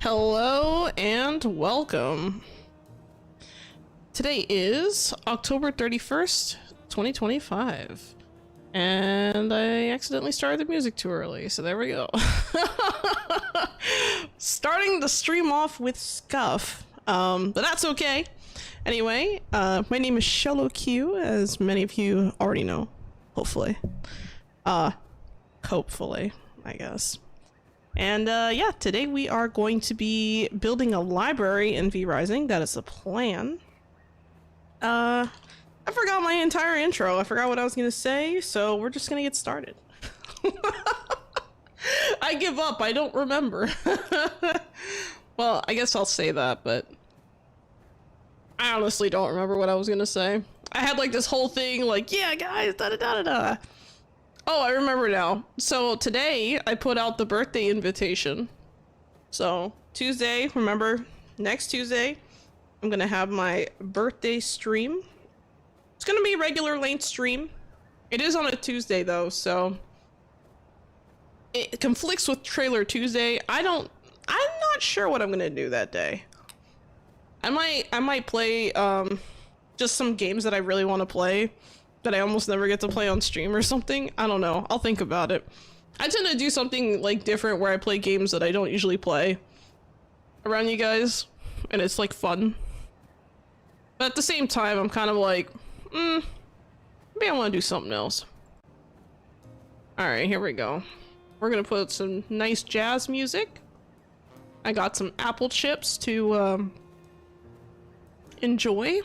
Hello and welcome. Today is October 31st, 2025. And I accidentally started the music too early, so there we go. Starting the stream off with scuff, but that's okay. Anyway, my name is Xolo Q, as many of you already know, hopefully. Hopefully, I guess. And yeah, today we are going to be building a library in V-Rising. That is the plan. I forgot my entire intro. I forgot what I was gonna say, so we're just gonna get started. I give up, I don't remember. Well, I guess I'll say that, but I honestly don't remember what I was gonna say. I had like this whole thing like, yeah guys, da da da da da. Oh, I remember now. So today I put out the birthday invitation. So Tuesday, remember, next Tuesday, I'm gonna have my birthday stream. It's gonna be a regular length stream. It is on a Tuesday though, so it conflicts with Trailer Tuesday. I'm not sure what I'm gonna do that day. I might play just some games that I really want to play that I almost never get to play on stream or something. I don't know. I'll think about it. I tend to do something like different where I play games that I don't usually play around you guys, and it's like fun. But at the same time, I'm kind of like, maybe I want to do something else. Alright, here we go. We're gonna put some nice jazz music. I got some apple chips to enjoy.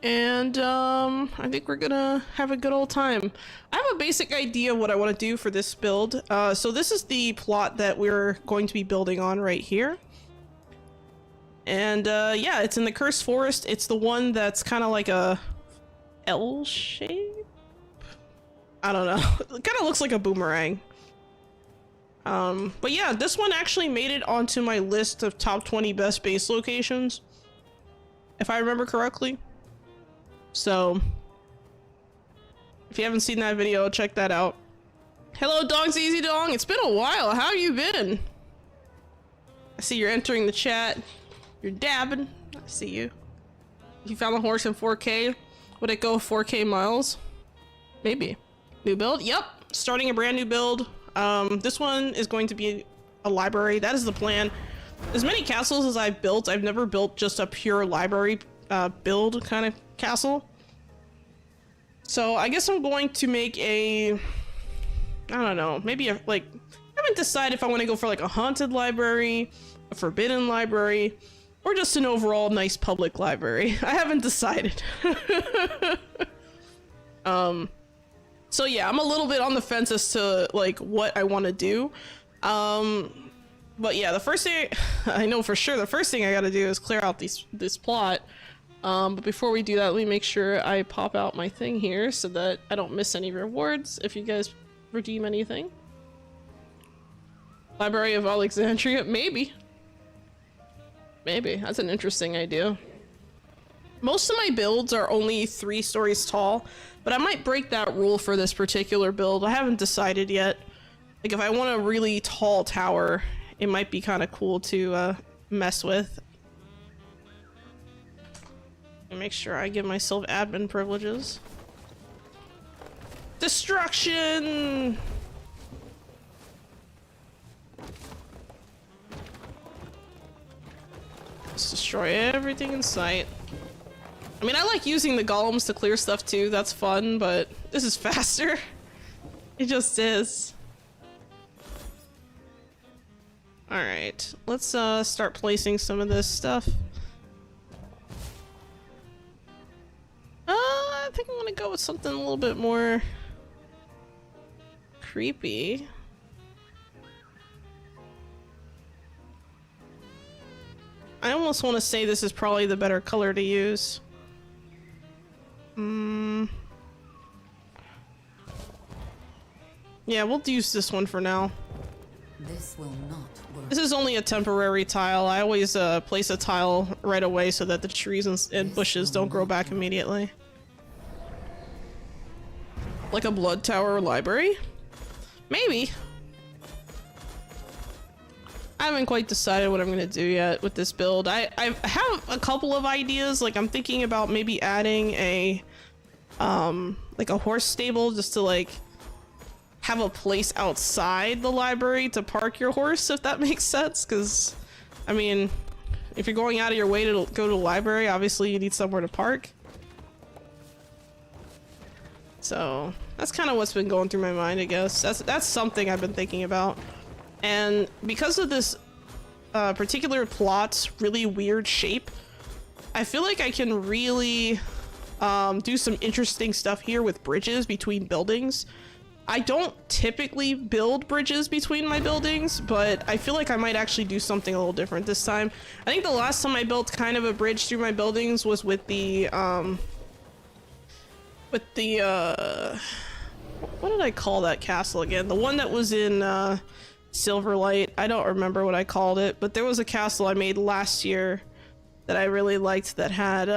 And I think we're gonna have a good old time. I have a basic idea of what I want to do for this build. So this is the plot that we're going to be building on right here. And yeah, it's in the Cursed Forest. It's the one that's kind of like a L shape? I don't know. It kind of looks like a boomerang. But yeah, this one actually made it onto my list of top 20 best base locations, if I remember correctly. So if you haven't seen that video, check that out. Hello Dong's Easy Dong, it's been a while. How have you been? I see you're entering the chat. You're dabbing. I see you. You found the horse in 4K. Would it go 4K miles? Maybe. New build? Yep. Starting a brand new build. This one is going to be a library. That is the plan. As many castles as I've built, I've never built just a pure library build kind of castle. So I guess I'm going to make a, I don't know, maybe a, like, I haven't decided if I want to go for like a haunted library, a forbidden library, or just an overall nice public library. I haven't decided. So yeah, I'm a little bit on the fence as to like what I want to do. But yeah, the first thing I know for sure, the first thing I got to do is clear out this plot. But before we do that, let me make sure I pop out my thing here so that I don't miss any rewards if you guys redeem anything. Library of Alexandria, maybe. Maybe, that's an interesting idea. Most of my builds are only 3 stories tall, but I might break that rule for this particular build. I haven't decided yet. Like if I want a really tall tower, it might be kind of cool to mess with. Make sure I give myself admin privileges. Destruction! Let's destroy everything in sight. I mean, I like using the golems to clear stuff too, that's fun, but this is faster. It just is. Alright, let's start placing some of this stuff. I think I'm gonna go with something a little bit more creepy. I almost want to say this is probably the better color to use. Yeah, we'll use this one for now. This will not work. This is only a temporary tile. I always place a tile right away so that the trees and bushes don't grow back immediately. Like a blood tower library? Maybe. I haven't quite decided what I'm gonna do yet with this build. I have a couple of ideas. Like I'm thinking about maybe adding a like a horse stable just to like have a place outside the library to park your horse, if that makes sense. Because I mean, if you're going out of your way to go to the library, obviously you need somewhere to park. So that's kind of what's been going through my mind, I guess. That's something I've been thinking about. And because of this particular plot's really weird shape, I feel like I can really do some interesting stuff here with bridges between buildings. I don't typically build bridges between my buildings, but I feel like I might actually do something a little different this time. I think the last time I built kind of a bridge through my buildings was with the what did I call that castle again? The one that was in Silverlight. I don't remember what I called it, but there was a castle I made last year that I really liked that had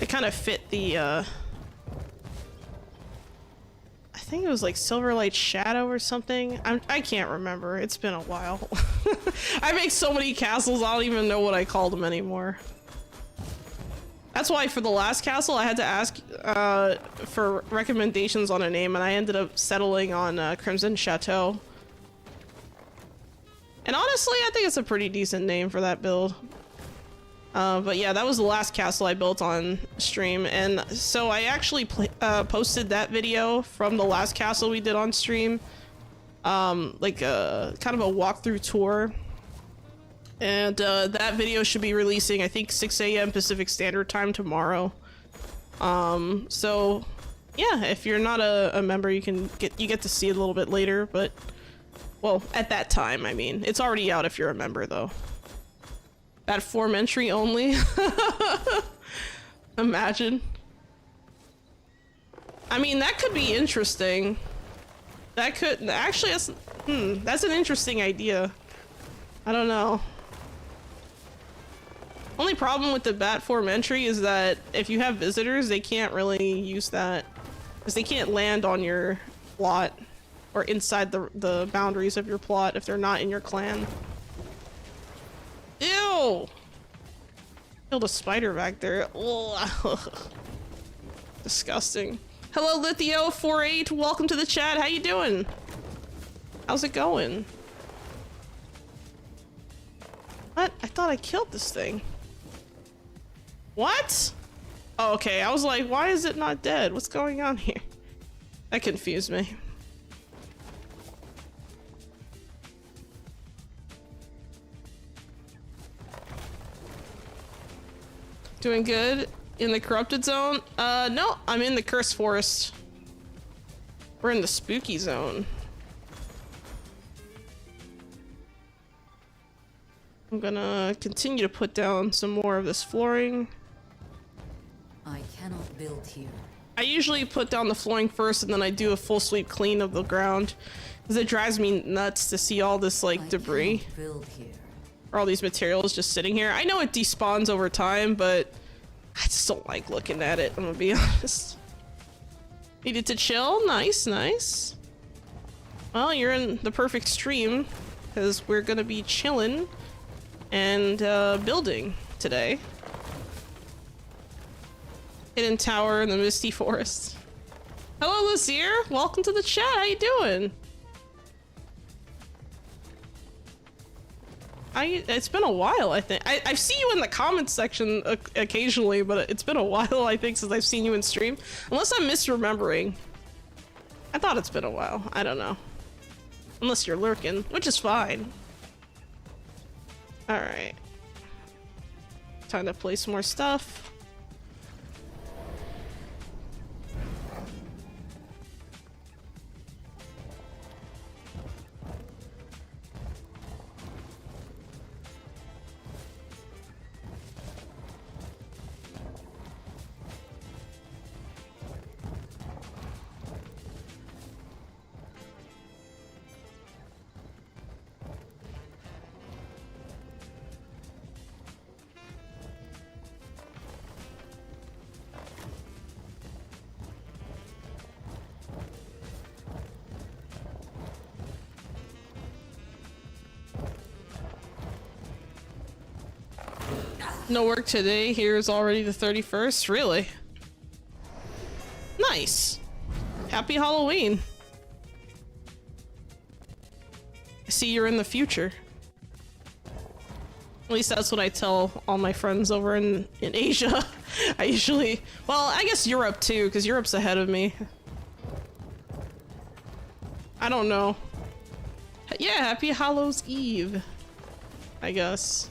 it kind of fit the I think it was like Silverlight Shadow or something. I can't remember. It's been a while. I make so many castles, I don't even know what I called them anymore. That's why for the last castle, I had to ask for recommendations on a name, and I ended up settling on Crimson Chateau. And honestly, I think it's a pretty decent name for that build. But yeah, that was the last castle I built on stream, and so I actually posted that video from the last castle we did on stream, like a kind of a walkthrough tour, and that video should be releasing I think 6 a.m. Pacific Standard Time tomorrow. So yeah, if you're not a member, you get to see it a little bit later, but well, at that time, I mean, it's already out if you're a member though. That form entry only. Imagine. I mean, that could be interesting. That could actually, that's an interesting idea. I don't know. Only problem with the bat form entry is that if you have visitors, they can't really use that because they can't land on your plot or inside the boundaries of your plot if they're not in your clan. Ew! Killed a spider back there. Ugh. Disgusting. Hello, Lithio48. Welcome to the chat. How you doing? How's it going? What? I thought I killed this thing. What? Oh, okay. I was like, why is it not dead? What's going on here? That confused me. Doing good in the corrupted zone? No, I'm in the cursed forest. We're in the spooky zone. I'm gonna continue to put down some more of this flooring. I cannot build here. I usually put down the flooring first and then I do a full sweep clean of the ground because it drives me nuts to see all this like debris. Build here. Or all these materials just sitting here. I know it despawns over time, but I just don't like looking at it, I'm gonna be honest. Needed to chill? Nice, nice. Well, you're in the perfect stream, because we're gonna be chilling and building today. Hidden Tower in the Misty Forest. Hello, Lazier! Welcome to the chat, how you doing? It's been a while, I think. I see you in the comments section occasionally, but it's been a while, I think, since I've seen you in stream. Unless I'm misremembering. I thought it's been a while. I don't know. Unless you're lurking, which is fine. Alright. Time to place more stuff. No work today. Here is already the 31st. Really? Nice. Happy Halloween. I see you're in the future. At least that's what I tell all my friends over in Asia. I usually, well, I guess Europe too, because Europe's ahead of me. I don't know. Yeah, happy Hallows Eve, I guess.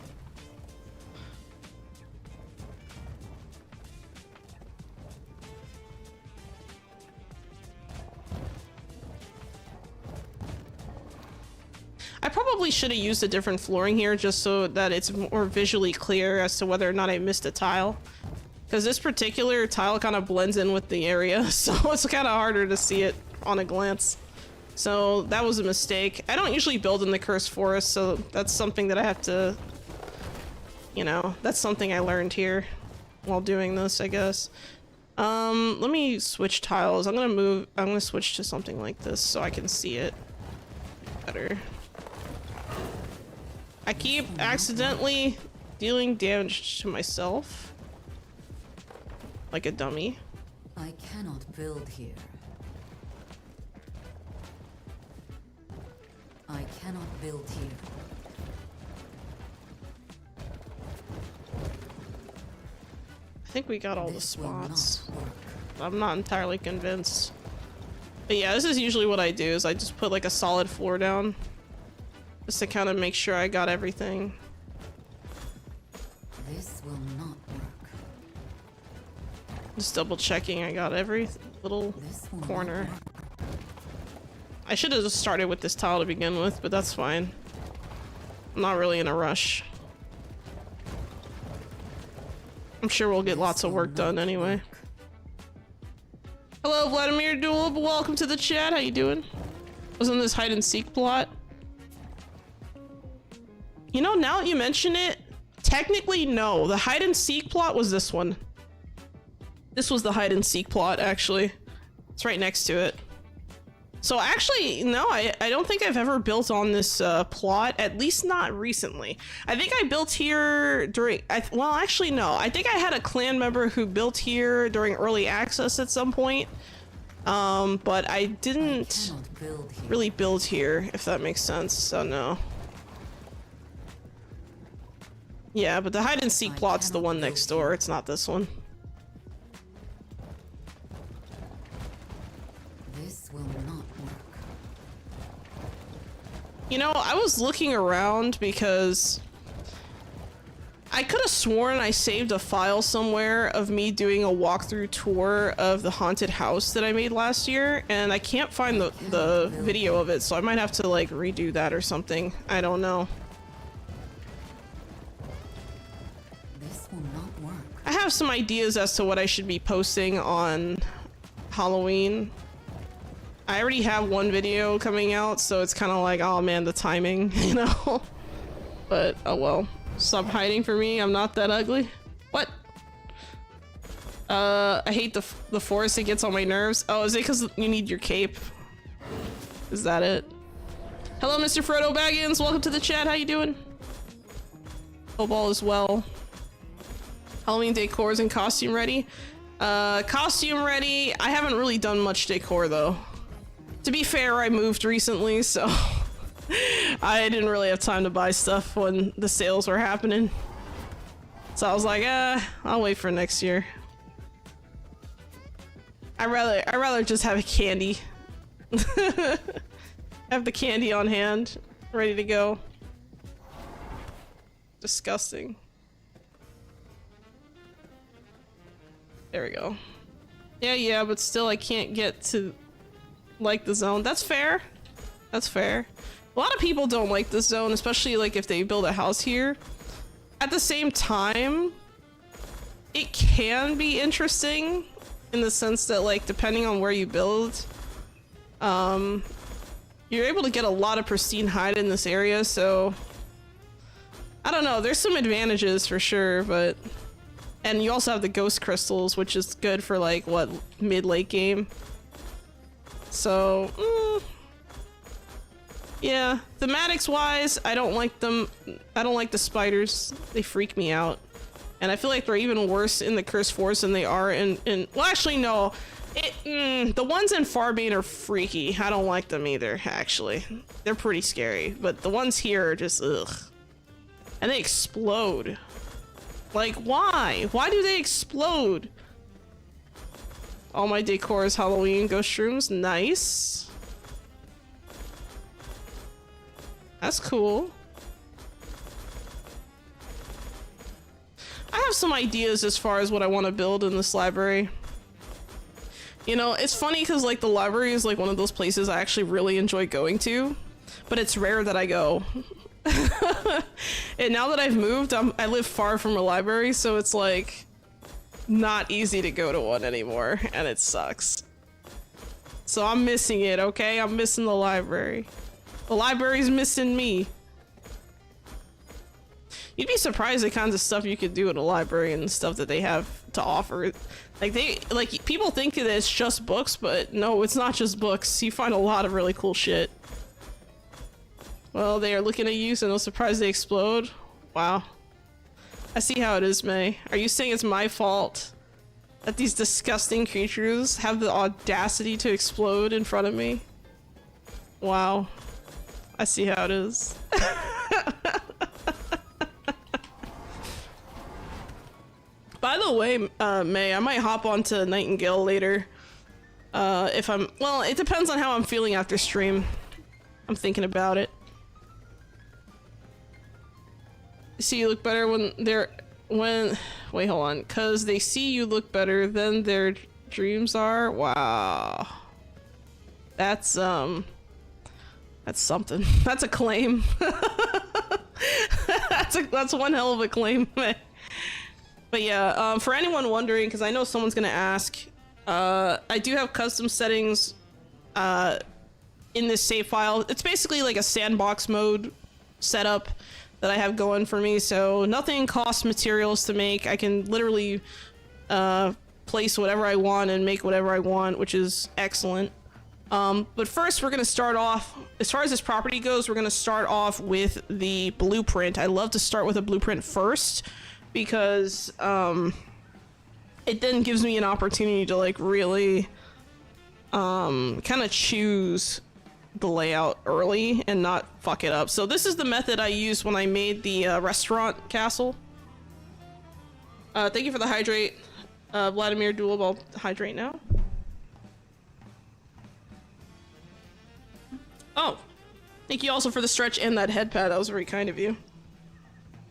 I probably should have used a different flooring here just so that it's more visually clear as to whether or not I missed a tile. Because this particular tile kind of blends in with the area, so it's kind of harder to see it on a glance. So that was a mistake. I don't usually build in the cursed forest, so that's something that I have to, you know, that's something I learned here while doing this, I guess. Let me switch tiles. I'm gonna switch to something like this so I can see it better. I keep accidentally dealing damage to myself. Like a dummy. I cannot build here. I cannot build here. I think we got all the spots. I'm not entirely convinced. But yeah, this is usually what I do, is I just put like a solid floor down. Just to kind of make sure I got everything. This will not work. Just double checking I got every little corner. I should have just started with this tile to begin with, but that's fine. I'm not really in a rush. I'm sure we'll get lots of work done anyway. Hello, Vladimir Duel. Welcome to the chat. How you doing? Wasn't this hide and seek plot? You know, now that you mention it, technically no. The hide and seek plot was this one. This was the hide and seek plot, actually. It's right next to it. So actually, no, I don't think I've ever built on this plot, at least not recently. I think I built here during, well, actually, no. I think I had a clan member who built here during early access at some point. But I didn't really build here, if that makes sense, so no. Yeah, but the hide and seek plot's the one next door. It's not this one. This will not work. You know, I was looking around because I could have sworn I saved a file somewhere of me doing a walkthrough tour of the haunted house that I made last year, and I can't find the video of it, so I might have to like redo that or something. I don't know. I have some ideas as to what I should be posting on Halloween. I already have one video coming out, so it's kind of like, oh man, the timing, you know? But, oh well. Stop hiding from me, I'm not that ugly. What? I hate the forest, it gets on my nerves. Oh, is it because you need your cape? Is that it? Hello, Mr. Frodo Baggins, welcome to the chat, how you doing? Hope all is well. Halloween decors and costume ready. Costume ready. I haven't really done much decor though. To be fair, I moved recently, so I didn't really have time to buy stuff when the sales were happening. So I was like, I'll wait for next year. I'd rather just have a candy. Have the candy on hand, ready to go. Disgusting. There we go. Yeah, but still I can't get to like the zone. That's fair. That's fair. A lot of people don't like this zone, especially like if they build a house here. At the same time, it can be interesting in the sense that like depending on where you build, you're able to get a lot of pristine hide in this area, so I don't know, there's some advantages for sure, but and you also have the ghost crystals, which is good for like what, mid-late game. So yeah, thematics wise, I don't like them. I don't like the spiders, they freak me out. And I feel like they're even worse in the Curse Forest than they are in well, actually, no. The ones in Farbane are freaky. I don't like them either, actually. They're pretty scary. But the ones here are just, ugh. And they explode. Like, why? Why do they explode? All my decor is Halloween ghost shrooms. Nice. That's cool. I have some ideas as far as what I want to build in this library. You know, it's funny because like the library is like one of those places I actually really enjoy going to, but it's rare that I go. And now that I've moved, I live far from a library, so it's like not easy to go to one anymore, and it sucks. So I'm missing it, okay? I'm missing the library. The library's missing me. You'd be surprised the kinds of stuff you could do at a library and stuff that they have to offer. Like people think that it's just books, but no, it's not just books. You find a lot of really cool shit. Well, they are looking at you, so no surprise they explode. Wow. I see how it is, May. Are you saying it's my fault that these disgusting creatures have the audacity to explode in front of me? Wow. I see how it is. By the way, May, I might hop onto Nightingale later. If I'm, well, it depends on how I'm feeling after stream. I'm thinking about it. See you look better wait, hold on. 'Cause they see you look better than their dreams are. Wow. That's something. That's a claim. That's one hell of a claim. But yeah, for anyone wondering, because I know someone's gonna ask, I do have custom settings in this save file. It's basically like a sandbox mode setup that I have going for me, so nothing costs materials to make. I can literally place whatever I want and make whatever I want, which is excellent. But first we're gonna start off, as far as this property goes, we're gonna start off with the blueprint. I love to start with a blueprint first, because it then gives me an opportunity to like really kind of choose the layout early and not fuck it up. So this is the method I used when I made the restaurant castle. Thank you for the hydrate, Vladimir Duel. I'll hydrate now. Oh, thank you also for the stretch and that headpad. That was very kind of you.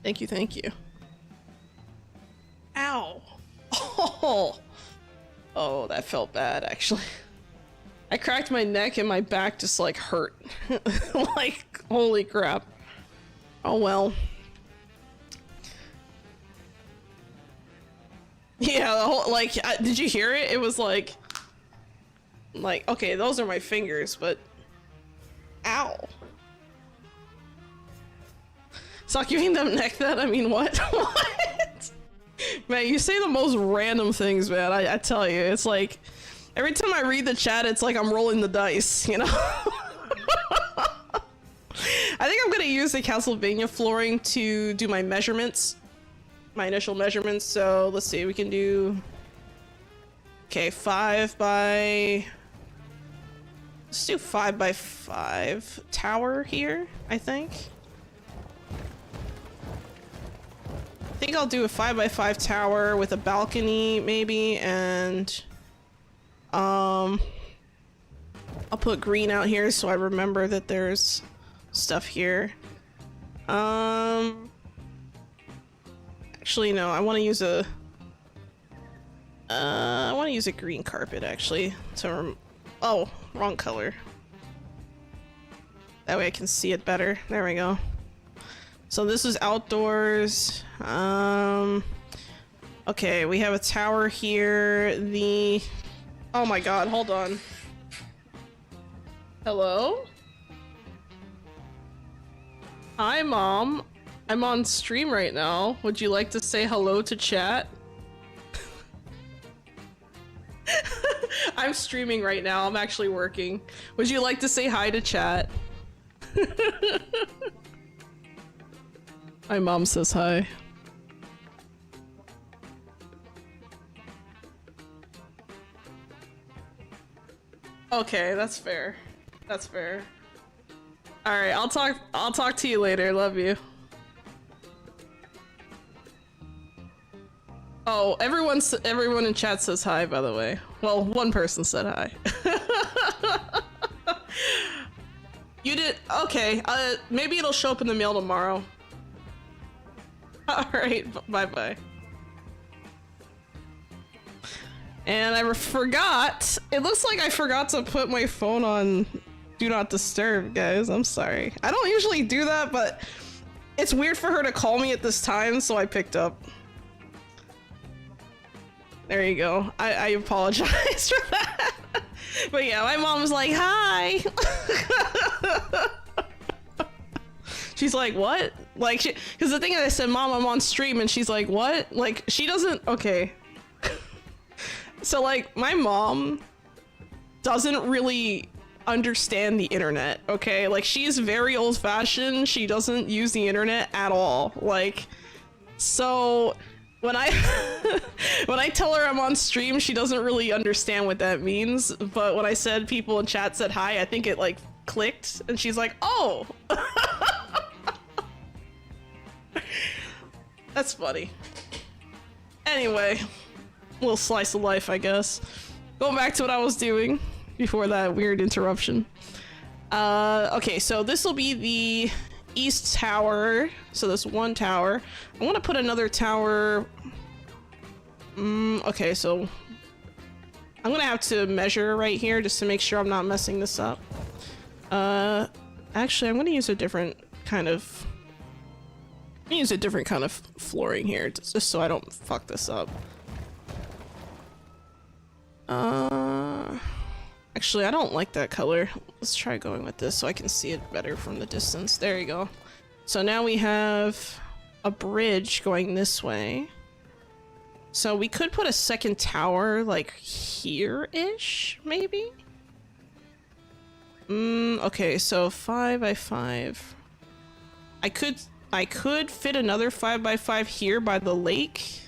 Thank you, thank you. Ow. Oh, that felt bad, actually. I cracked my neck and my back just, like, hurt. Like, holy crap. Oh, well. Yeah, the whole, like, did you hear it? It was like, okay, those are my fingers, but... Ow. Stop giving them neck that? I mean, what? What? Man, you say the most random things, man. I tell you, it's like every time I read the chat, it's like I'm rolling the dice, you know? I think I'm gonna use the Castlevania flooring to do my measurements, my initial measurements. So let's see, we can do, okay, 5 by, let's do 5 by 5 tower here, I think. I think I'll do a 5 by 5 tower with a balcony maybe, and I'll put green out here so I remember that there's stuff here. Actually no, I want to use a green carpet actually oh, wrong color. That way I can see it better. There we go. So this is outdoors. Okay, we have a tower here. Oh my god, hold on. Hello? Hi, Mom. I'm on stream right now. Would you like to say hello to chat? I'm streaming right now. I'm actually working. Would you like to say hi to chat? My mom says hi. Okay, that's fair. That's fair. Alright, I'll talk to you later. Love you. Oh, everyone in chat says hi, by the way. Well, one person said hi. You did okay, maybe it'll show up in the mail tomorrow. Alright, bye-bye. And I forgot. It looks like I forgot to put my phone on Do Not Disturb, guys. I'm sorry. I don't usually do that, but it's weird for her to call me at this time, so I picked up. There you go. I apologize for that. But yeah, my mom was like, hi. She's like, what? Like, because the thing is, I said, Mom, I'm on stream, and she's like, what? Like, she doesn't, okay. So, like, my mom doesn't really understand the internet, okay? Like, she's very old-fashioned. She doesn't use the internet at all. Like, so when I when I tell her I'm on stream, she doesn't really understand what that means. But when I said people in chat said hi, I think it, like, clicked, and she's like, oh! That's funny. Anyway. Little slice of life, I guess. Going back to what I was doing before that weird interruption. Okay, so this will be the east tower. So this one tower. I want to put another tower. Okay, so I'm gonna have to measure right here just to make sure I'm not messing this up. Actually, I'm gonna use a different kind of flooring here, just so I don't fuck this up. Actually, I don't like that color. Let's try going with this so I can see it better from the distance. There you go. So now we have a bridge going this way. So we could put a second tower, like, here-ish, maybe? Okay, so 5 by 5. I could fit another 5 by 5 here by the lake.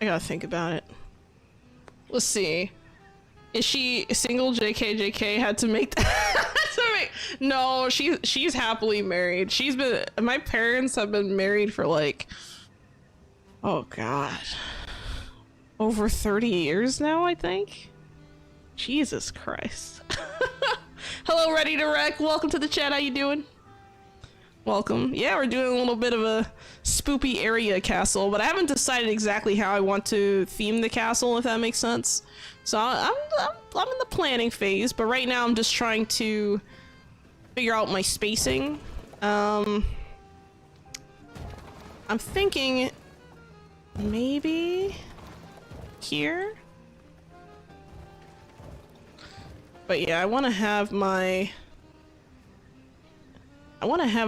I gotta think about it. Let's see. Is she single? JK had to make that. No, she's happily married. My parents have been married for like, oh god, over 30 years now, I think. Jesus Christ. Hello, Ready to Wreck. Welcome to the chat. How you doing? Welcome. Yeah, we're doing a little bit of a spoopy area castle, but I haven't decided exactly how I want to theme the castle, if that makes sense. So I'm in the planning phase, but right now I'm just trying to figure out my spacing. I'm thinking maybe here. But yeah, I want to have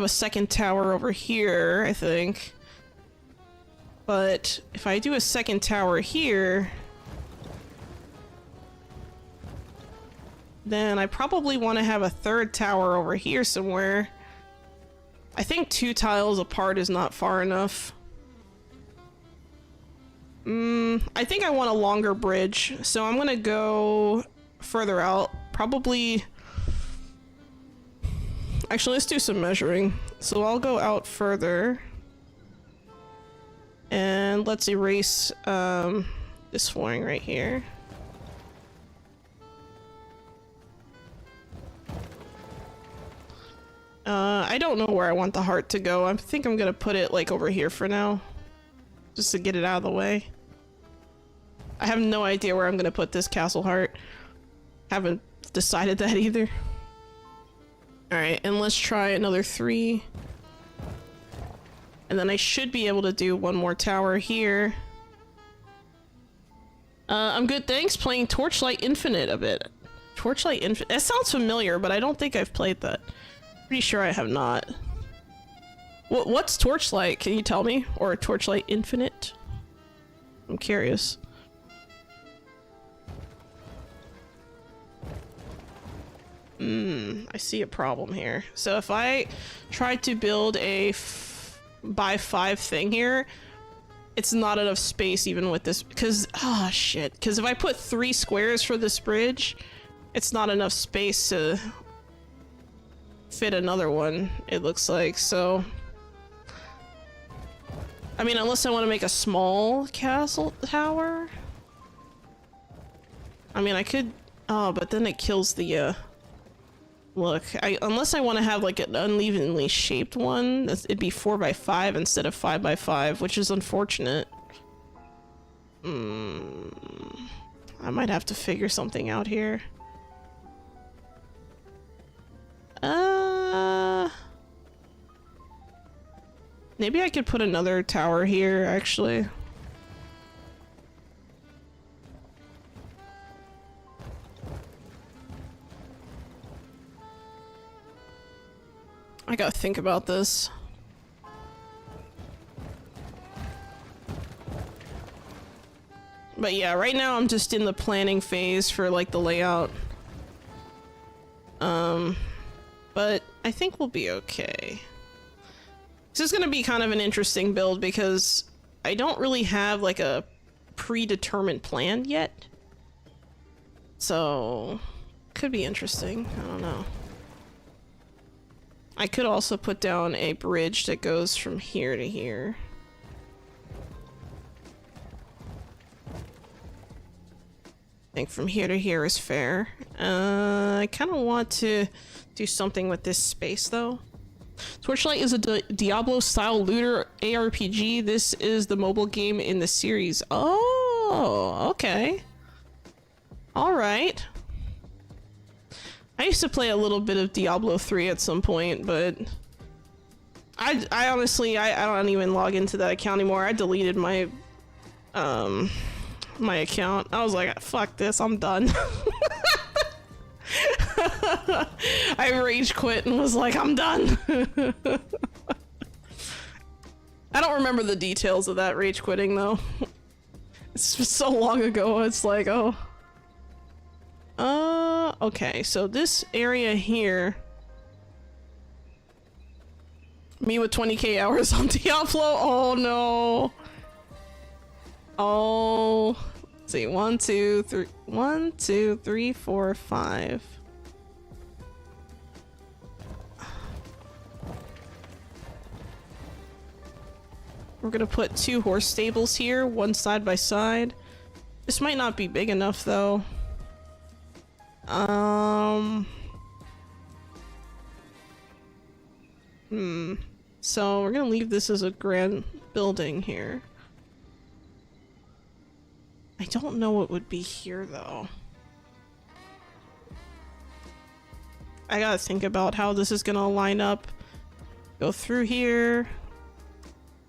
a second tower over here, I think. But if I do a second tower here, then I probably want to have a third tower over here somewhere. I think 2 tiles apart is not far enough. I think I want a longer bridge, so I'm gonna go further out. Probably... Actually, let's do some measuring. So I'll go out further. And let's erase this flooring right here. I don't know where I want the heart to go. I think I'm gonna put it like over here for now. Just to get it out of the way. I have no idea where I'm gonna put this castle heart. Haven't decided that either. Alright, and let's try another 3. And then I should be able to do one more tower here. I'm good, thanks. Playing Torchlight Infinite a bit. Torchlight Infinite. That sounds familiar, but I don't think I've played that. Pretty sure I have not. What's Torchlight? Can you tell me? Or Torchlight Infinite? I'm curious. I see a problem here. So if I try to build a by 5 thing here, it's not enough space even with this, because, oh shit, because if I put 3 squares for this bridge, it's not enough space to fit another one, it looks like, so... I mean, unless I want to make a small castle tower? I mean, I could... Oh, but then it kills the, look, unless I want to have, like, an unevenly shaped one, it'd be 4 by 5 instead of 5 by 5, which is unfortunate. I might have to figure something out here. Maybe I could put another tower here, actually. I gotta think about this. But yeah, right now I'm just in the planning phase for like the layout. But I think we'll be okay. This is gonna be kind of an interesting build because I don't really have like a predetermined plan yet. So, could be interesting, I don't know. I could also put down a bridge that goes from here to here. I think from here to here is fair. I kind of want to do something with this space though. Torchlight is a Diablo-style looter ARPG. This is the mobile game in the series. Oh, okay. Alright. I used to play a little bit of Diablo 3 at some point, but I honestly, I don't even log into that account anymore. I deleted my my account. I was like, fuck this, I'm done. I rage quit and was like, I'm done. I don't remember the details of that rage quitting though. It's so long ago, it's like, oh. Okay, so this area here. Me with 20k hours on Diablo? Oh no. Oh. Let's see, 1, 2, 3, 1, 2, 3, 4, 5. We're gonna put 2 horse stables here, one side by side. This might not be big enough though. So we're gonna leave this as a grand building here. I don't know what would be here though. I gotta think about how this is gonna line up. Go through here.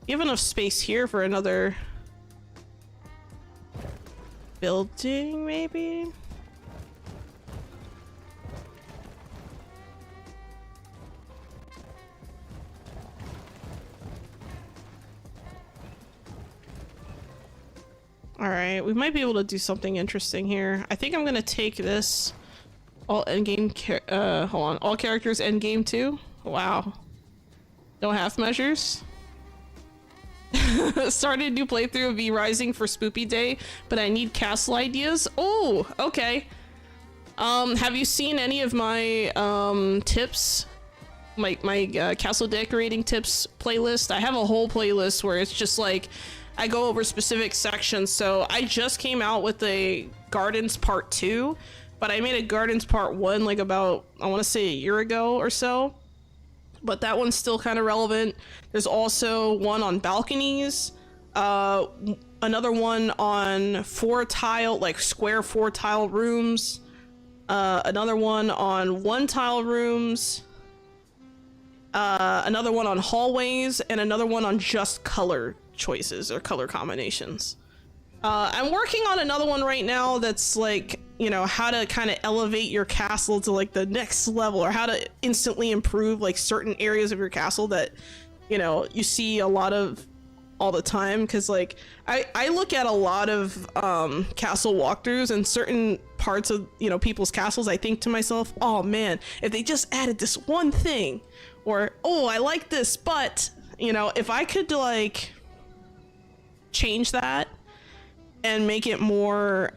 You have enough space here for another building, maybe? Alright, we might be able to do something interesting here. I think I'm gonna take this all endgame hold on, all characters endgame too? Wow. No half measures? Started a new playthrough of V Rising for Spoopy Day, but I need castle ideas. Oh, okay. Have you seen any of my tips? My castle decorating tips playlist? I have a whole playlist where it's just like I go over specific sections. So I just came out with the Gardens Part 2, but I made a Gardens Part 1 like about, I want to say, a year ago or so. But that one's still kind of relevant. There's also one on balconies, another one on 4 tile, like square 4 tile rooms, another one on 1 tile rooms, another one on hallways, and another one on just color choices or color combinations. I'm working on another one right now that's like, you know, how to kind of elevate your castle to like the next level, or how to instantly improve like certain areas of your castle that, you know, you see a lot of all the time. Because like I look at a lot of castle walkthroughs, and certain parts of, you know, people's castles, I think to myself, oh man, if they just added this one thing, or oh, I like this, but you know, if I could like change that and make it more,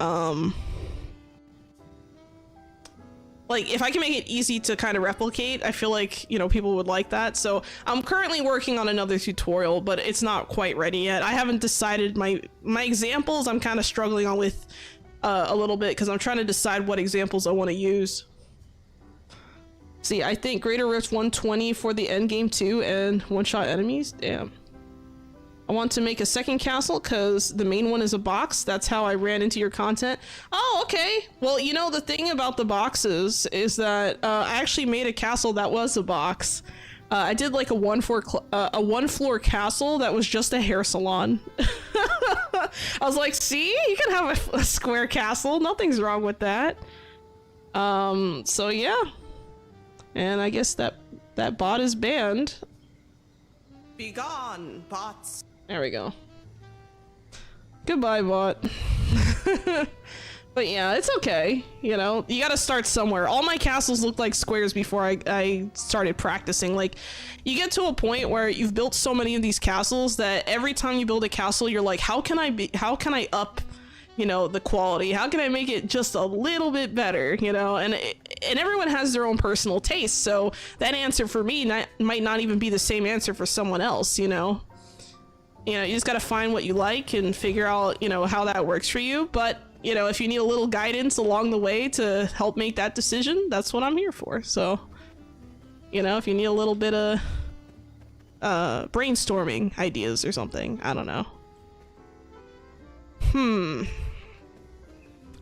like, if I can make it easy to kind of replicate, I feel like, you know, people would like that. So I'm currently working on another tutorial, but it's not quite ready yet. I haven't decided my examples. I'm kind of struggling on with a little bit because I'm trying to decide what examples I want to use. See, I think Greater Rift 120 for the end game too, and one-shot enemies. Damn. I want to make a second castle because the main one is a box. That's how I ran into your content. Oh, okay. Well, you know, the thing about the boxes is that I actually made a castle that was a box. I did like a one floor castle that was just a hair salon. I was like, see, you can have a square castle. Nothing's wrong with that. So yeah. And I guess that bot is banned. Be gone, bots. There we go. Goodbye, bot. But yeah, it's okay. You know, you gotta start somewhere. All my castles looked like squares before I started practicing. Like, you get to a point where you've built so many of these castles that every time you build a castle, you're like, how can I up, you know, the quality? How can I make it just a little bit better, you know? And everyone has their own personal taste, so that answer for me might not even be the same answer for someone else, you know? You know, you just gotta find what you like and figure out, you know, how that works for you. But, you know, if you need a little guidance along the way to help make that decision, that's what I'm here for. So, you know, if you need a little bit of brainstorming ideas or something, I don't know. I'm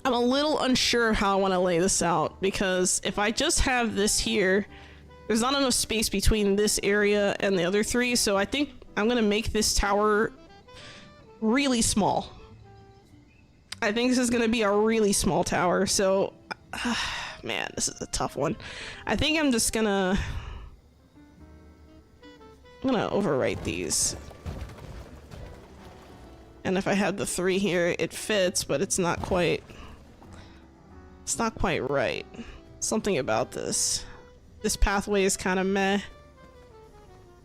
a little unsure how I want to lay this out, because if I just have this here, there's not enough space between this area and the other three, so I think I'm gonna make this tower really small. I think this is gonna be a really small tower, so man, this is a tough one. I think I'm just gonna overwrite these. And if I had the 3 here, it fits, but it's not quite right. Something about this pathway is kind of meh.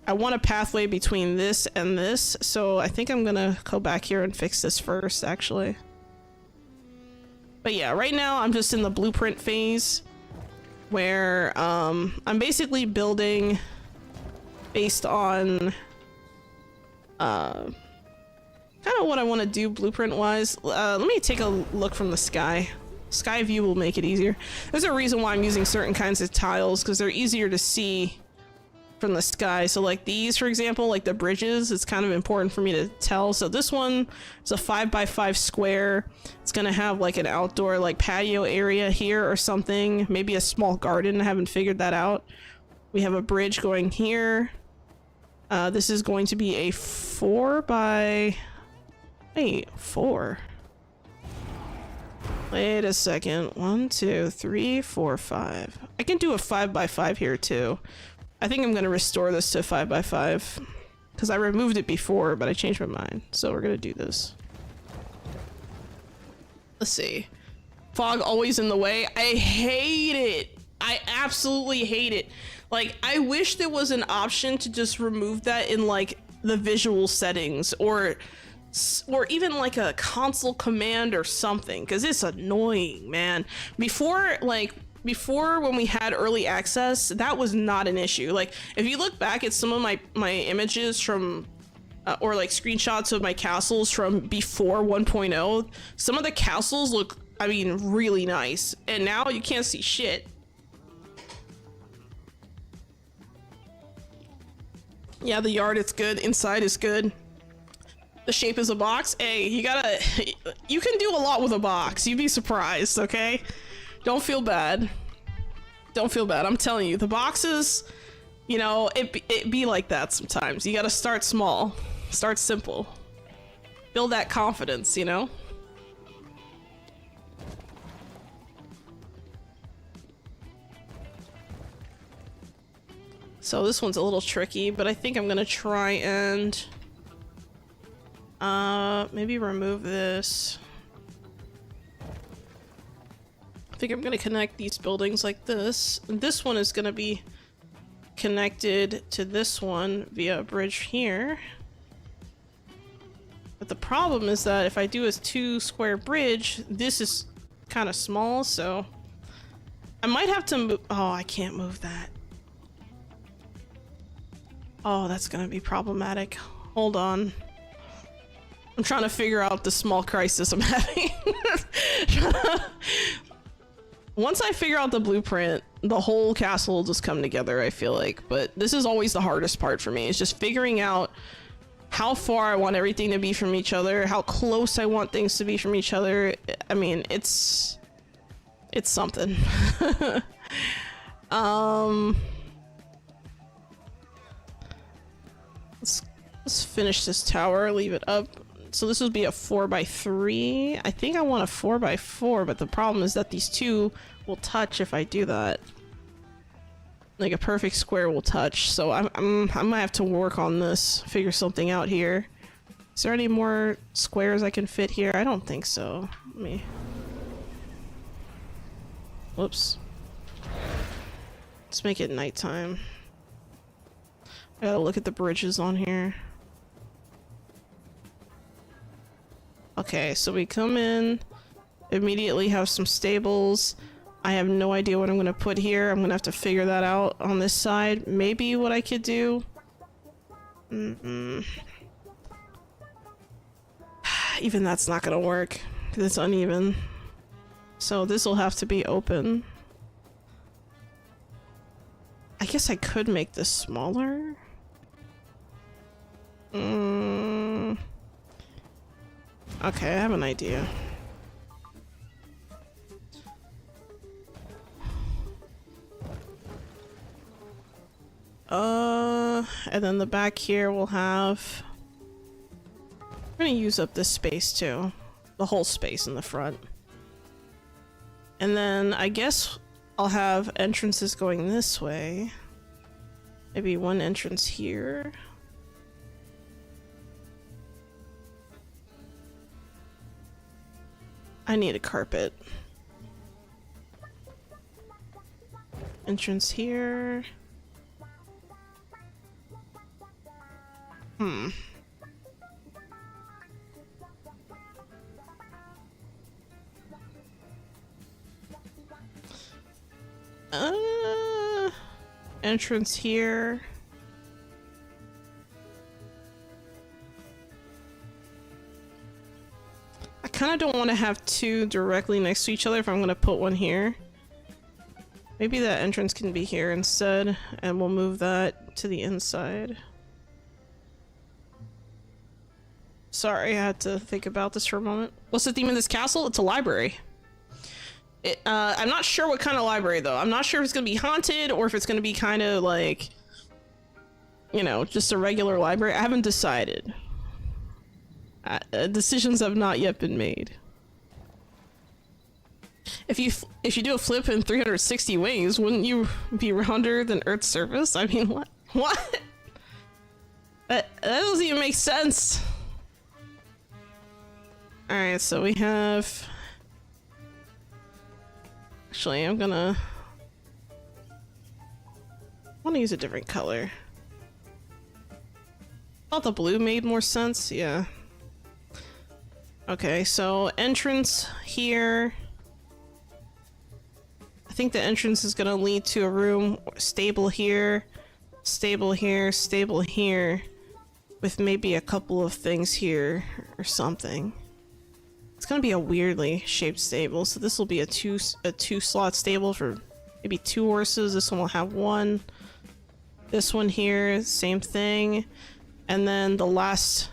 I want a pathway between this and this, so I think I'm gonna go back here and fix this first, actually. But yeah, right now I'm just in the blueprint phase where I'm basically building based on kind of what I want to do blueprint wise. Let me take a look from the sky. Sky view will make it easier. There's a reason why I'm using certain kinds of tiles, because they're easier to see from the sky. So like these, for example, like the bridges, it's kind of important for me to tell. So this one is a 5x5 square. It's gonna have like an outdoor like patio area here or something, maybe a small garden. I haven't figured that out. We have a bridge going here. This is going to be a 4x... Wait, 4. Wait a second. 1, 2, 3, 4, 5. I can do a 5x5 here too. I think I'm gonna restore this to 5x5 because I removed it before, but I changed my mind. So we're gonna do this. Let's see. Fog always in the way. I hate it. I absolutely hate it. Like, I wish there was an option to just remove that in like the visual settings, or even like a console command or something, because it's annoying, man. Before when we had early access, that was not an issue. Like, if you look back at some of my images from or like screenshots of my castles from before 1.0, some of the castles look, I mean, really nice, and now you can't see shit. Yeah, the yard, it's good. Inside is good. The shape is a box. Hey, you can do a lot with a box. You'd be surprised, okay? Don't feel bad. Don't feel bad. I'm telling you, the boxes, you know, it be like that sometimes. You gotta start small. Start simple. Build that confidence, you know? So this one's a little tricky, but I think I'm gonna try and maybe remove this. I think I'm gonna connect these buildings like this. And this one is gonna be connected to this one via a bridge here. But the problem is that if I do a 2 square bridge, this is kind of small, so I might have to move. Oh, I can't move that. Oh, that's gonna be problematic. Hold on. I'm trying to figure out the small crisis I'm having. Once I figure out the blueprint, the whole castle will just come together, I feel like. But this is always the hardest part for me, is just figuring out how far I want everything to be from each other, how close I want things to be from each other. I mean, it's something. Let's finish this tower, leave it up. So this would be a 4x3. I think I want a 4x4, but the problem is that these two will touch if I do that. Like a perfect square will touch, so I might have to work on this, figure something out here. Is there any more squares I can fit here? I don't think so. Let me... Whoops. Let's make it nighttime. I gotta look at the bridges on here. Okay, so we come in, immediately have some stables. I have no idea what I'm gonna put here. I'm gonna have to figure that out on this side. Maybe what I could do... Even that's not gonna work, because it's uneven. So this will have to be open. I guess I could make this smaller. Okay, I have an idea. And then the back here will have... I'm gonna use up this space too. The whole space in the front. And then I guess I'll have entrances going this way. Maybe one entrance here. I need a carpet. Entrance here. Entrance here. I kind of don't want to have two directly next to each other if I'm going to put one here. Maybe that entrance can be here instead, and we'll move that to the inside. Sorry, I had to think about this for a moment. What's the theme of this castle? It's a library. I'm not sure what kind of library though. I'm not sure if it's gonna be haunted or if it's gonna be kind of like, you know, just a regular library. I haven't decided. Decisions have not yet been made. If you do a flip in 360 ways, wouldn't you be rounder than Earth's surface? I mean, what? What? That doesn't even make sense. All right, so we have. Actually, I want to use a different color. Thought the blue made more sense, yeah. Okay, so entrance here. I think the entrance is gonna lead to a room, stable here, stable here, stable here, with maybe a couple of things here or something. It's gonna be a weirdly shaped stable, so this will be a two slot stable for maybe 2 horses. This one will have 1. This one here, same thing, and then the last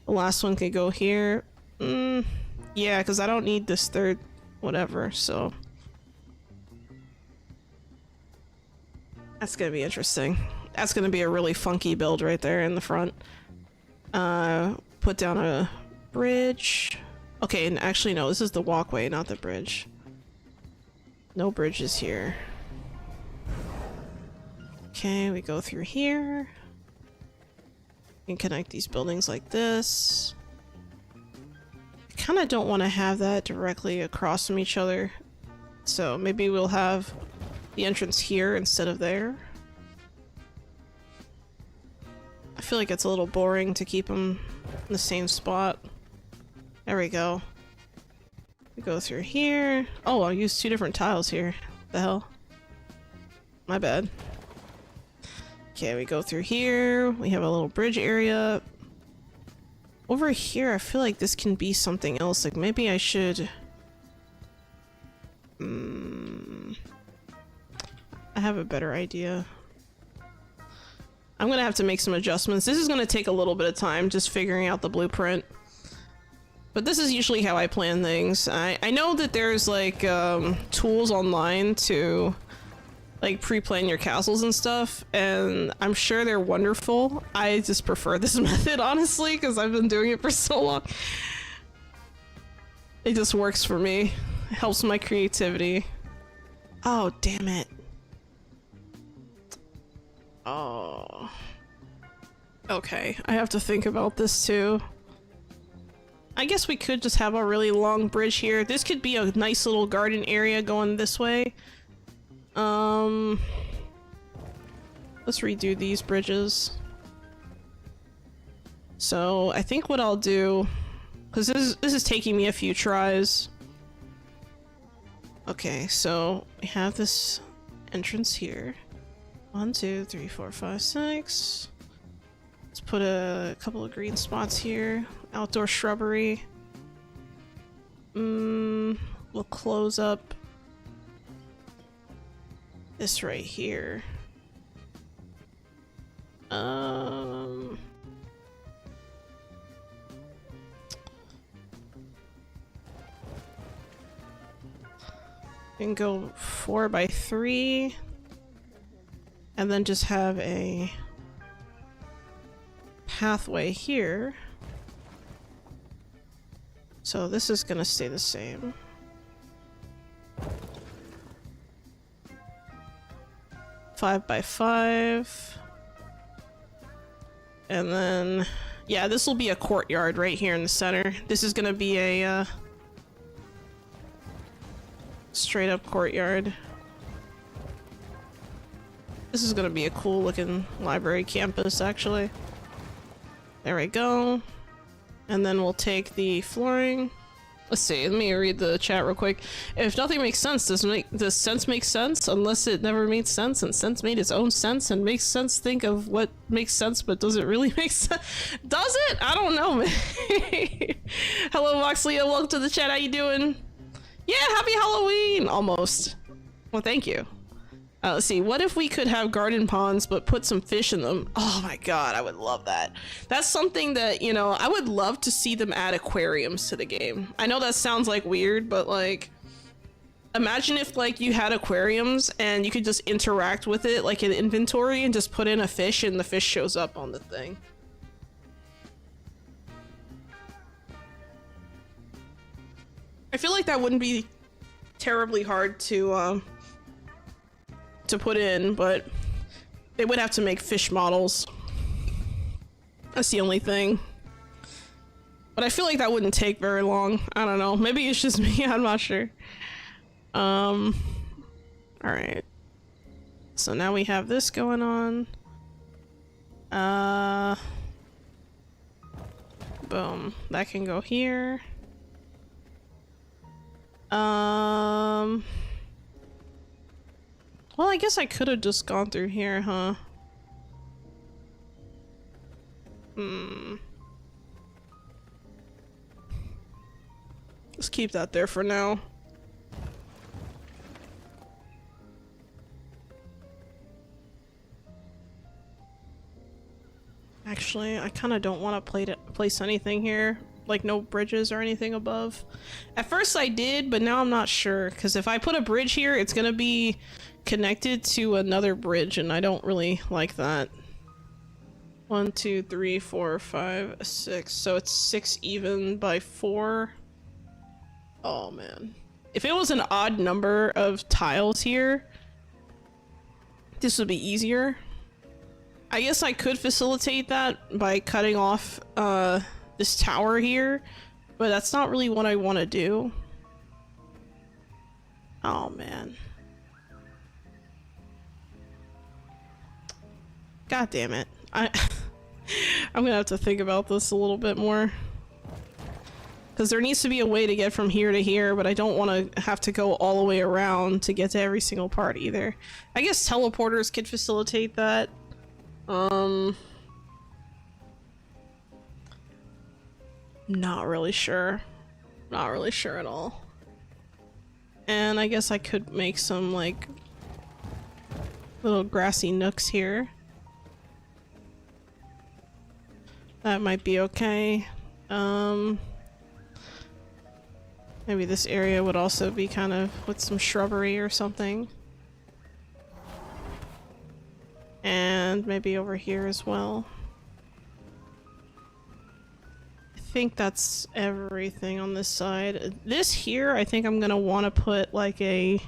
one could go here. Yeah, because I don't need this third whatever, so that's gonna be interesting. That's gonna be a really funky build right there in the front. Put down a bridge. Okay, and actually no, this is the walkway, not the bridge. No bridges here. Okay, we go through here. We can connect these buildings like this. I kind of don't want to have that directly across from each other. So maybe we'll have the entrance here instead of there. I feel like it's a little boring to keep them in the same spot. There we go. We go through here. Oh, I used 2 different tiles here. The hell? My bad. Okay, we go through here. We have a little bridge area. Over here, I feel like this can be something else. Like, maybe I should... I have a better idea. I'm gonna have to make some adjustments. This is gonna take a little bit of time, just figuring out the blueprint. But this is usually how I plan things. I know that there's like tools online to like pre-plan your castles and stuff, and I'm sure they're wonderful. I just prefer this method, honestly, because I've been doing it for so long. It just works for me. It helps my creativity. Oh, damn it. Oh. Okay, I have to think about this too. I guess we could just have a really long bridge here. This could be a nice little garden area going this way. Let's redo these bridges. So I think what I'll do, because this is taking me a few tries. Okay, so we have this entrance here. 1, 2, 3, 4, 5, 6. Let's put a couple of green spots here. Outdoor shrubbery. We'll close up this right here. And go 4 by 3. And then just have a pathway here. So this is gonna stay the same. Five by 5. And then, yeah, this will be a courtyard right here in the center. This is gonna be a straight up courtyard. This is gonna be a cool looking library campus, actually. There we go. And then we'll take the flooring. Let's see, let me read the chat real quick. If nothing makes sense, does sense make sense? Unless it never made sense, and sense made its own sense and makes sense think of what makes sense, but does it really make sense? Does it? I don't know, man. Hello, Voxleo, welcome to the chat, how you doing? Yeah, happy Halloween! Almost. Well, thank you. Let's see, what if we could have garden ponds but put some fish in them? Oh my god, I would love that. That's something that, you know, I would love to see them add aquariums to the game. I know that sounds like weird, but like, imagine if like you had aquariums and you could just interact with it like in inventory and just put in a fish and the fish shows up on the thing. I feel like that wouldn't be terribly hard to put in, but they would have to make fish models. That's the only thing. But I feel like that wouldn't take very long. I don't know. Maybe it's just me. I'm not sure. Alright. So now we have this going on. Boom. That can go here. Well, I guess I could have just gone through here, huh? Let's keep that there for now. Actually, I kind of don't want to place anything here. Like no bridges or anything above. At first I did, but now I'm not sure. Because if I put a bridge here, it's going to be connected to another bridge, and I don't really like that. 1, 2, 3, 4, 5, 6. So it's 6 even by 4. Oh man. If it was an odd number of tiles here, this would be easier. I guess I could facilitate that by cutting off this tower here, but that's not really what I want to do. Oh man. God damn it. I'm gonna have to think about this a little bit more. Because there needs to be a way to get from here to here, but I don't want to have to go all the way around to get to every single part either. I guess teleporters could facilitate that. Not really sure. Not really sure at all. And I guess I could make some, like, little grassy nooks here. That might be okay. Maybe this area would also be kind of with some shrubbery or something. And maybe over here as well. I think that's everything on this side. This here, I think I'm gonna want to put like a...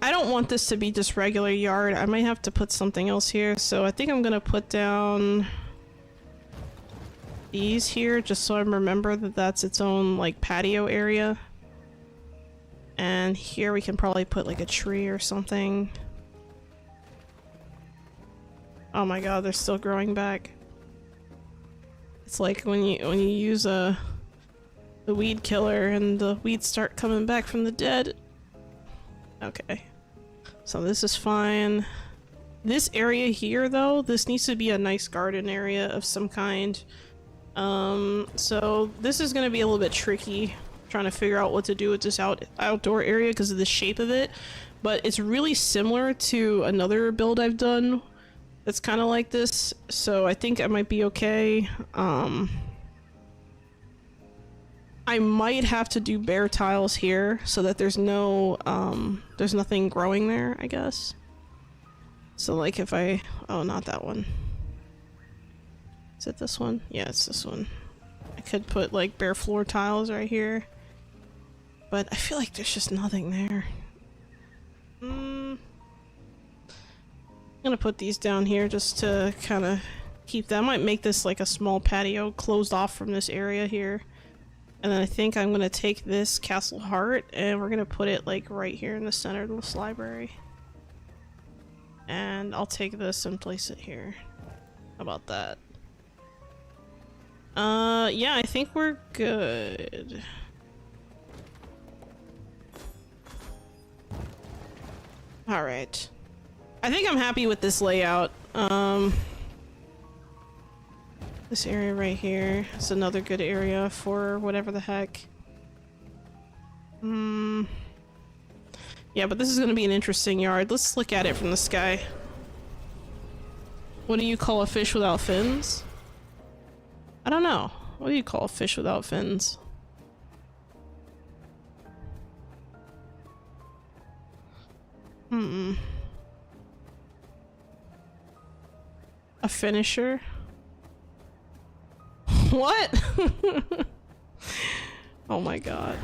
I don't want this to be just regular yard. I might have to put something else here. So I think I'm gonna put down these here just so I remember that that's its own like patio area. And here we can probably put like a tree or something. Oh my god, they're still growing back. It's like when you use the weed killer and the weeds start coming back from the dead. Okay. So this is fine. This area here though, this needs to be a nice garden area of some kind. So this is gonna be a little bit tricky trying to figure out what to do with this outdoor area because of the shape of it, but it's really similar to another build I've done that's kind of like this, so I think I might be okay. I might have to do bare tiles here so that there's no there's nothing growing there, I guess. So like if I, oh, not that one. Is it this one? Yeah, it's this one. I could put like bare floor tiles right here, but I feel like there's just nothing there. I'm gonna put these down here just to kind of keep that. I might make this like a small patio closed off from this area here. And then I think I'm gonna take this castle heart and we're gonna put it like right here in the center of this library. And I'll take this and place it here. How about that? Yeah, I think we're good. Alright. I think I'm happy with this layout. This area right here is another good area for whatever the heck. Yeah, but this is gonna be an interesting yard. Let's look at it from the sky. What do you call a fish without fins? I don't know. What do you call a fish without fins? A finisher? What? Oh my god.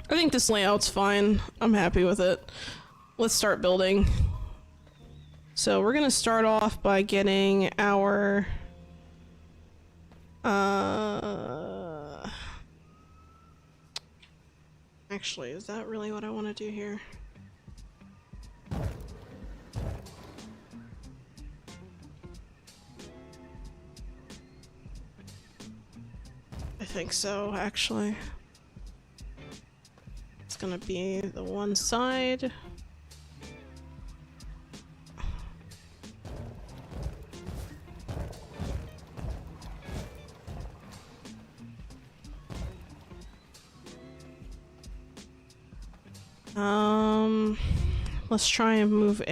I think this layout's fine. I'm happy with it. Let's start building. So we're gonna start off by getting our actually, is that really what I want to do here? I think so, actually. It's gonna be the one side. Let's try and move put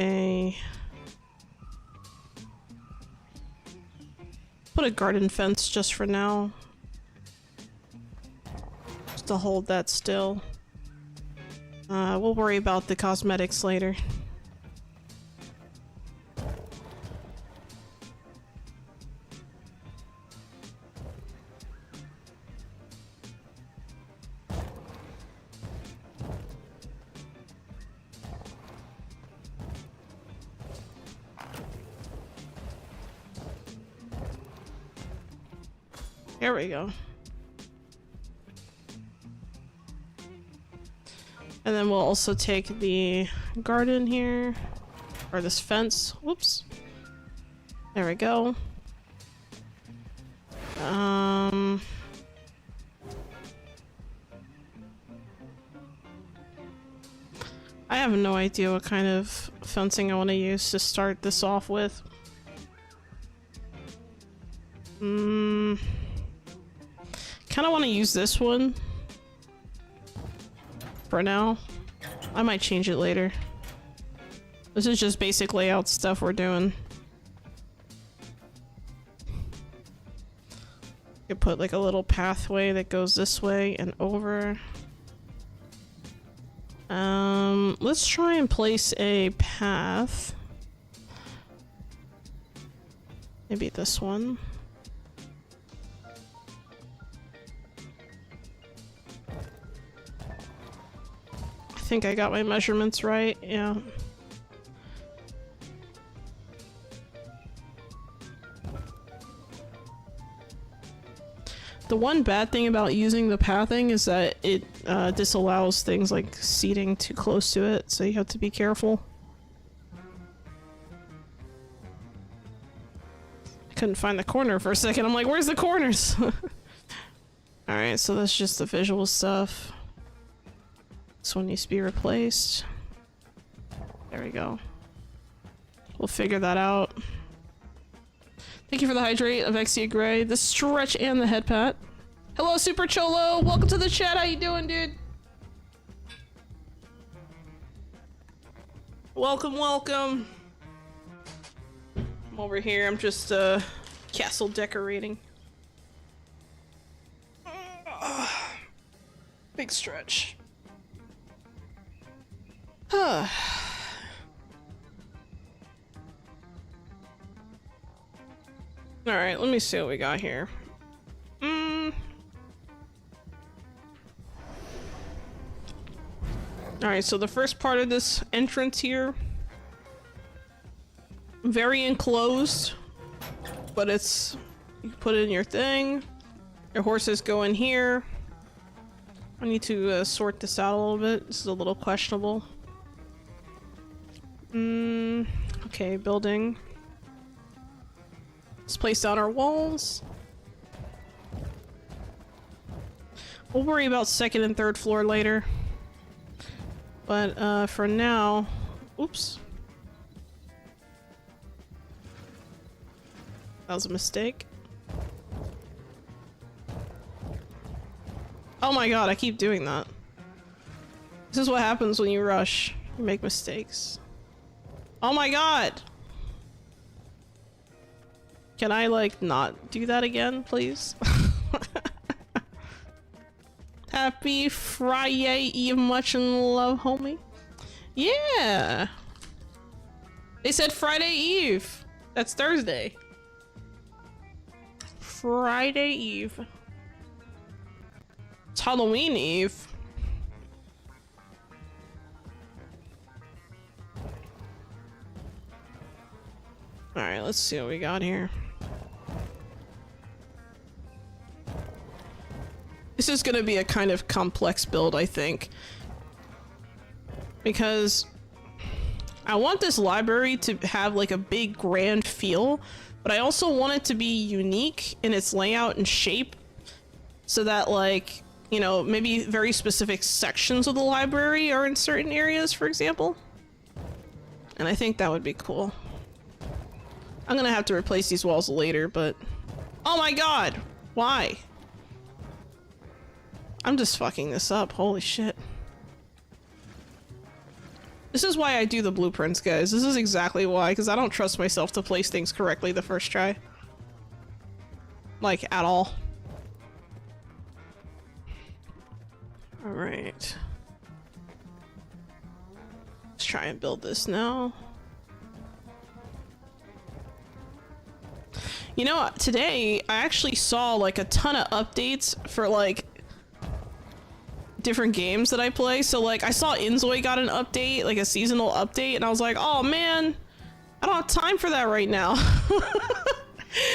a garden fence just for now. Just to hold that still. We'll worry about the cosmetics later. There we go. And then we'll also take the garden here, or this fence, whoops. There we go. I have no idea what kind of fencing I want to use to start this off with. Kind of want to use this one for now. I might change it later. This is just basic layout stuff we're doing. You could put like a little pathway that goes this way and over. Let's try and place a path. Maybe this one. I think I got my measurements right, yeah. The one bad thing about using the pathing is that it disallows things like seating too close to it, so you have to be careful. I couldn't find the corner for a second. I'm like, where's the corners? Alright, so that's just the visual stuff. This one needs to be replaced. There we go. We'll figure that out. Thank you for the hydrate of Exia Gray, the stretch, and the headpat. Hello, Super Xolo! Welcome to the chat! How you doing, dude? Welcome, welcome! I'm over here, I'm just, castle decorating. Big stretch. Huh. Alright, let me see what we got here. Alright, so the first part of this entrance here, very enclosed, but it's, you put it in your thing, your horses go in here. I need to sort this out a little bit. This is a little questionable. Okay, building. Let's place down our walls. We'll worry about second and third floor later. But for now, oops. That was a mistake. Oh my god, I keep doing that. This is what happens when you rush. You make mistakes. Oh my god! Can I, like, not do that again, please? Happy Friday Eve, much in love, homie. Yeah! They said Friday Eve. That's Thursday. Friday Eve. It's Halloween Eve. Alright, let's see what we got here. This is gonna be a kind of complex build, I think. Because I want this library to have like a big grand feel, but I also want it to be unique in its layout and shape so that, like, you know, maybe very specific sections of the library are in certain areas, for example. And I think that would be cool. I'm gonna have to replace these walls later, but... Oh my god! Why? I'm just fucking this up, holy shit. This is why I do the blueprints, guys. This is exactly why, because I don't trust myself to place things correctly the first try. Like, at all. Alright. Let's try and build this now. You know, today I actually saw like a ton of updates for like different games that I play. So like I saw Inzoi got an update, like a seasonal update, and I was like, oh man, I don't have time for that right now.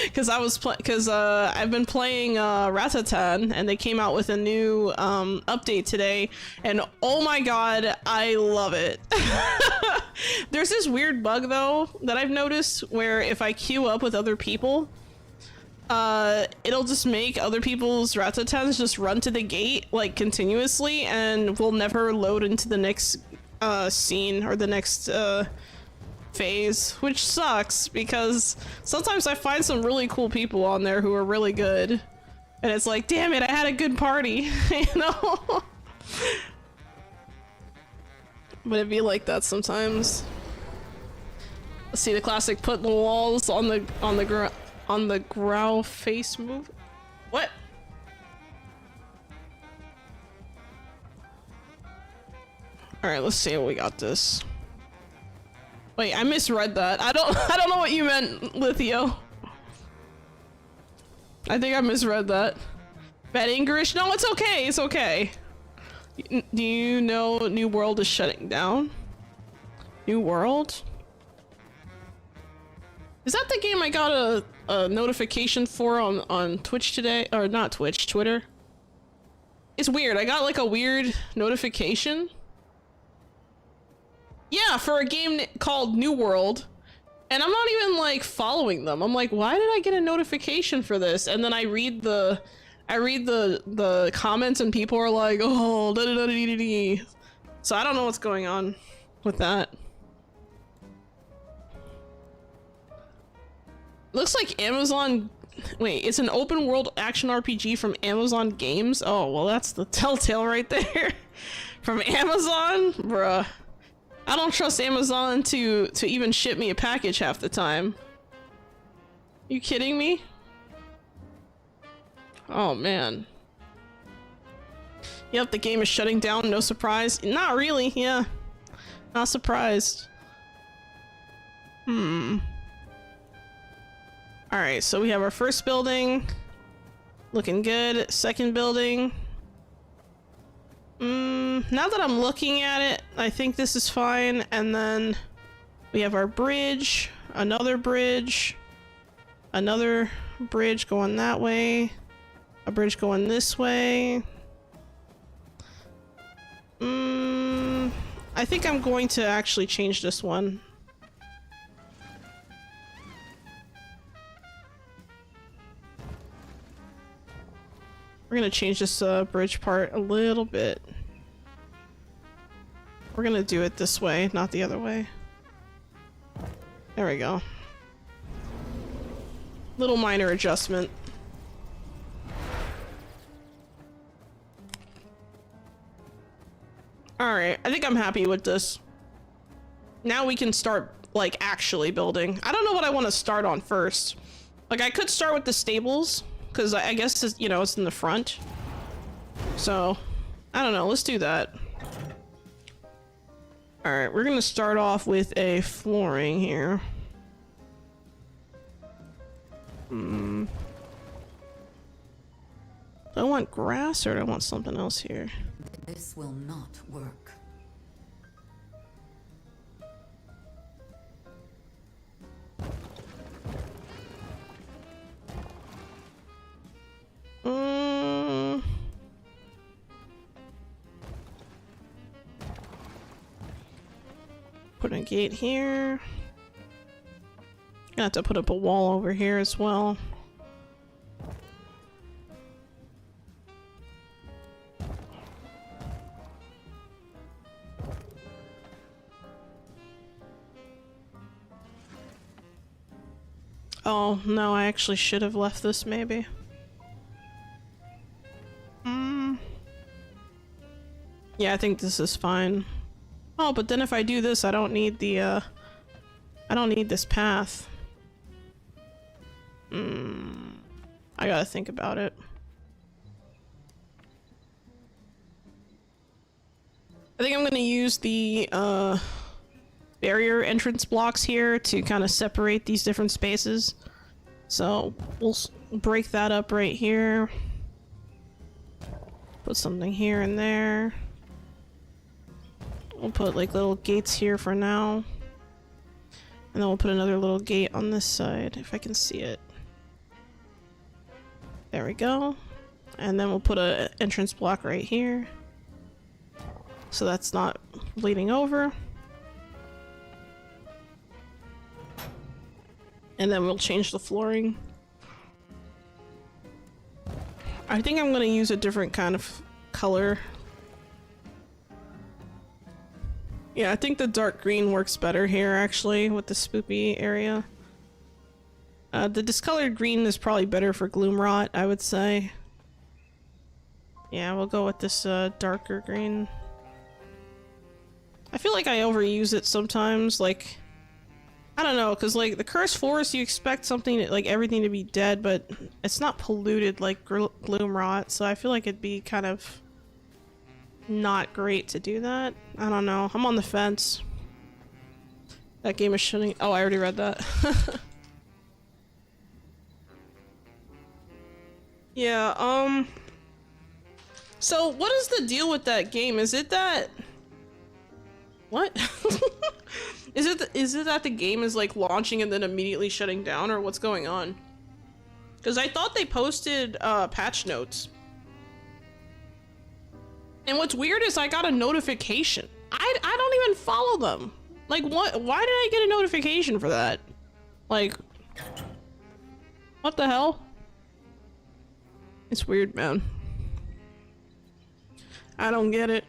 Because I've been playing Ratatan, and they came out with a new update today, and oh my god, I love it. There's this weird bug though that I've noticed where if I queue up with other people, it'll just make other people's ratatans just run to the gate like continuously and will never load into the next scene or the next phase, which sucks because sometimes I find some really cool people on there who are really good and it's like, damn it, I had a good party. You know. But it'd be like that sometimes. Let's see the classic put the walls on the growl face move. What? All right, let's see what we got this. Wait, I misread that. I don't know what you meant, Lithio. I think I misread that. Bad English? No, it's okay. It's okay. Do you know New World is shutting down? New World? Is that the game I got a notification for on Twitch today? Or not Twitch, Twitter? It's weird. I got like a weird notification. Yeah, for a game called New World. And I'm not even like following them. I'm like, why did I get a notification for this? And then I read the comments and people are like, oh, da da da da da. So I don't know what's going on with that. Looks like Amazon. Wait, it's an open world action RPG from Amazon Games. Oh, well, that's the telltale right there. From Amazon, bruh. I don't trust Amazon to even ship me a package half the time. You kidding me? Oh man. Yep, the game is shutting down, no surprise. Not really, yeah. Not surprised. Alright, so we have our first building. Looking good. Second building. Now that I'm looking at it, I think this is fine. And then we have our bridge. Another bridge. Another bridge going that way. A bridge going this way. I think I'm going to actually change this one. We're gonna change this bridge part a little bit. We're gonna do it this way, not the other way. There we go. Little minor adjustment. Alright, I think I'm happy with this. Now we can start, like, actually building. I don't know what I want to start on first. Like, I could start with the stables, because I guess, it's, you know, it's in the front. So, I don't know, let's do that. Alright, we're gonna start off with a flooring here. Do I want grass, or do I want something else here? This will not work. Put a gate here. Gonna have to put up a wall over here as well. Oh, no, I actually should have left this, maybe. Yeah, I think this is fine. Oh, but then if I do this, I don't need the, I don't need this path. I gotta think about it. I think I'm gonna use the, barrier entrance blocks here to kind of separate these different spaces. So we'll break that up right here. Put something here and there. We'll put like little gates here for now. And then we'll put another little gate on this side if I can see it. There we go. And then we'll put an entrance block right here. So that's not bleeding over. And then we'll change the flooring. I think I'm gonna use a different kind of color. Yeah, I think the dark green works better here, actually, with the spoopy area. The discolored green is probably better for gloom rot, I would say. Yeah, we'll go with this darker green. I feel like I overuse it sometimes, like... I don't know, because like the Cursed Forest, you expect something like everything to be dead, but it's not polluted like gloom rot, so I feel like it'd be kind of not great to do that. I don't know. I'm on the fence. That game is shutting. Oh, I already read that. Yeah. So what is the deal with that game? Is it that? What? Is it that the game is like launching and then immediately shutting down, or what's going on? Because I thought they posted patch notes. And what's weird is I got a notification. I don't even follow them. Like what? Why did I get a notification for that? Like, what the hell? It's weird, man. I don't get it.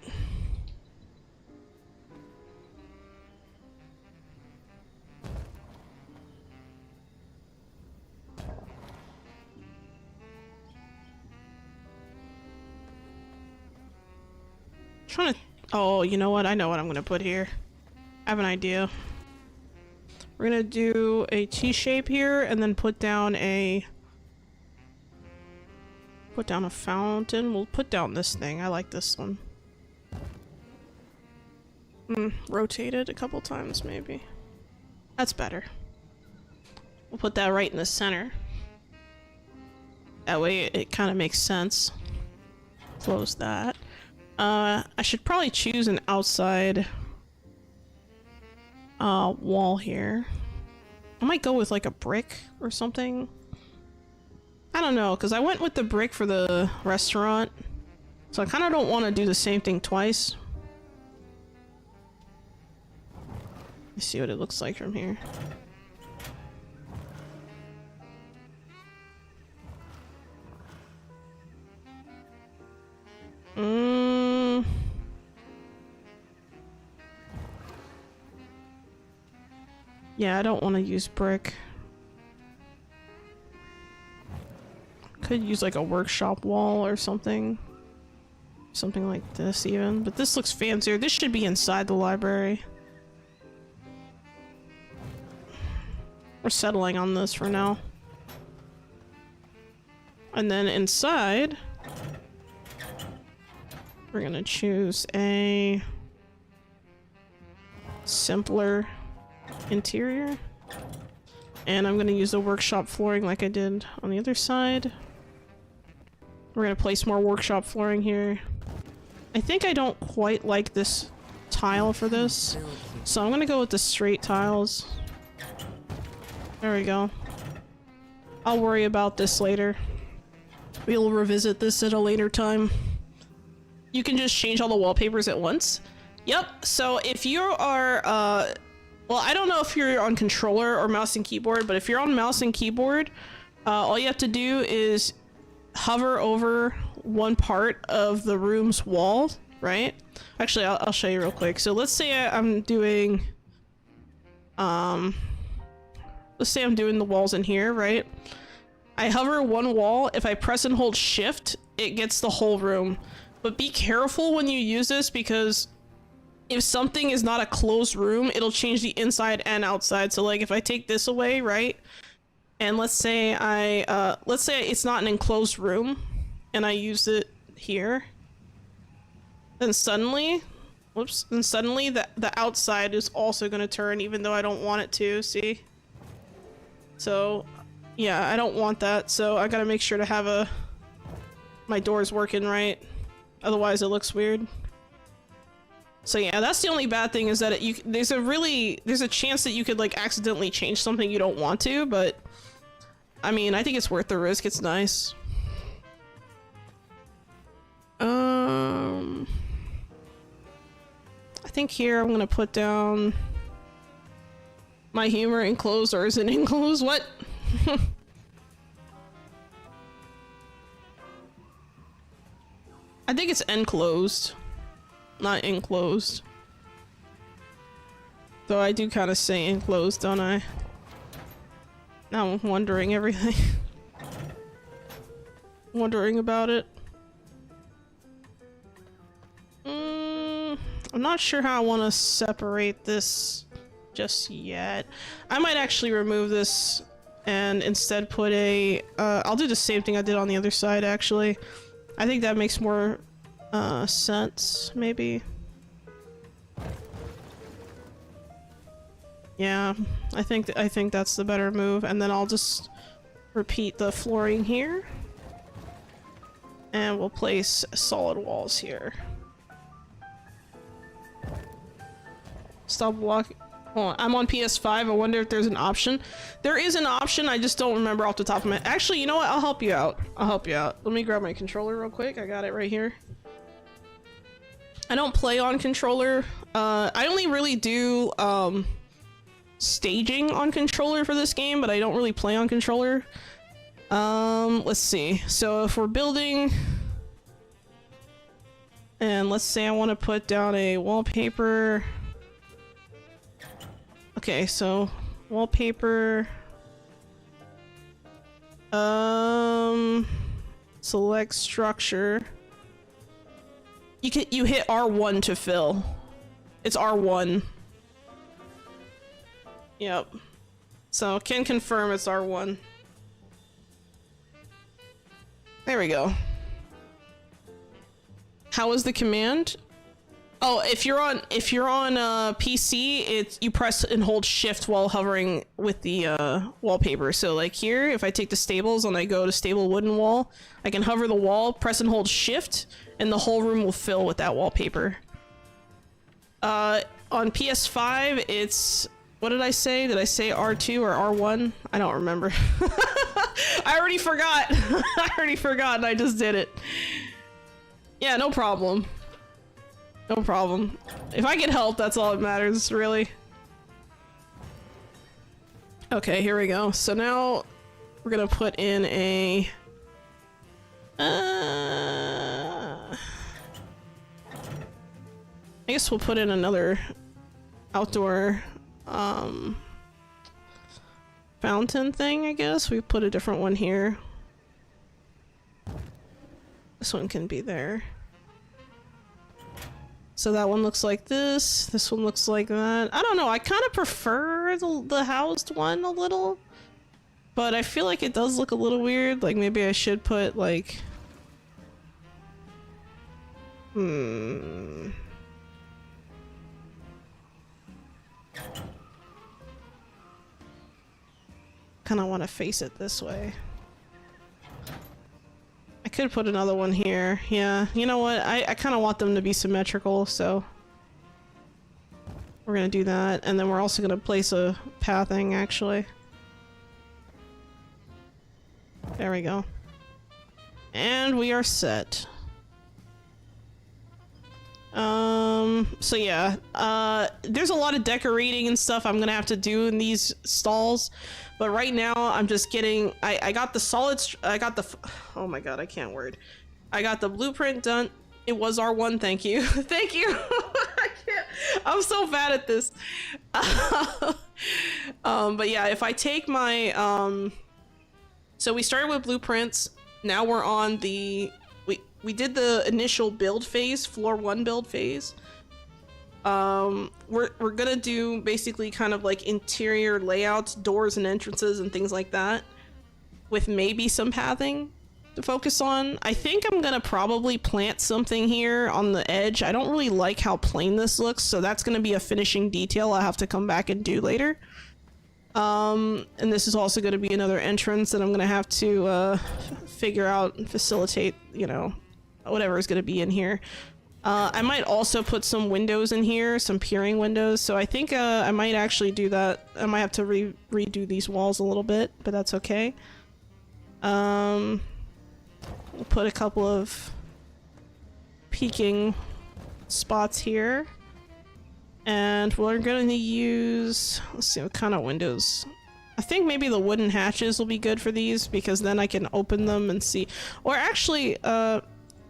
Trying to. Oh, you know what? I know what I'm gonna put here. I have an idea. We're gonna do a T shape here, and then put down a fountain. We'll put down this thing. I like this one. Rotate it a couple times, maybe. That's better. We'll put that right in the center. That way it kind of makes sense. Close that. I should probably choose an outside wall here. I might go with like a brick or something. I don't know, because I went with the brick for the restaurant, so I kind of don't want to do the same thing twice. Let's see what it looks like from here. Yeah, I don't want to use brick. Could use like a workshop wall or something. Something like this even. But this looks fancier. This should be inside the library. We're settling on this for now. And then inside, we're gonna choose a simpler interior. And I'm gonna use the workshop flooring like I did on the other side. We're gonna place more workshop flooring here. I think I don't quite like this tile for this, so I'm gonna go with the straight tiles. There we go. I'll worry about this later. We'll revisit this at a later time. You can just change all the wallpapers at once. Yep, so if you are, well, I don't know if you're on controller or mouse and keyboard, but if you're on mouse and keyboard, all you have to do is hover over one part of the room's wall, right? Actually, I'll show you real quick. So let's say I'm doing, let's say I'm doing the walls in here, right? I hover one wall. If I press and hold shift, it gets the whole room. But be careful when you use this, because if something is not a closed room, it'll change the inside and outside. So like if I take this away, right? And let's say it's not an enclosed room and I use it here. Then suddenly, whoops, then suddenly the outside is also gonna turn even though I don't want it to, see? So yeah, I don't want that. So I gotta make sure to have my doors working right. Otherwise it looks weird. So yeah, that's the only bad thing, is that there's a chance that you could like accidentally change something you don't want to, but I mean, I think it's worth the risk. It's nice. I think here I'm gonna put down My humor enclosed or is it enclosed? What? I think it's enclosed, not enclosed. Though I do kind of say enclosed, don't I? Now I'm wondering everything. Wondering about it. I'm not sure how I want to separate this just yet. I might actually remove this and instead put a... I'll do the same thing I did on the other side, actually. I think that makes more sense, maybe. Yeah, I think that's the better move, and then I'll just repeat the flooring here. And we'll place solid walls here. Stop walking. Oh, I'm on PS5. I wonder if there's an option. There is an option, I just don't remember off the top of my... Actually, you know what? I'll help you out. I'll help you out. Let me grab my controller real quick. I got it right here. I don't play on controller. I only really do staging on controller for this game, but I don't really play on controller. Let's see. So if we're building... And let's say I want to put down a wallpaper... Okay, so wallpaper, select structure. You hit R1 to fill. It's R1. Yep. So can confirm it's R1. There we go. How is the command? Oh, if you're on PC, it's you press and hold shift while hovering with the wallpaper. So like here, if I take the stables and I go to stable wooden wall, I can hover the wall, press and hold shift, and the whole room will fill with that wallpaper. On PS5, it's... What did I say? Did I say R2 or R1? I don't remember. I already forgot. I already forgot and I just did it. Yeah, no problem. No problem. If I can help, that's all that matters, really. Okay, here we go. So now we're gonna put in a... I guess we'll put in another outdoor fountain thing, I guess. We put a different one here. This one can be there. So that one looks like this. This one looks like that. I don't know. I kind of prefer the housed one a little. But I feel like it does look a little weird. Like maybe I should put like... Kind of want to face it this way. I could put another one here. Yeah, you know what? I kind of want them to be symmetrical, so we're gonna do that. And then we're also gonna place a pathing, actually. There we go. And we are set. So yeah, there's a lot of decorating and stuff I'm gonna have to do in these stalls, but right now I'm just getting, I got the solid, oh my god, I can't word. I got the blueprint done. It was R1, thank you. Thank you. I can't, I'm so bad at this. But yeah, if I take my, so we started with blueprints, now we're on the, we did the initial build phase, floor 1 build phase. We're gonna do basically kind of like interior layouts, doors and entrances and things like that, with maybe some pathing to focus on. I think I'm gonna probably plant something here on the edge. I don't really like how plain this looks, so that's gonna be a finishing detail I have to come back and do later. And this is also gonna be another entrance that I'm gonna have to figure out and facilitate, you know, whatever is gonna be in here. I might also put some windows in here, some peering windows, so I think I might actually do that. I might have to redo these walls a little bit, but that's okay. We'll put a couple of peeking spots here. And we're gonna use, let's see what kind of windows. I think maybe the wooden hatches will be good for these because then I can open them and see. Or actually,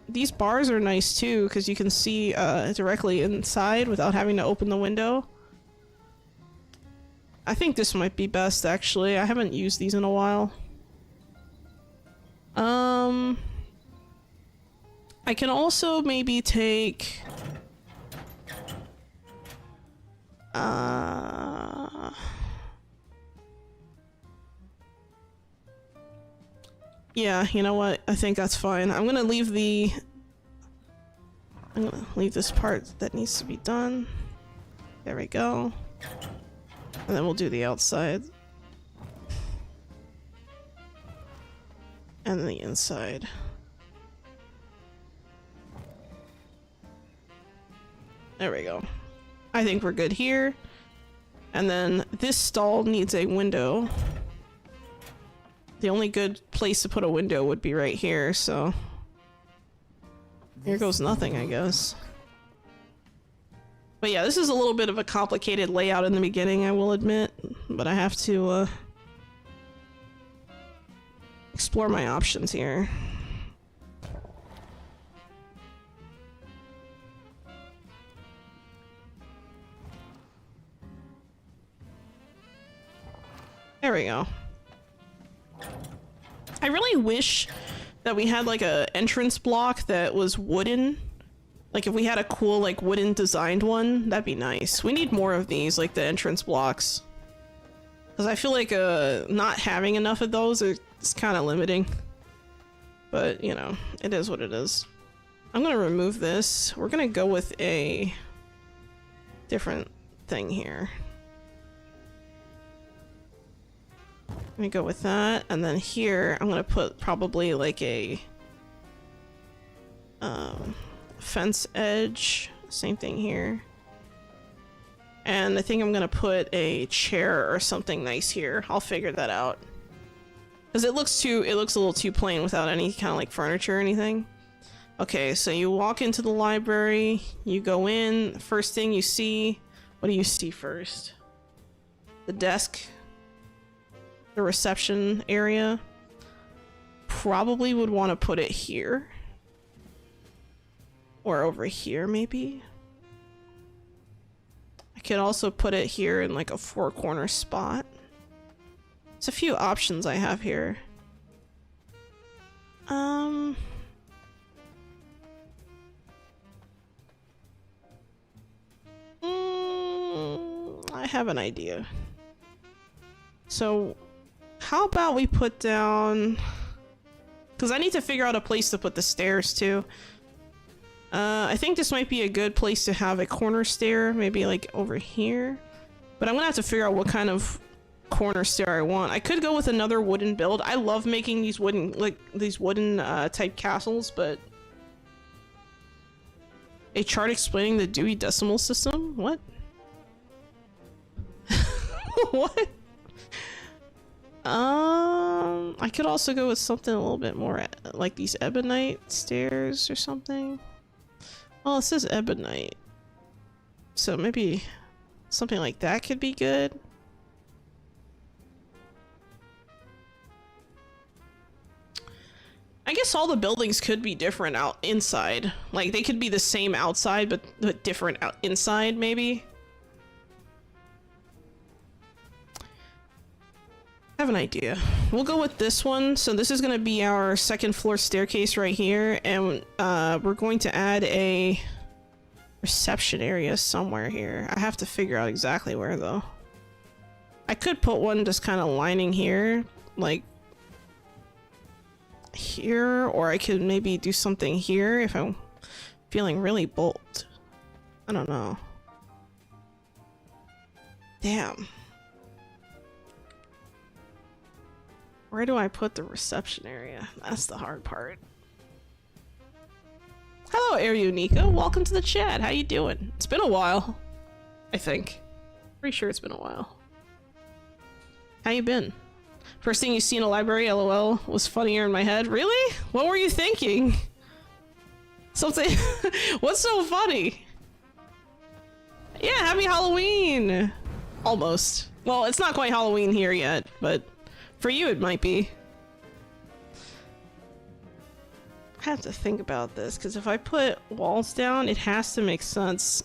these bars are nice too because you can see directly inside without having to open the window. I think this might be best actually. I haven't used these in a while. I can also maybe take yeah, you know what? I think that's fine. I'm gonna leave this part that needs to be done. There we go. And then we'll do the outside. And then the inside. There we go. I think we're good here. And then this stall needs a window. The only good place to put a window would be right here, so... Here goes nothing, I guess. But yeah, this is a little bit of a complicated layout in the beginning, I will admit. But I have to, explore my options here. There we go. I really wish that we had like a entrance block that was wooden. Like if we had a cool like wooden designed one, that'd be nice. We need more of these, like the entrance blocks. Because I feel like not having enough of those is kind of limiting. But, you know, it is what it is. I'm gonna remove this. We're gonna go with a different thing here. Let me go with that, and then here I'm gonna put probably like a fence edge. Same thing here. And I think I'm gonna put a chair or something nice here. I'll figure that out. Because it looks a little too plain without any kind of like furniture or anything. Okay, so you walk into the library, you go in, first thing you see, what do you see first? The desk. The reception area. Probably would want to put it here. Or over here, maybe. I could also put it here in like a four-corner spot. There's a few options I have here. I have an idea. So, how about we put down... Because I need to figure out a place to put the stairs, too. I think this might be a good place to have a corner stair, maybe like over here. But I'm gonna have to figure out what kind of corner stair I want. I could go with another wooden build. I love making these wooden, type castles, but... A chart explaining the Dewey Decimal System? What? What? I could also go with something a little bit more like these ebonite stairs or something. Well, it says ebonite. So maybe something like that could be good. I guess all the buildings could be different out inside. Like they could be the same outside but different out inside maybe. I have an idea. We'll go with this one. So this is going to be our second floor staircase right here, and we're going to add a reception area somewhere here. I have to figure out exactly where though. I could put one just kind of lining here, like here, or I could maybe do something here if I'm feeling really bold. I don't know. Damn. Where do I put the reception area? That's the hard part. Hello, Ariunika. Welcome to the chat. How you doing? It's been a while. I think. Pretty sure it's been a while. How you been? First thing you see in a library, LOL, was funnier in my head. Really? What were you thinking? Something... What's so funny? Yeah, happy Halloween! Almost. Well, it's not quite Halloween here yet, but for you it might be. I have to think about this, because if I put walls down, it has to make sense.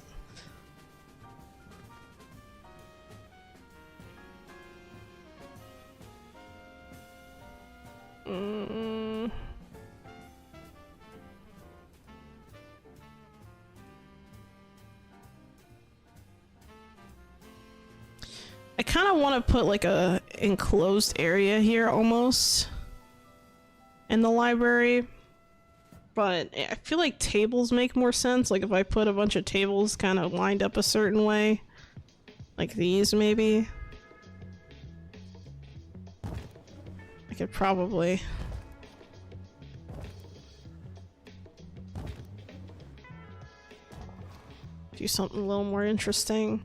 I kind of want to put like a enclosed area here almost in the library, but I feel like tables make more sense. Like if I put a bunch of tables kind of lined up a certain way, like these maybe. I could probably do something a little more interesting.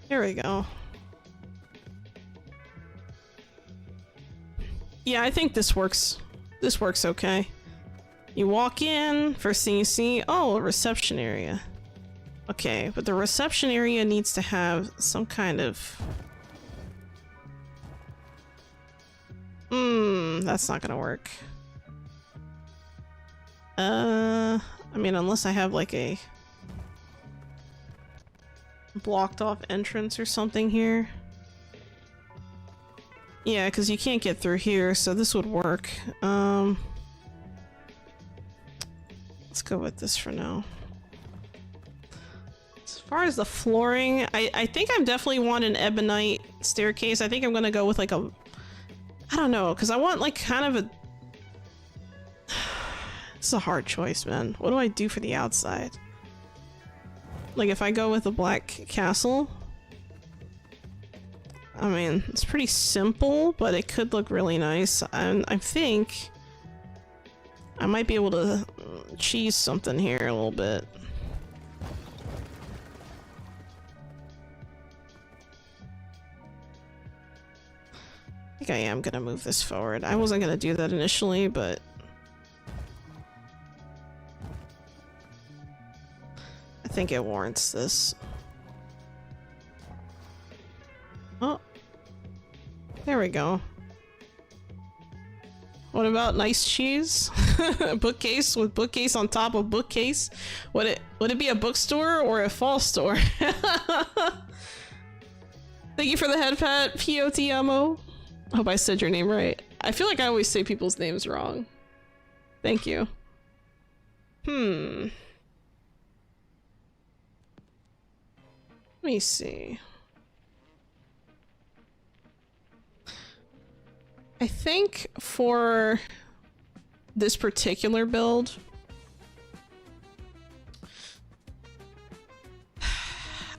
There we go. Yeah, I think this works. This works okay. You walk in, first thing you see, oh, a reception area. Okay, but the reception area needs to have some kind of... that's not gonna work. I mean, unless I have like a blocked off entrance or something here. Yeah, because you can't get through here, so this would work. Let's go with this for now. As far as the flooring, I think I definitely want an ebonite staircase. I think I'm gonna go with like a... I don't know, because I want like kind of a... This is a hard choice, man. What do I do for the outside? Like if I go with a black castle, I mean, it's pretty simple, but it could look really nice. And I think I might be able to cheese something here a little bit. I think I am gonna move this forward. I wasn't gonna do that initially, but I think it warrants this. Oh, there we go. What about nice cheese? Bookcase with bookcase on top of bookcase? Would it be a bookstore or a fall store? Thank you for the headpat, POTMO. Hope I said your name right. I feel like I always say people's names wrong. Thank you. Let me see. I think for this particular build,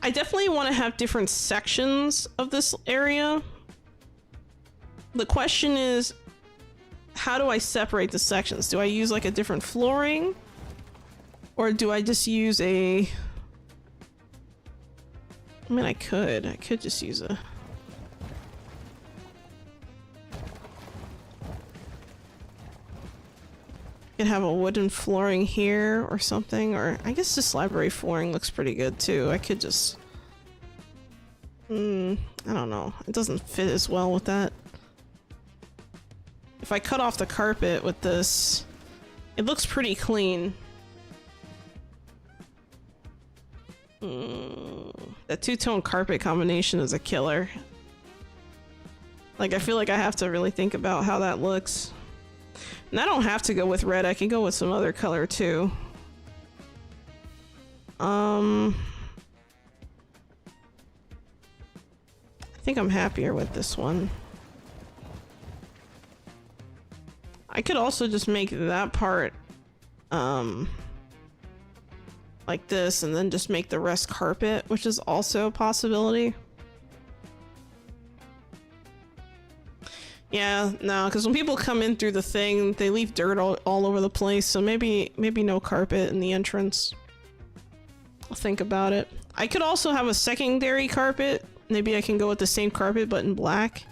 I definitely want to have different sections of this area. The question is, how do I separate the sections? Do I use like a different flooring? Or do I just use a... I mean, I could just use a... Could have a wooden flooring here or something, or I guess this library flooring looks pretty good too. I could just... I don't know. It doesn't fit as well with that. If I cut off the carpet with this, it looks pretty clean. That two-tone carpet combination is a killer. Like, I feel like I have to really think about how that looks. And I don't have to go with red, I can go with some other color too. I think I'm happier with this one. I could also just make that part like this and then just make the rest carpet, which is also a possibility. Yeah, no, because when people come in through the thing, they leave dirt all over the place, so maybe no carpet in the entrance. I'll think about it. I could also have a secondary carpet Maybe I can go with the same carpet but in black.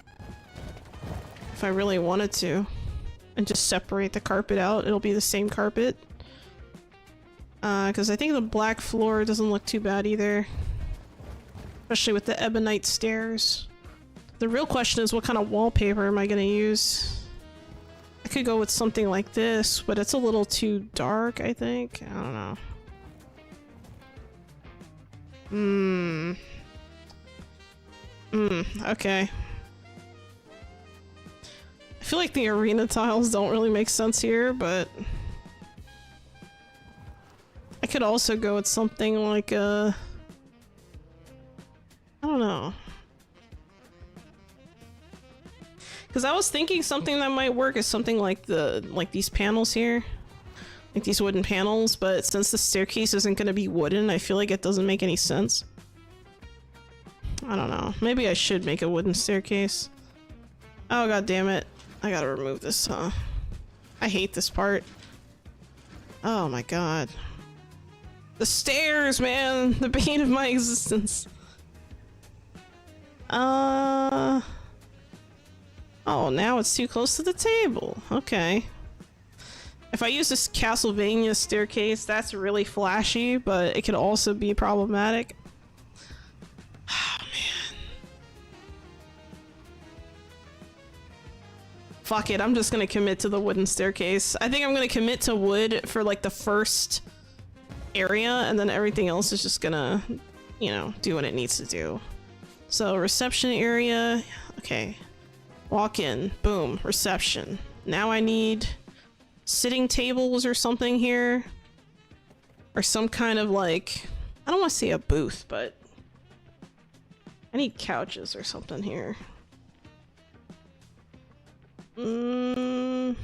If I really wanted to. And just separate the carpet out. It'll be the same carpet. Because I think the black floor doesn't look too bad either. Especially with the ebonite stairs. The real question is what kind of wallpaper am I gonna use? I could go with something like this, but it's a little too dark, I think. I don't know. Okay. I feel like the arena tiles don't really make sense here, but I could also go with something like I don't know. Because I was thinking something that might work is something like these panels here. Like these wooden panels, but since the staircase isn't going to be wooden, I feel like it doesn't make any sense. I don't know. Maybe I should make a wooden staircase. Oh god damn it. I gotta remove this, huh? I hate this part. Oh my god. The stairs, man! The bane of my existence. Oh, now it's too close to the table. Okay. If I use this Castlevania staircase, that's really flashy, but it could also be problematic. Oh, man. Fuck it, I'm just gonna commit to the wooden staircase. I think I'm gonna commit to wood for like the first area, and then everything else is just gonna, you know, do what it needs to do. So, reception area. Okay. Walk in. Boom. Reception. Now I need sitting tables or something here. Or some kind of like... I don't want to say a booth, but... I need couches or something here. You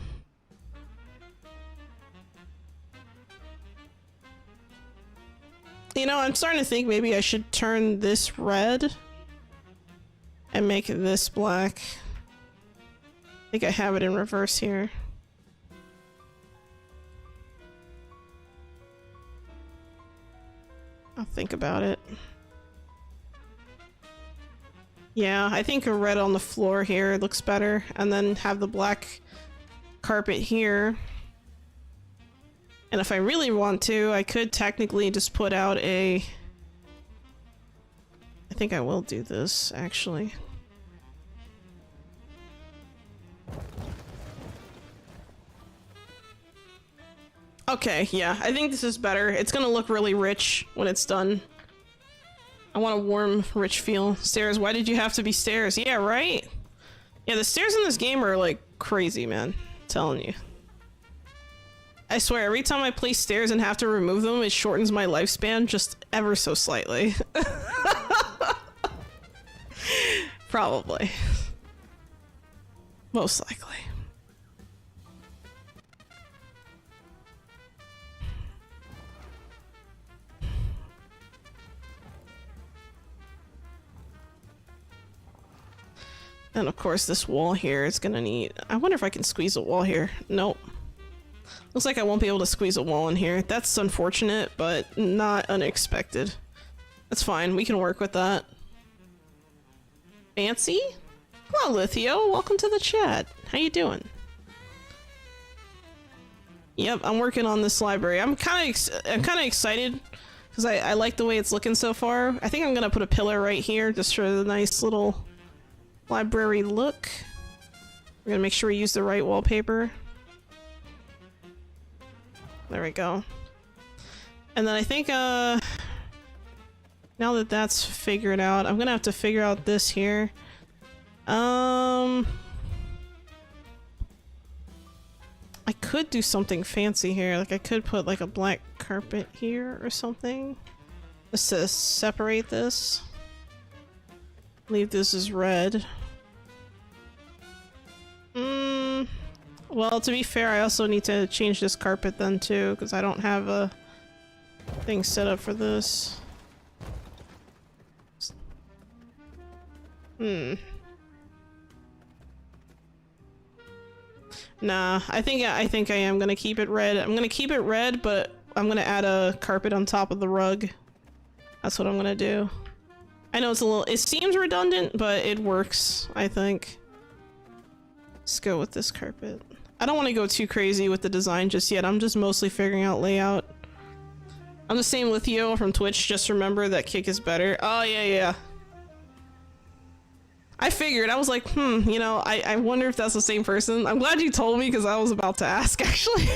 know, I'm starting to think maybe I should turn this red and make this black. I think I have it in reverse here. I'll think about it. Yeah, I think a red on the floor here looks better, and then have the black carpet here. And if I really want to, I could technically just put out a... I think I will do this, actually. Okay, yeah, I think this is better. It's gonna look really rich when it's done. I want a warm, rich feel. Stairs, why did you have to be stairs? Yeah, right? Yeah, the stairs in this game are like crazy, man. I'm telling you. I swear, every time I place stairs and have to remove them, it shortens my lifespan just ever so slightly. Probably. Most likely. And of course this wall here is gonna need... I wonder if I can squeeze a wall here. Nope. Looks like I won't be able to squeeze a wall in here. That's unfortunate, but not unexpected. That's fine, we can work with that. Fancy? Hello, Lithio. Welcome to the chat. How you doing? Yep, I'm working on this library. I'm kind of excited because I like the way it's looking so far. I think I'm gonna put a pillar right here just for the nice little library look. We're gonna make sure we use the right wallpaper. There we go. And then I think now that that's figured out, I'm gonna have to figure out this here. I could do something fancy here. Like I could put like a black carpet here or something. Just to separate this. Leave this as red. Well, to be fair, I also need to change this carpet then too, because I don't have a thing set up for this. Nah, I think I am gonna keep it red. I'm gonna keep it red, but I'm gonna add a carpet on top of the rug. That's what I'm gonna do. I know it's a little, it seems redundant, but it works, I think. Let's go with this carpet. I don't want to go too crazy with the design just yet. I'm just mostly figuring out layout. I'm the same with Theo from Twitch. Just remember that kick is better. Oh, yeah. I figured. I was like, you know, I wonder if that's the same person. I'm glad you told me because I was about to ask, actually.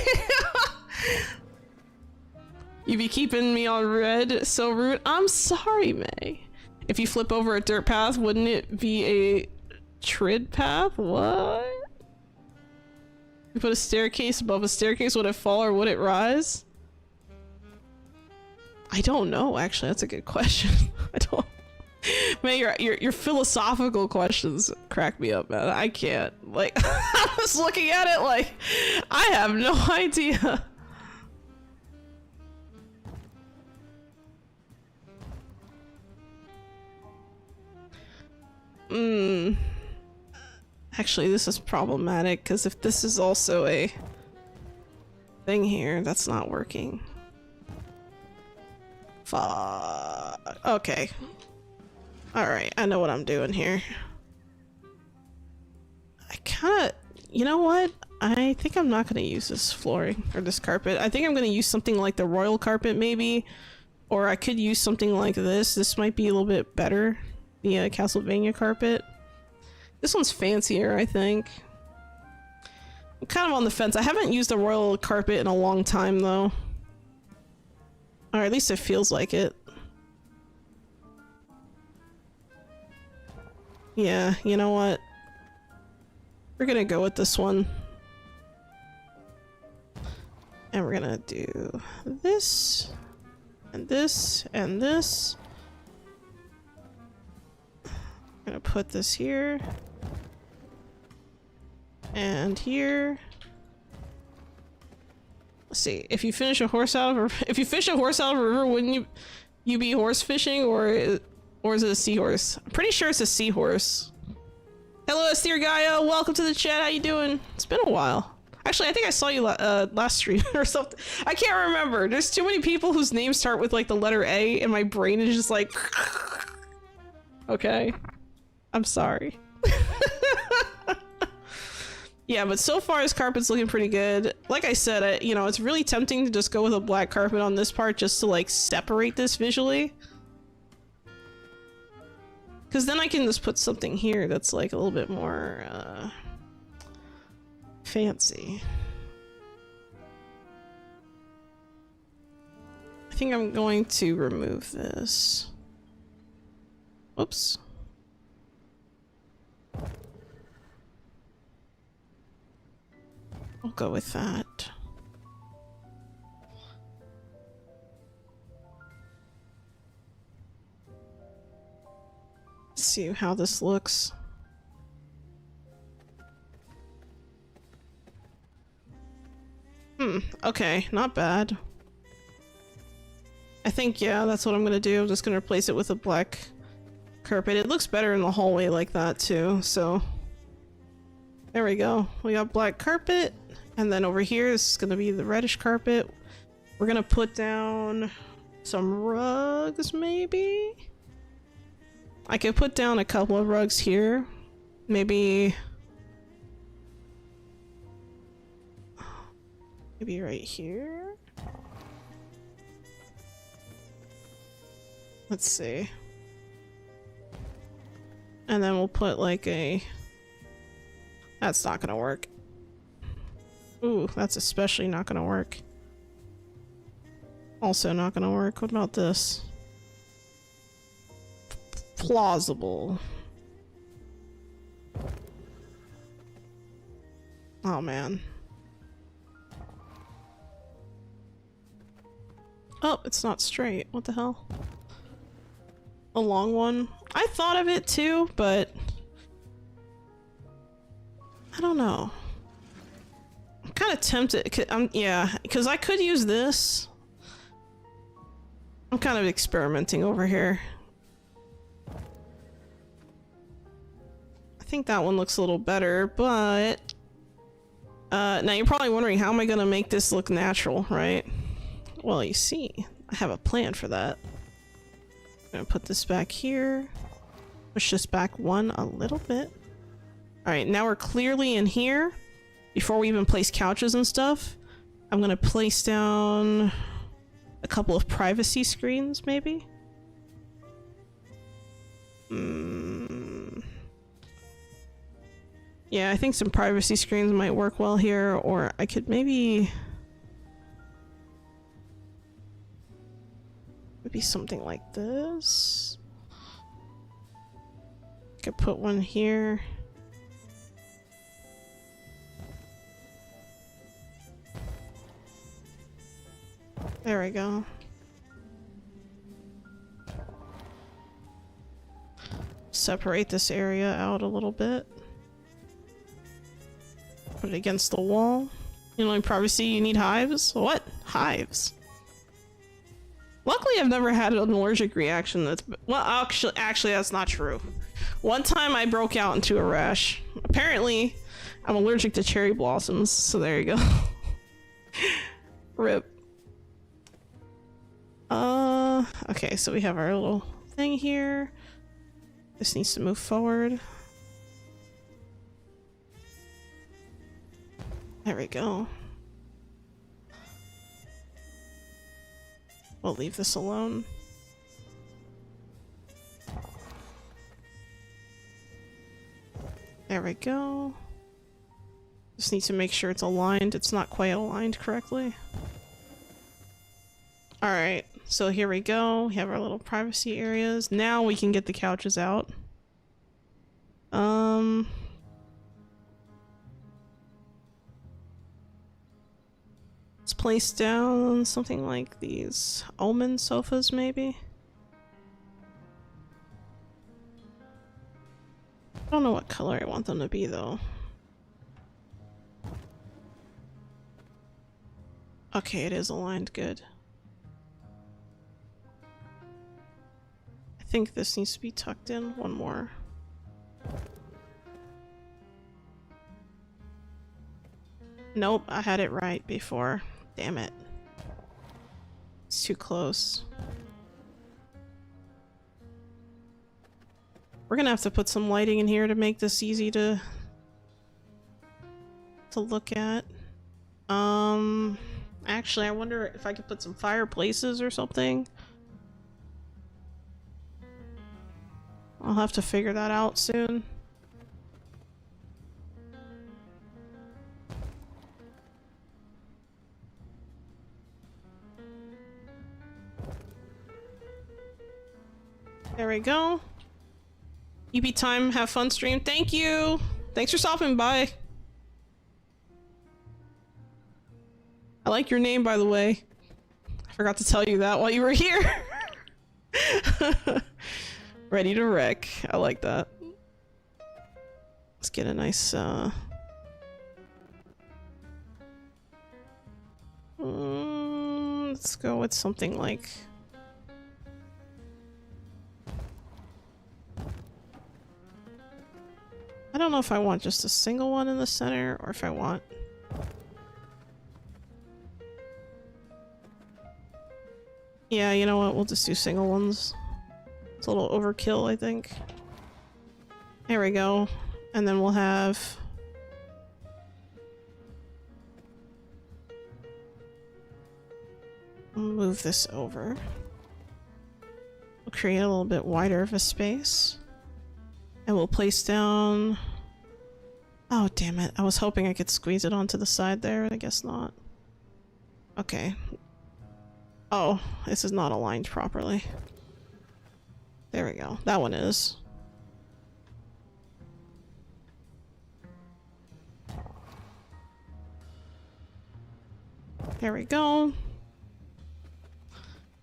You be keeping me on red. So rude. I'm sorry, May. If you flip over a dirt path, wouldn't it be a trid path? What? You put a staircase above a staircase, would it fall or would it rise? I don't know, actually. That's a good question. I don't. Man, your philosophical questions crack me up, man. I can't. Like, I was looking at it like, I have no idea. Actually, this is problematic, because if this is also a thing here, that's not working. Fuck. Okay. Alright, I know what I'm doing here. I kinda... You know what? I think I'm not gonna use this flooring, or this carpet. I think I'm gonna use something like the royal carpet, maybe. Or I could use something like this. This might be a little bit better. The Castlevania carpet. This one's fancier, I think. I'm kind of on the fence. I haven't used the royal carpet in a long time, though. Or at least it feels like it. Yeah, you know what? We're gonna go with this one. And we're gonna do this, and this, and this. I'm gonna put this here. And here. Let's see. If you finish a horse out of a, if you fish a horse out of a river, wouldn't you be horse fishing, or is it a seahorse? I'm pretty sure it's a seahorse. Hello, Estir Gaia. Welcome to the chat. How you doing? It's been a while. Actually, I think I saw you last stream or something. I can't remember. There's too many people whose names start with like the letter A, and my brain is just like. Okay. I'm sorry. Yeah, but so far this carpet's looking pretty good. Like I said, you know, it's really tempting to just go with a black carpet on this part just to like separate this visually. Because then I can just put something here that's like a little bit more fancy. I think I'm going to remove this. Whoops. I'll go with that. Let's see how this looks. Okay, not bad. I think, yeah, that's what I'm gonna do. I'm just gonna replace it with a black carpet. It looks better in the hallway like that too, so there we go. We got black carpet, and then over here this is gonna be the reddish carpet. We're gonna put down some rugs, maybe? I could put down a couple of rugs here. Maybe right here? Let's see. And then we'll put like a... That's not gonna work. Ooh, that's especially not gonna work. Also not gonna work. What about this? Plausible. Oh man. Oh, it's not straight. What the hell? A long one? I thought of it too, but I don't know. I'm kind of tempted. Yeah, because I could use this. I'm kind of experimenting over here. I think that one looks a little better, but now you're probably wondering, how am I gonna make this look natural, right? Well, you see, I have a plan for that. Gonna put this back here. Push this back one a little bit. Alright, now we're clearly in here. Before we even place couches and stuff, I'm gonna place down a couple of privacy screens, maybe? Yeah, I think some privacy screens might work well here, or I could maybe something like this. Could put one here. There we go. Separate this area out a little bit. Put it against the wall. You know, in privacy, you need hives? What? Hives? Luckily, I've never had an allergic reaction that's... Well, actually, that's not true. One time I broke out into a rash. Apparently, I'm allergic to cherry blossoms, so there you go. RIP. Okay, so we have our little thing here. This needs to move forward. There we go. We'll leave this alone. There we go. Just need to make sure it's aligned. It's not quite aligned correctly. Alright, so here we go. We have our little privacy areas. Now we can get the couches out. Let's place down something like these almond sofas, maybe? I don't know what color I want them to be, though. Okay, it is aligned good. I think this needs to be tucked in one more. Nope, I had it right before. Damn it. It's too close. We're gonna have to put some lighting in here to make this easy to look at. Actually, I wonder if I could put some fireplaces or something. I'll have to figure that out soon. There we go. EP time, have fun stream. Thank you! Thanks for stopping by. I like your name, by the way. I forgot to tell you that while you were here. Ready to wreck. I like that. Let's get a nice, let's go with something like... I don't know if I want just a single one in the center, or if I want... Yeah, you know what? We'll just do single ones. It's a little overkill, I think. There we go. And then we'll have... move this over. We'll create a little bit wider of a space. And we'll place down... Oh, damn it. I was hoping I could squeeze it onto the side there, and I guess not. Okay. Oh, this is not aligned properly. There we go. That one is. There we go.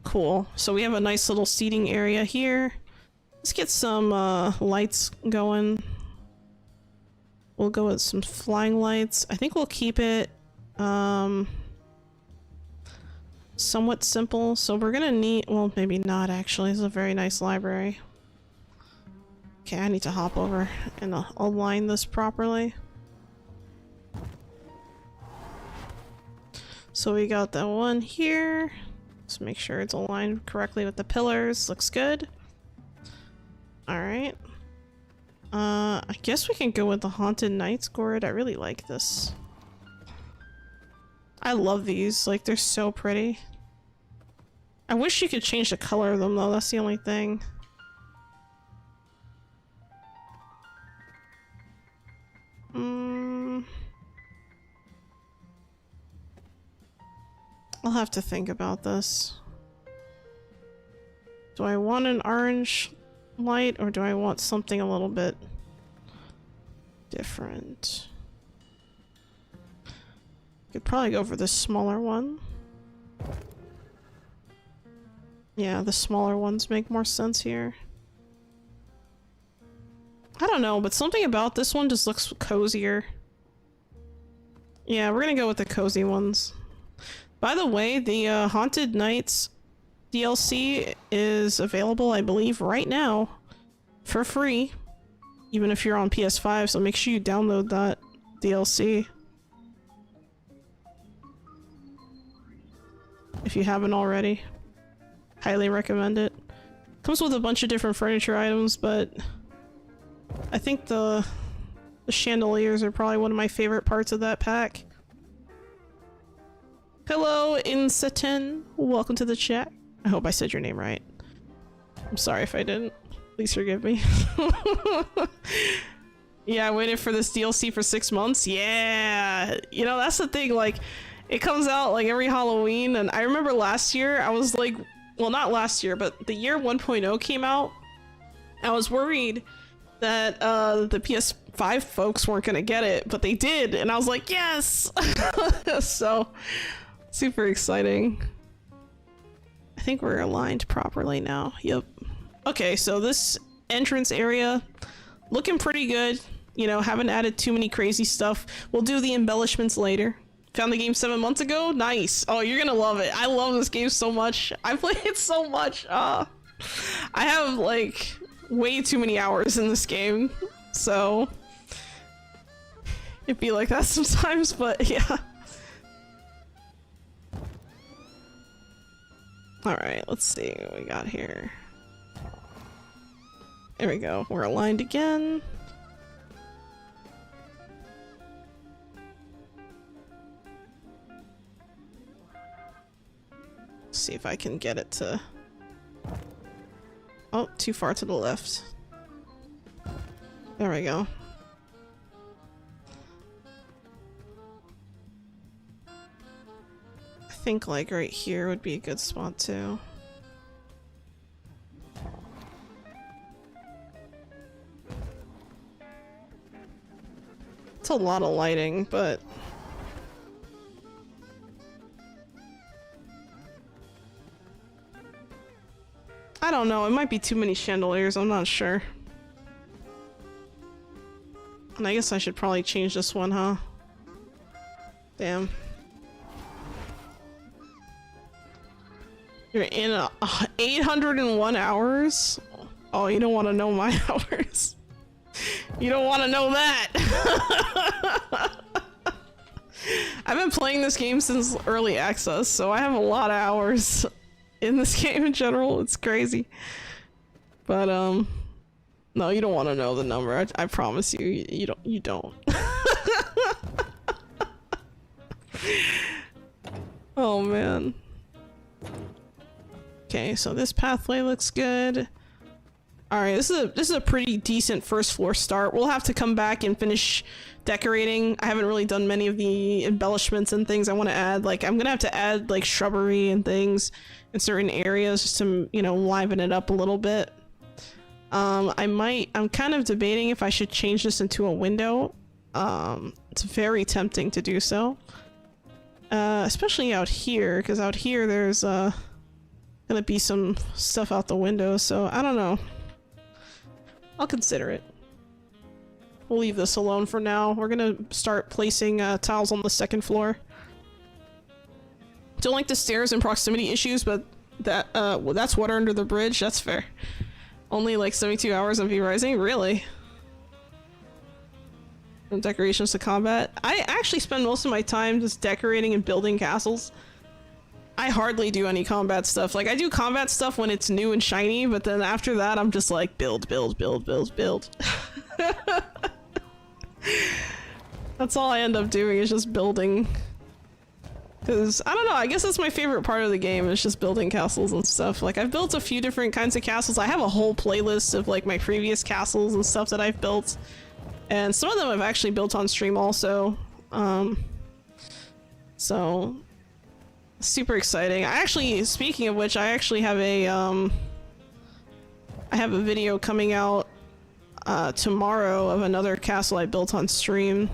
Cool. So we have a nice little seating area here. Let's get some lights going. We'll go with some flying lights. I think we'll keep it somewhat simple. So we're gonna need, well, maybe not actually. This is a very nice library. Okay, I need to hop over and align this properly. So we got that one here. Let's make sure it's aligned correctly with the pillars. Looks good. Alright. I guess we can go with the Haunted Knight's Gourd. I really like this. I love these. Like, they're so pretty. I wish you could change the color of them, though. That's the only thing. I'll have to think about this. Do I want an orange light, or do I want something a little bit different? Could probably go for the smaller one. Yeah, the smaller ones make more sense here. I don't know, but something about this one just looks cozier. Yeah, we're gonna go with the cozy ones. By the way, the Haunted Knights DLC is available, I believe, right now for free, even if you're on PS5, so make sure you download that DLC if you haven't already. Highly recommend it. Comes with a bunch of different furniture items, but I think the chandeliers are probably one of my favorite parts of that pack. Hello, Insatin. Welcome to the chat. I hope I said your name right. I'm sorry if I didn't. Please forgive me. Yeah, I waited for this DLC for 6 months. Yeah! You know, that's the thing, like, it comes out, like, every Halloween, and I remember last year, I was like, well, not last year, but the year 1.0 came out, I was worried that, the PS5 folks weren't gonna get it, but they did, and I was like, yes! So, super exciting. I think we're aligned properly now. Yep. Okay, so this entrance area looking pretty good. You know, haven't added too many crazy stuff. We'll do the embellishments later. Found the game 7 months ago? Nice. Oh, you're gonna love it. I love this game so much. I play it so much. I have like way too many hours in this game, so it'd be like that sometimes, but yeah. Alright, let's see what we got here. There we go. We're aligned again. Let's see if I can get it to... Oh, too far to the left. There we go. I think like right here would be a good spot too. It's a lot of lighting, but I don't know, it might be too many chandeliers, I'm not sure. And I guess I should probably change this one, huh? Damn. You're in 801 hours? Oh, you don't want to know my hours. You don't want to know that. I've been playing this game since early access, so I have a lot of hours in this game in general. It's crazy. But, no, you don't want to know the number. I promise you, you don't. Oh, man. Okay, so this pathway looks good. Alright, this is a pretty decent first floor start. We'll have to come back and finish decorating. I haven't really done many of the embellishments and things I want to add. Like, I'm gonna have to add, like, shrubbery and things in certain areas just to, you know, liven it up a little bit. I'm kind of debating if I should change this into a window. It's very tempting to do so. Especially out here, because out here there's, gonna be some stuff out the window, so I don't know. I'll consider it. We'll leave this alone for now. We're gonna start placing tiles on the second floor. Don't like the stairs and proximity issues, but that well, that's water under the bridge. That's fair. Only like 72 hours of V-Rising? Really? From decorations to combat? I actually spend most of my time just decorating and building castles. I hardly do any combat stuff. Like, I do combat stuff when it's new and shiny, but then after that, I'm just like, build, build, build, build, build. That's all I end up doing, is just building. Because, I don't know, I guess that's my favorite part of the game, is just building castles and stuff. Like, I've built a few different kinds of castles. I have a whole playlist of, like, my previous castles and stuff that I've built. And some of them I've actually built on stream also. So... super exciting. I actually, speaking of which, I actually have a, I have a video coming out, tomorrow of another castle I built on stream.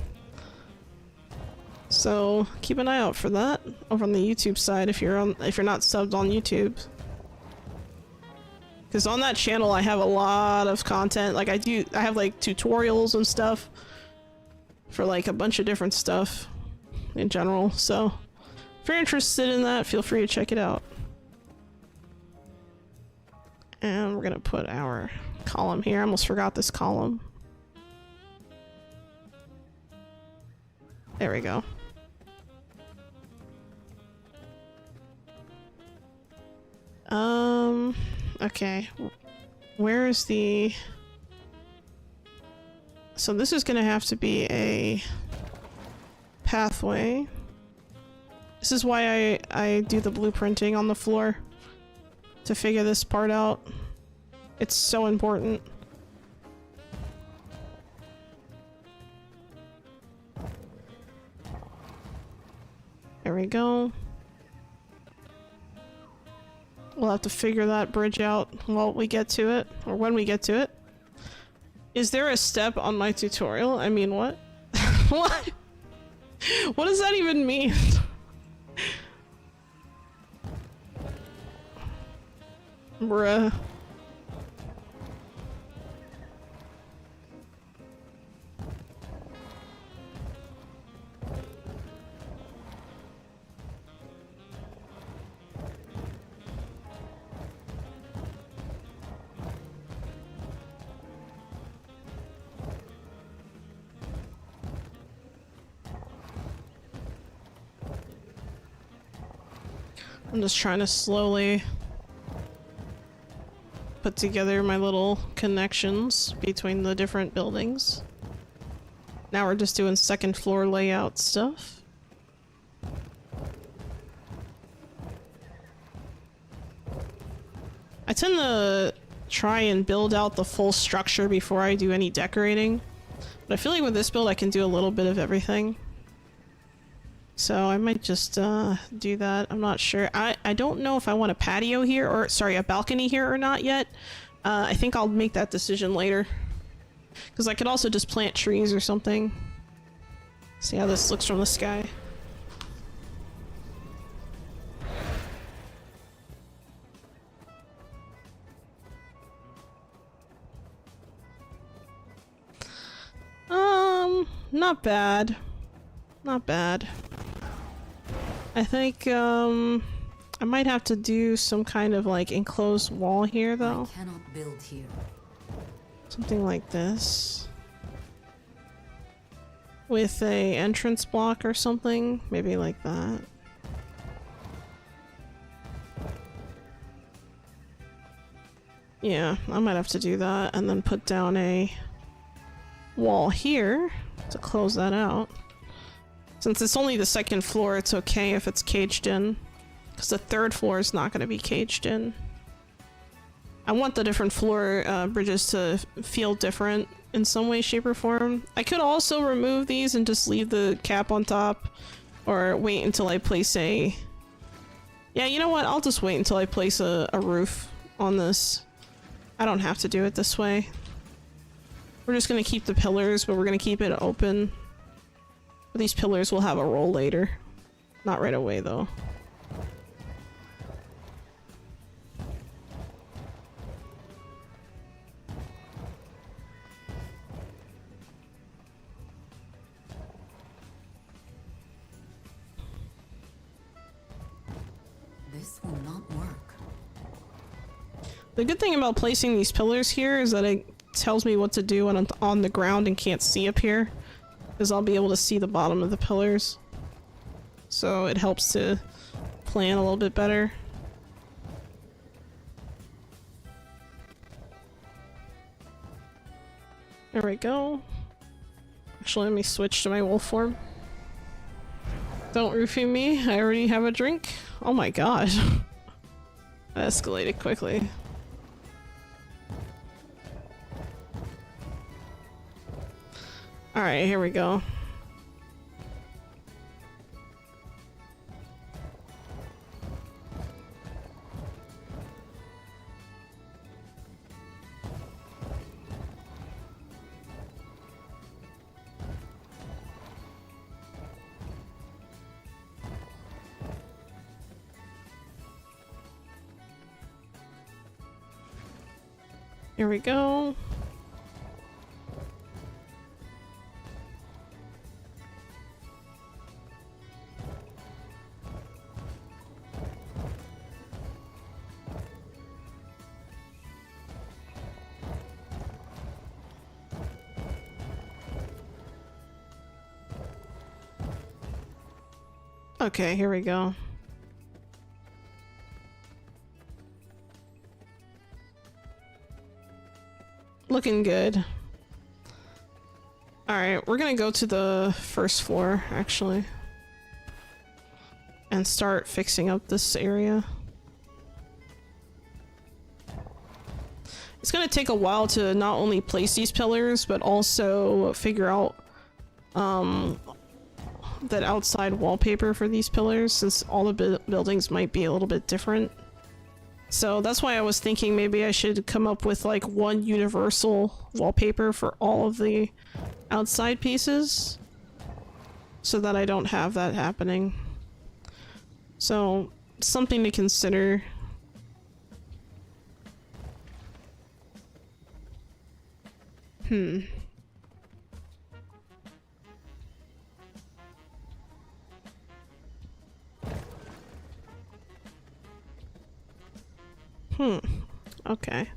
So, keep an eye out for that over on the YouTube side if you're not subbed on YouTube. Because on that channel I have a lot of content. Like, I have like tutorials and stuff for like a bunch of different stuff in general, so if you're interested in that, feel free to check it out. And we're gonna put our column here. I almost forgot this column. There we go. Okay. Where is the... So this is gonna have to be a pathway. This is why I do the blueprinting on the floor. To figure this part out. It's so important. There we go. We'll have to figure that bridge out while we get to it, or when we get to it. Is there a step on my tutorial? I mean, what? What? What does that even mean? Bruh. I'm just trying to slowly put together my little connections between the different buildings. Now we're just doing second floor layout stuff. I tend to try and build out the full structure before I do any decorating, but I feel like with this build I can do a little bit of everything. So I might just do that. I'm not sure. I don't know if I want a patio here, or sorry, a balcony here or not yet. I think I'll make that decision later. Because I could also just plant trees or something. See how this looks from the sky. Not bad. Not bad. I think, I might have to do some kind of, like, enclosed wall here, though. I cannot build here. Something like this. With a entrance block or something. Maybe like that. Yeah, I might have to do that, and then put down a wall here to close that out. Since it's only the second floor, it's okay if it's caged in. Because the third floor is not going to be caged in. I want the different floor bridges to feel different in some way, shape, or form. I could also remove these and just leave the cap on top. Or wait until I place a... Yeah, you know what? I'll just wait until I place a roof on this. I don't have to do it this way. We're just going to keep the pillars, but we're going to keep it open. These pillars will have a role later. Not right away, though. This will not work. The good thing about placing these pillars here is that it tells me what to do when I'm on the ground and can't see up here. Because I'll be able to see the bottom of the pillars. So it helps to plan a little bit better. There we go. Actually, let me switch to my wolf form. Don't roofie me, I already have a drink. Oh my god. That escalated quickly. Alright, here we go. Here we go. Okay, here we go. Looking good. Alright, we're gonna go to the first floor, actually. And start fixing up this area. It's gonna take a while to not only place these pillars, but also figure out that outside wallpaper for these pillars, since all the buildings might be a little bit different. So that's why I was thinking maybe I should come up with like one universal wallpaper for all of the outside pieces, so that I don't have that happening. So, something to consider. Okay.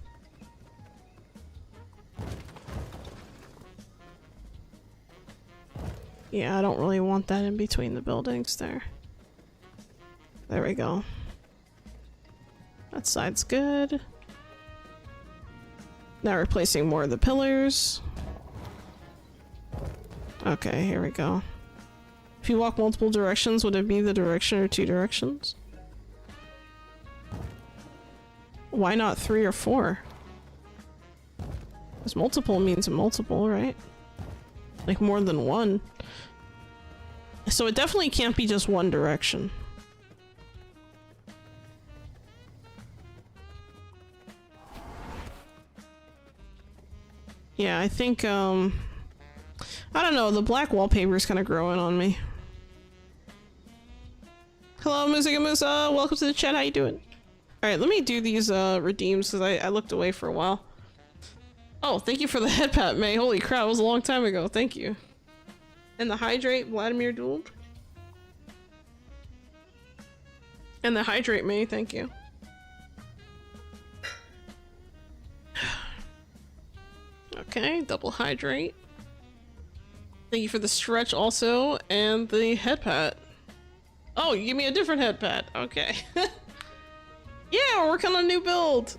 Yeah, I don't really want that in between the buildings there. There we go. That side's good. Now replacing more of the pillars. Okay, here we go. If you walk multiple directions, would it be the direction or two directions? Why not 3 or 4? Because multiple means multiple, right? Like more than one. So it definitely can't be just one direction. Yeah, I think, I don't know, the black wallpaper is kind of growing on me. Hello, Musica Musa! Welcome to the chat, how you doing? Alright, let me do these, redeems, because I looked away for a while. Oh, thank you for the headpat, May. Holy crap, it was a long time ago. Thank you. And the hydrate, Vladimir Dould. And the hydrate, May. Thank you. Okay, double hydrate. Thank you for the stretch also, and the headpat. Oh, you give me a different headpat. Okay. Yeah, we're working on a new build.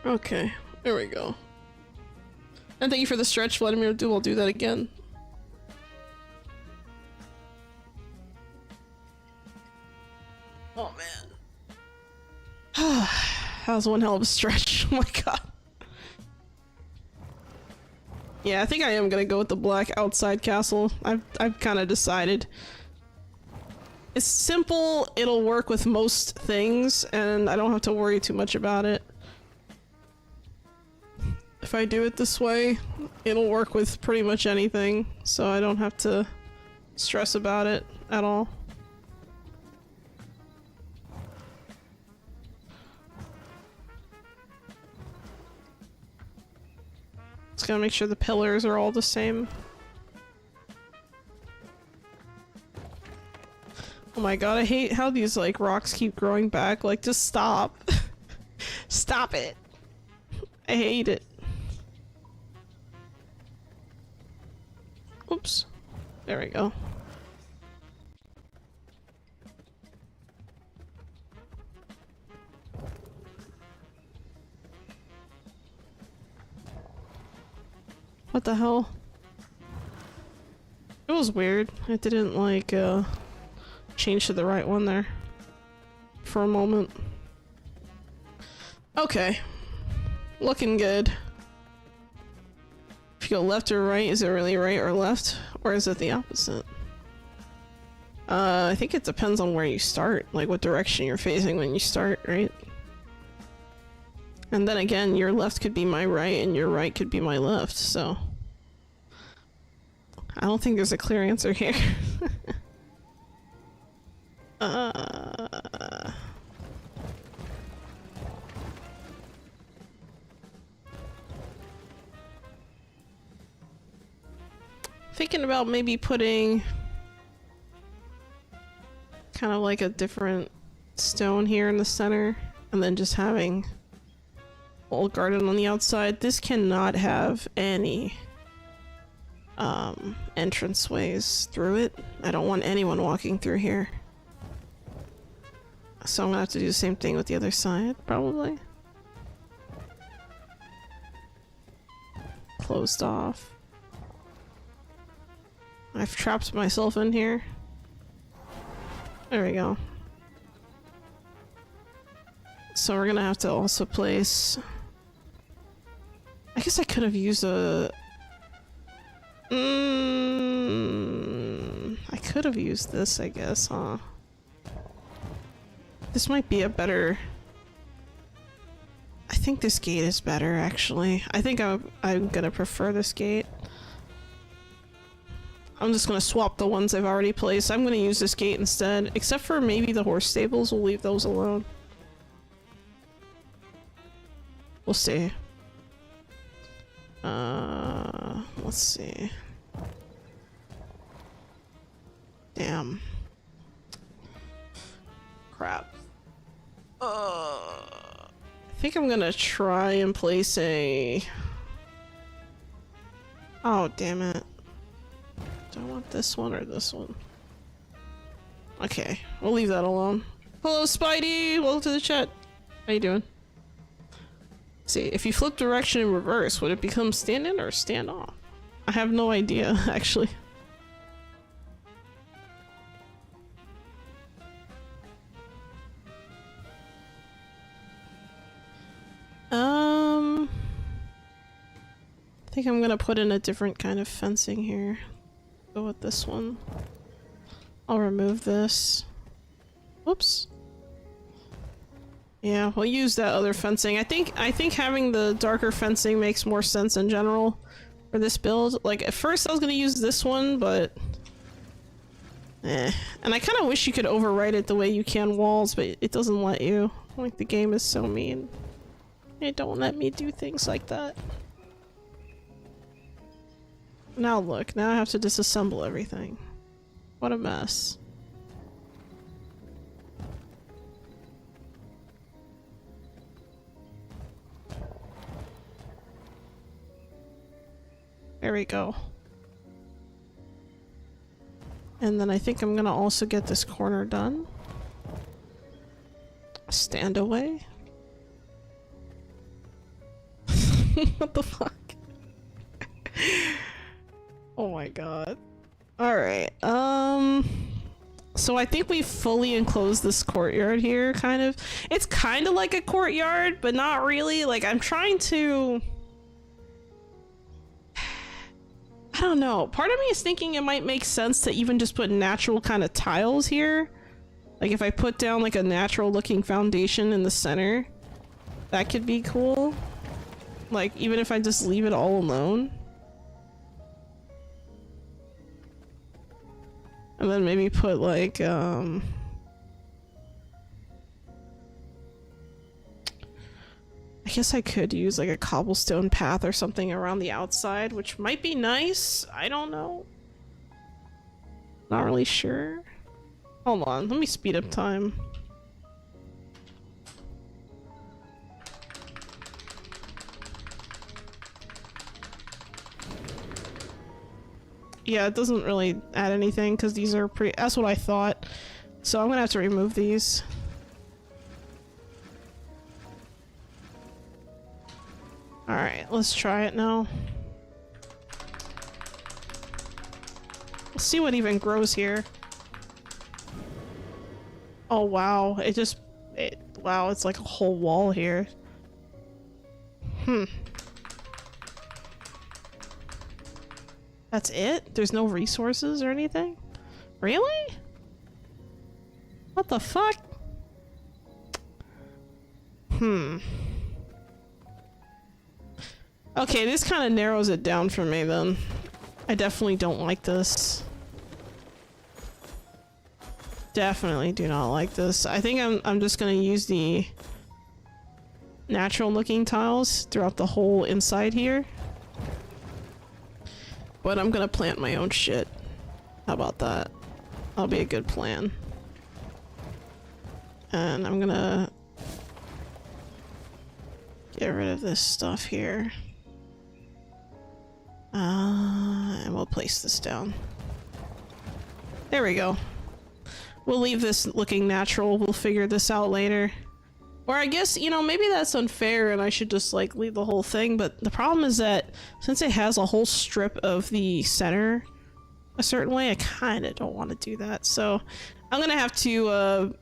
Okay, there we go. And thank you for the stretch, Vladimir. I'll do that again. Oh man. That was one hell of a stretch. Oh my god. Yeah, I think I am gonna go with the black outside castle. I've kind of decided. It's simple, it'll work with most things, and I don't have to worry too much about it. If I do it this way, it'll work with pretty much anything, so I don't have to stress about it at all. Just gotta make sure the pillars are all the same. Oh my god, I hate how these like rocks keep growing back. Like, just stop. Stop it. I hate it. Oops. There we go. What the hell? It was weird. I didn't like change to the right one there for a moment. Okay. Looking good. If you go left or right, is it really right or left? Or is it the opposite? I think it depends on where you start, like what direction you're facing when you start, right? And then again, your left could be my right and your right could be my left, so... I don't think there's a clear answer here. Thinking about maybe putting kind of like a different stone here in the center and then just having old garden on the outside. This cannot have any entrance ways through it. I don't want anyone walking through here. So I'm gonna have to do the same thing with the other side, probably. Closed off. I've trapped myself in here. There we go. So we're gonna have to also place... I guess I could have used a... I could have used this, I guess, huh? This might be a better... I think this gate is better, actually. I think I'm gonna prefer this gate. I'm just gonna swap the ones I've already placed. I'm gonna use this gate instead, except for maybe the horse stables. We'll leave those alone. We'll see. Let's see. Damn. Crap. I think I'm gonna try and place a... Oh, damn it. Do I want this one or this one? Okay, we'll leave that alone. Hello, Spidey! Welcome to the chat. How you doing? See, if you flip direction in reverse, would it become stand in or stand off? I have no idea, actually. I think I'm gonna put in a different kind of fencing here. Go with this one. I'll remove this. Whoops. Yeah, we'll use that other fencing. I think having the darker fencing makes more sense in general for this build. Like, at first I was gonna use this one, but... And I kind of wish you could overwrite it the way you can walls, but it doesn't let you. Like, the game is so mean. It don't let me do things like that. Now look, now I have to disassemble everything. What a mess. There we go. And then I think I'm gonna also get this corner done. Stand away. What the fuck? Oh my god. Alright, so I think we fully enclosed this courtyard here, kind of. It's kind of like a courtyard, but not really. Like, I'm trying to... I don't know. Part of me is thinking it might make sense to even just put natural kind of tiles here. Like, if I put down like a natural looking foundation in the center, that could be cool. Like, even if I just leave it all alone. And then maybe put like, I guess I could use like a cobblestone path or something around the outside, which might be nice. I don't know. Not really sure. Hold on, let me speed up time. Yeah, it doesn't really add anything because these are pretty. That's what I thought. So I'm gonna have to remove these. Alright, let's try it now. Let's see what even grows here. Oh wow, wow, it's like a whole wall here. That's it? There's no resources or anything? Really? What the fuck? Okay, this kind of narrows it down for me then. I definitely don't like this. Definitely do not like this. I think I'm just gonna use the natural looking tiles throughout the whole inside here. But I'm gonna plant my own shit. How about that? That'll be a good plan. And I'm gonna get rid of this stuff here. And we'll place this down. There we go. We'll leave this looking natural. We'll figure this out later. Or I guess, you know, maybe that's unfair and I should just like leave the whole thing, but the problem is that since it has a whole strip of the center a certain way, I kind of don't want to do that. So I'm gonna have to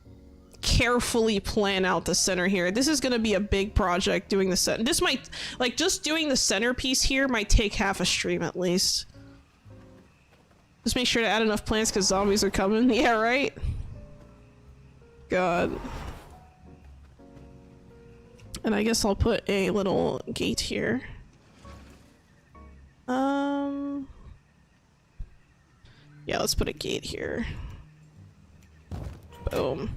carefully plan out the center here. This is gonna be a big project doing the center. This might, like, just doing the centerpiece here might take half a stream at least. Just make sure to add enough plants because zombies are coming. Yeah, right? God. And I guess I'll put a little gate here. Yeah, let's put a gate here. Boom.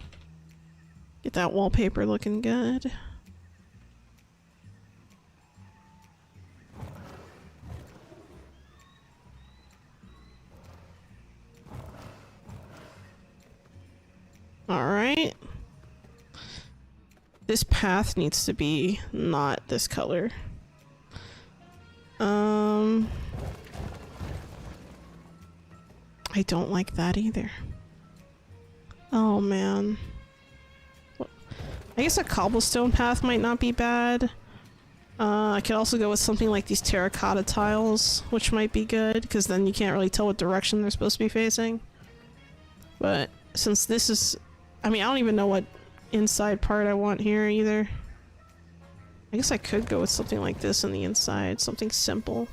Get that wallpaper looking good. Alright. This path needs to be not this color. I don't like that either. Oh man. I guess a cobblestone path might not be bad. I could also go with something like these terracotta tiles, which might be good, because then you can't really tell what direction they're supposed to be facing. But since this is... I mean, I don't even know what inside part I want here either. I guess I could go with something like this on the inside, something simple.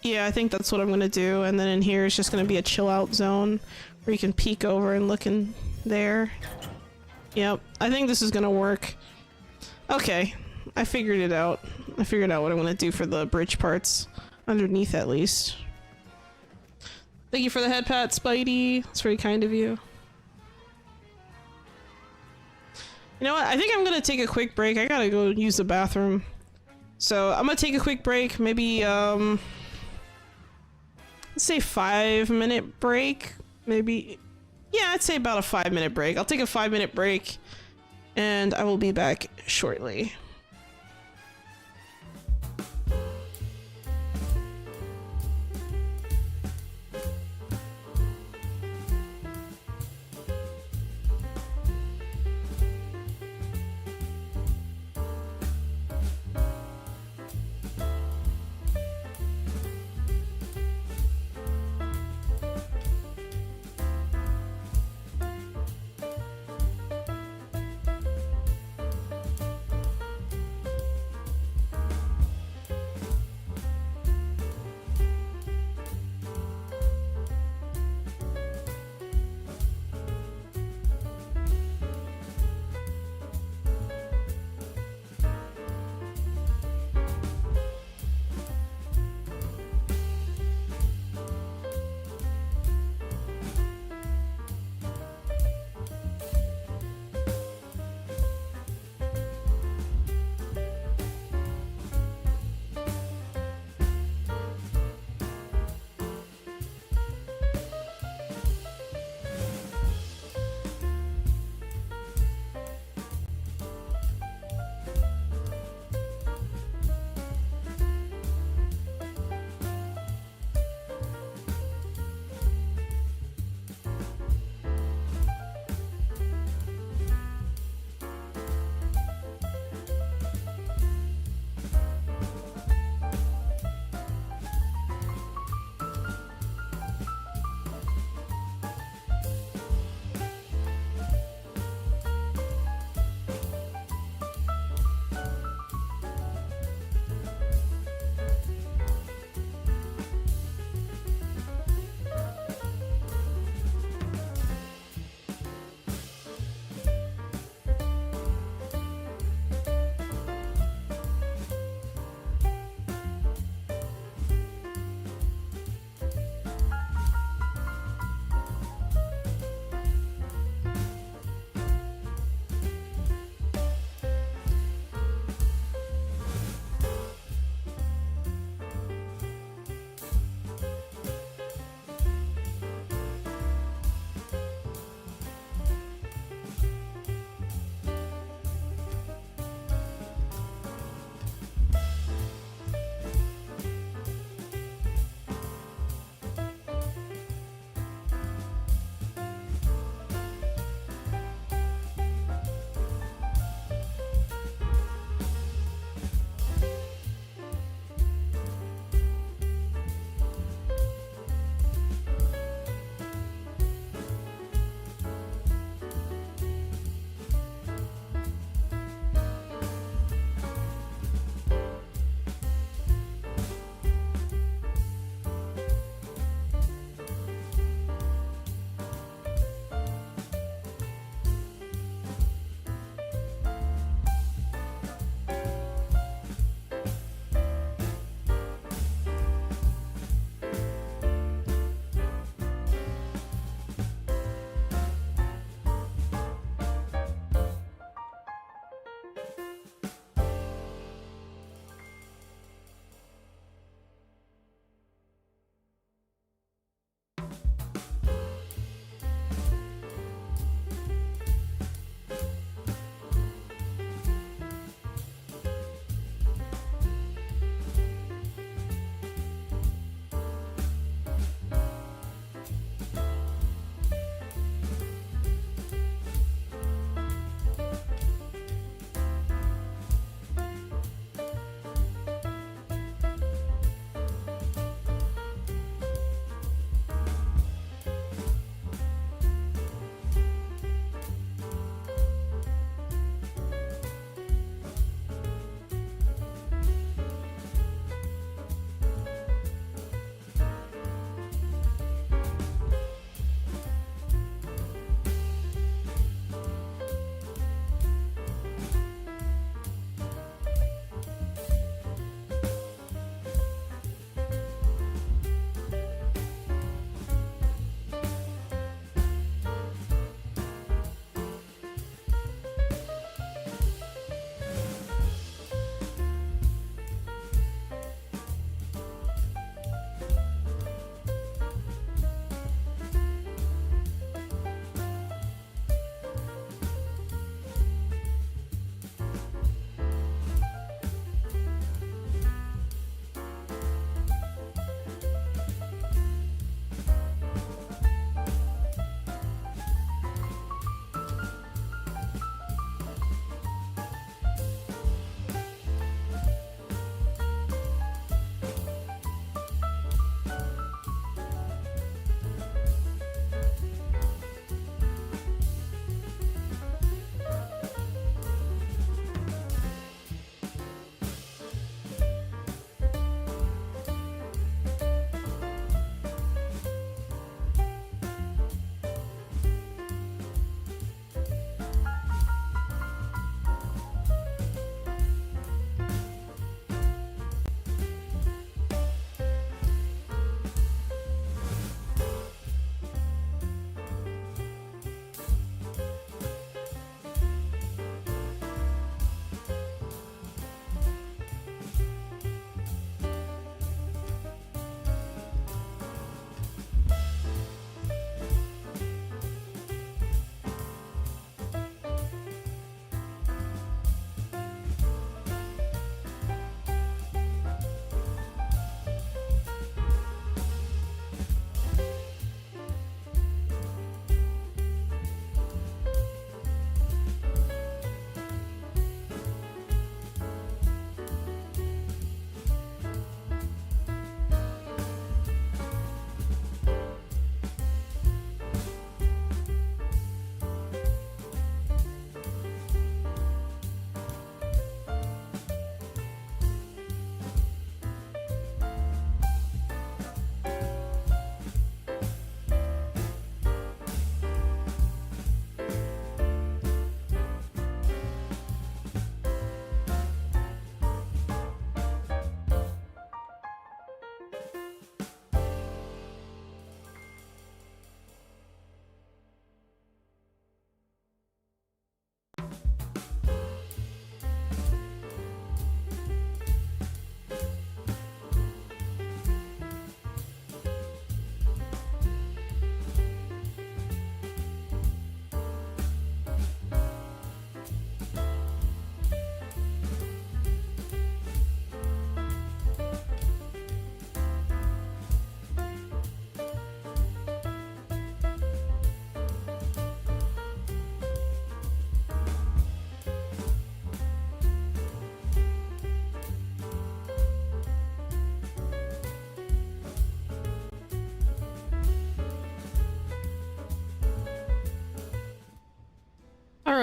Yeah, I think that's what I'm gonna do, and then in here is just gonna be a chill out zone where you can peek over and look in there. Yep, I think this is gonna work. Okay, I figured it out. I figured out what I'm gonna do for the bridge parts. Underneath at least. Thank you for the head pat, Spidey. That's very kind of you. You know what? I think I'm gonna take a quick break. I gotta go use the bathroom. So I'm gonna take a quick break. Maybe, let's say 5-minute break. Maybe. Yeah, I'd say about a 5-minute break. I'll take a 5-minute break and I will be back shortly.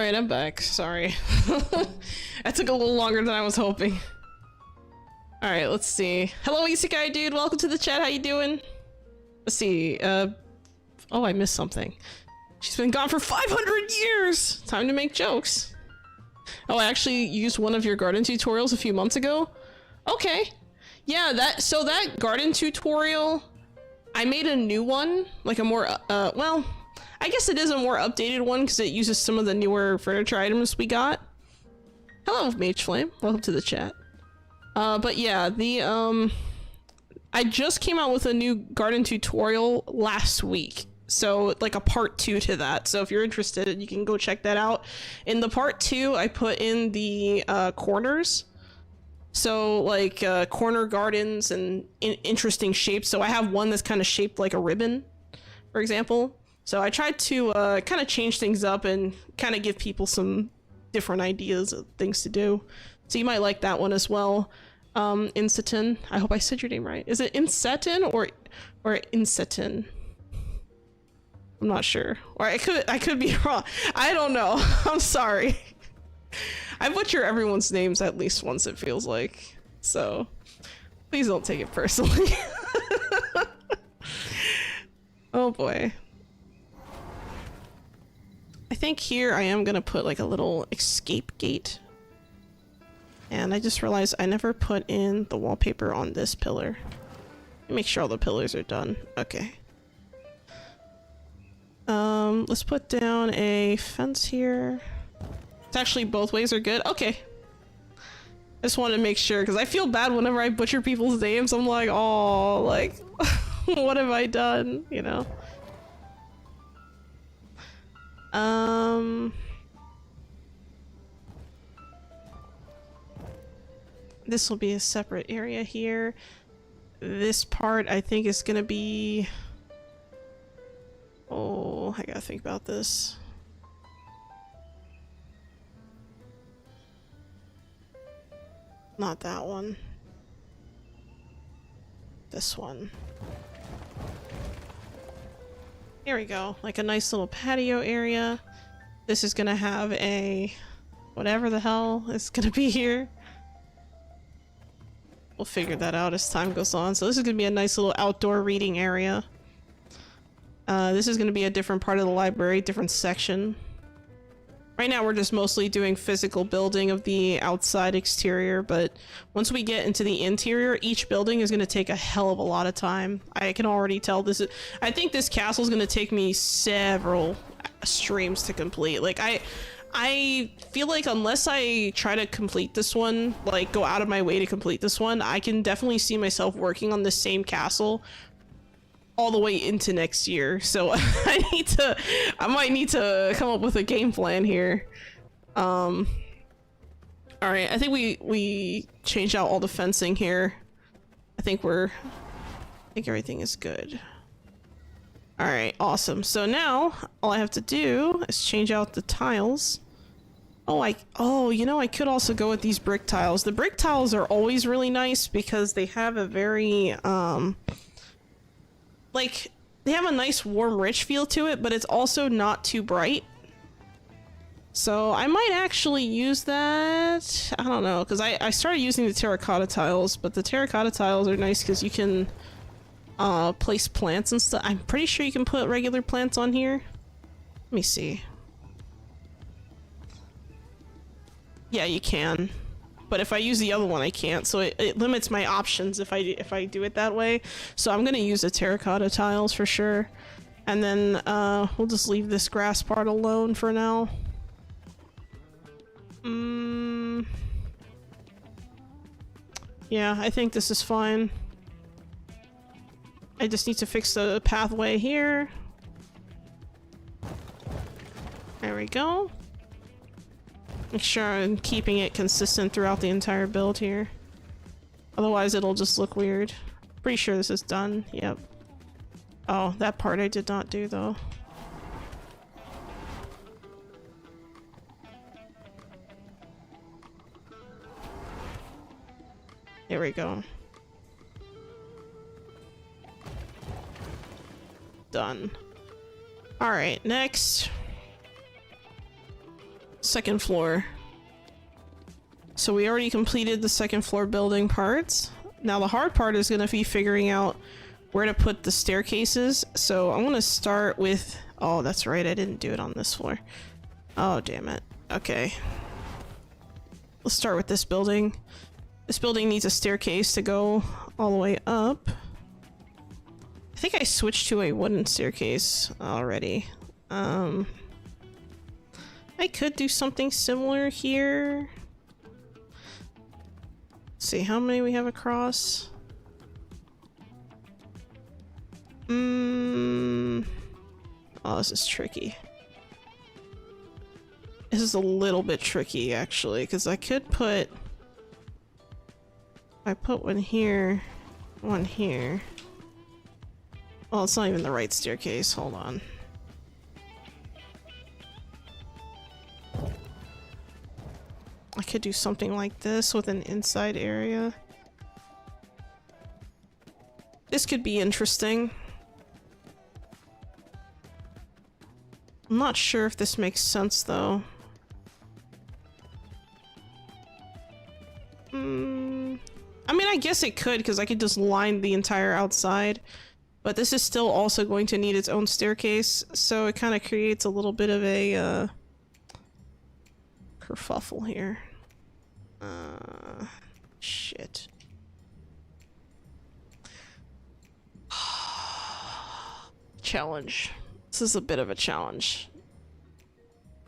Alright, I'm back. Sorry. That took a little longer than I was hoping. Alright, let's see. Hello, Isekai dude. Welcome to the chat. How you doing? Let's see. Oh, I missed something. She's been gone for 500 years! Time to make jokes. Oh, I actually used one of your garden tutorials a few months ago. Okay. Yeah, that garden tutorial, I made a new one. Like a more, well, I guess it is a more updated one because it uses some of the newer furniture items we got. Hello, Mage Flame. Welcome to the chat. But yeah, I just came out with a new garden tutorial last week. So like a part 2 to that. So if you're interested, you can go check that out. In the part 2, I put in the corners. So like corner gardens and interesting shapes. So I have one that's kind of shaped like a ribbon, for example. So I tried to kind of change things up and kind of give people some different ideas of things to do. So you might like that one as well. Insetin. I hope I said your name right. Is it Insetin or Insetin? I'm not sure. Or I could be wrong. I don't know. I'm sorry. I butcher everyone's names at least once, it feels like. So please don't take it personally. Oh boy. I think here I am gonna put like a little escape gate. And I just realized I never put in the wallpaper on this pillar. Make sure all the pillars are done. Okay. Let's put down a fence here. It's actually both ways are good. Okay. I just wanted to make sure because I feel bad whenever I butcher people's names. I'm like, oh, like, what have I done? You know? This will be a separate area here. This part I think is gonna be... Oh, I gotta think about this. Not that one. This one. Here we go. Like a nice little patio area. This is gonna have a... whatever the hell is gonna be here. We'll figure that out as time goes on. So this is gonna be a nice little outdoor reading area. This is gonna be a different part of the library, different section. Right now we're just mostly doing physical building of the outside exterior, but once we get into the interior, each building is gonna take a hell of a lot of time. I can already tell this is... I think this castle is gonna take me several streams to complete. Like, I feel like unless I try to complete this one, like go out of my way to complete this one, I can definitely see myself working on the same castle all the way into next year. So I might need to come up with a game plan here. All right, I think we changed out all the fencing here. I think everything is good. All right, awesome. So now all I have to do is change out the tiles. Oh, you know, I could also go with these brick tiles. The brick tiles are always really nice because they have a very, like, they have a nice, warm, rich feel to it, but it's also not too bright. So I might actually use that. I don't know, because I started using the terracotta tiles, but the terracotta tiles are nice because you can place plants and stuff. I'm pretty sure you can put regular plants on here. Let me see. Yeah, you can, but if I use the other one, I can't. So it limits my options if I do it that way. So I'm gonna use the terracotta tiles for sure, and then we'll just leave this grass part alone for now. Yeah, I think this is fine. I just need to fix the pathway here. There we go. Make sure I'm keeping it consistent throughout the entire build here. Otherwise it'll just look weird. Pretty sure this is done. Yep. Oh, that part I did not do though. There we go. Done. Alright, next. Second floor. So we already completed the second floor building parts. Now the hard part is gonna be figuring out where to put the staircases. So I'm gonna start with... Oh, that's right, I didn't do it on this floor. Oh, damn it. Okay. Let's start with this building. This building needs a staircase to go all the way up. I think I switched to a wooden staircase already. I could do something similar here. Let's see how many we have across. Oh, this is tricky. This is a little bit tricky, actually, because I could put... I put one here, one here. Well, it's not even the right staircase. Hold on. I could do something like this with an inside area. This could be interesting. I'm not sure if this makes sense, though. I mean, I guess it could, because I could just line the entire outside. But this is still also going to need its own staircase, so it kind of creates a little bit of a, kerfuffle here. Shit. Challenge. This is a bit of a challenge.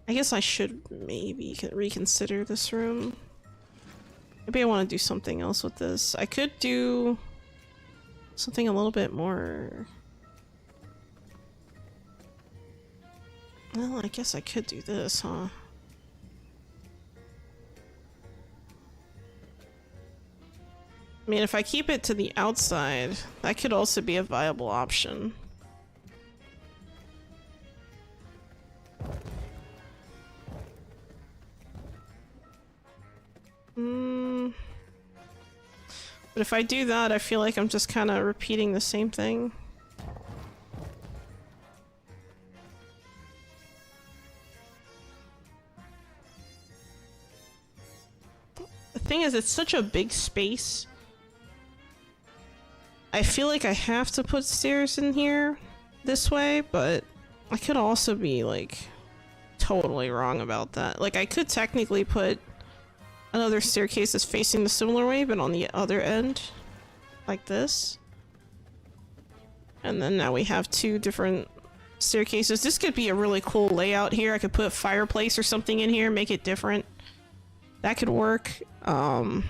I guess I should maybe reconsider this room. Maybe I want to do something else with this. I could do something a little bit more... Well, I guess I could do this, huh? I mean, if I keep it to the outside, that could also be a viable option. But if I do that, I feel like I'm just kind of repeating the same thing. The thing is, it's such a big space. I feel like I have to put stairs in here this way, but I could also be, like, totally wrong about that. Like, I could technically put another staircase that's facing the similar way, but on the other end, like this. And then now we have two different staircases. This could be a really cool layout here. I could put a fireplace or something in here, make it different. That could work. I'm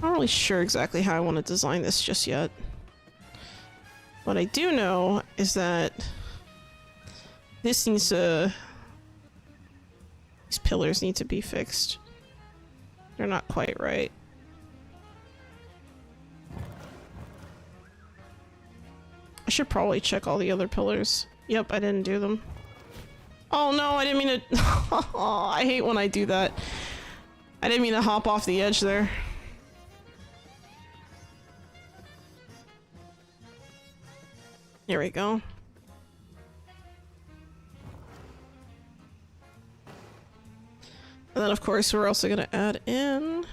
not really sure exactly how I want to design this just yet. What I do know is that this needs to... These pillars need to be fixed. They're not quite right. I should probably check all the other pillars. Yep, I didn't do them. Oh no, I didn't mean to... Oh, I hate when I do that. I didn't mean to hop off the edge there. Here we go. And then of course we're also gonna add in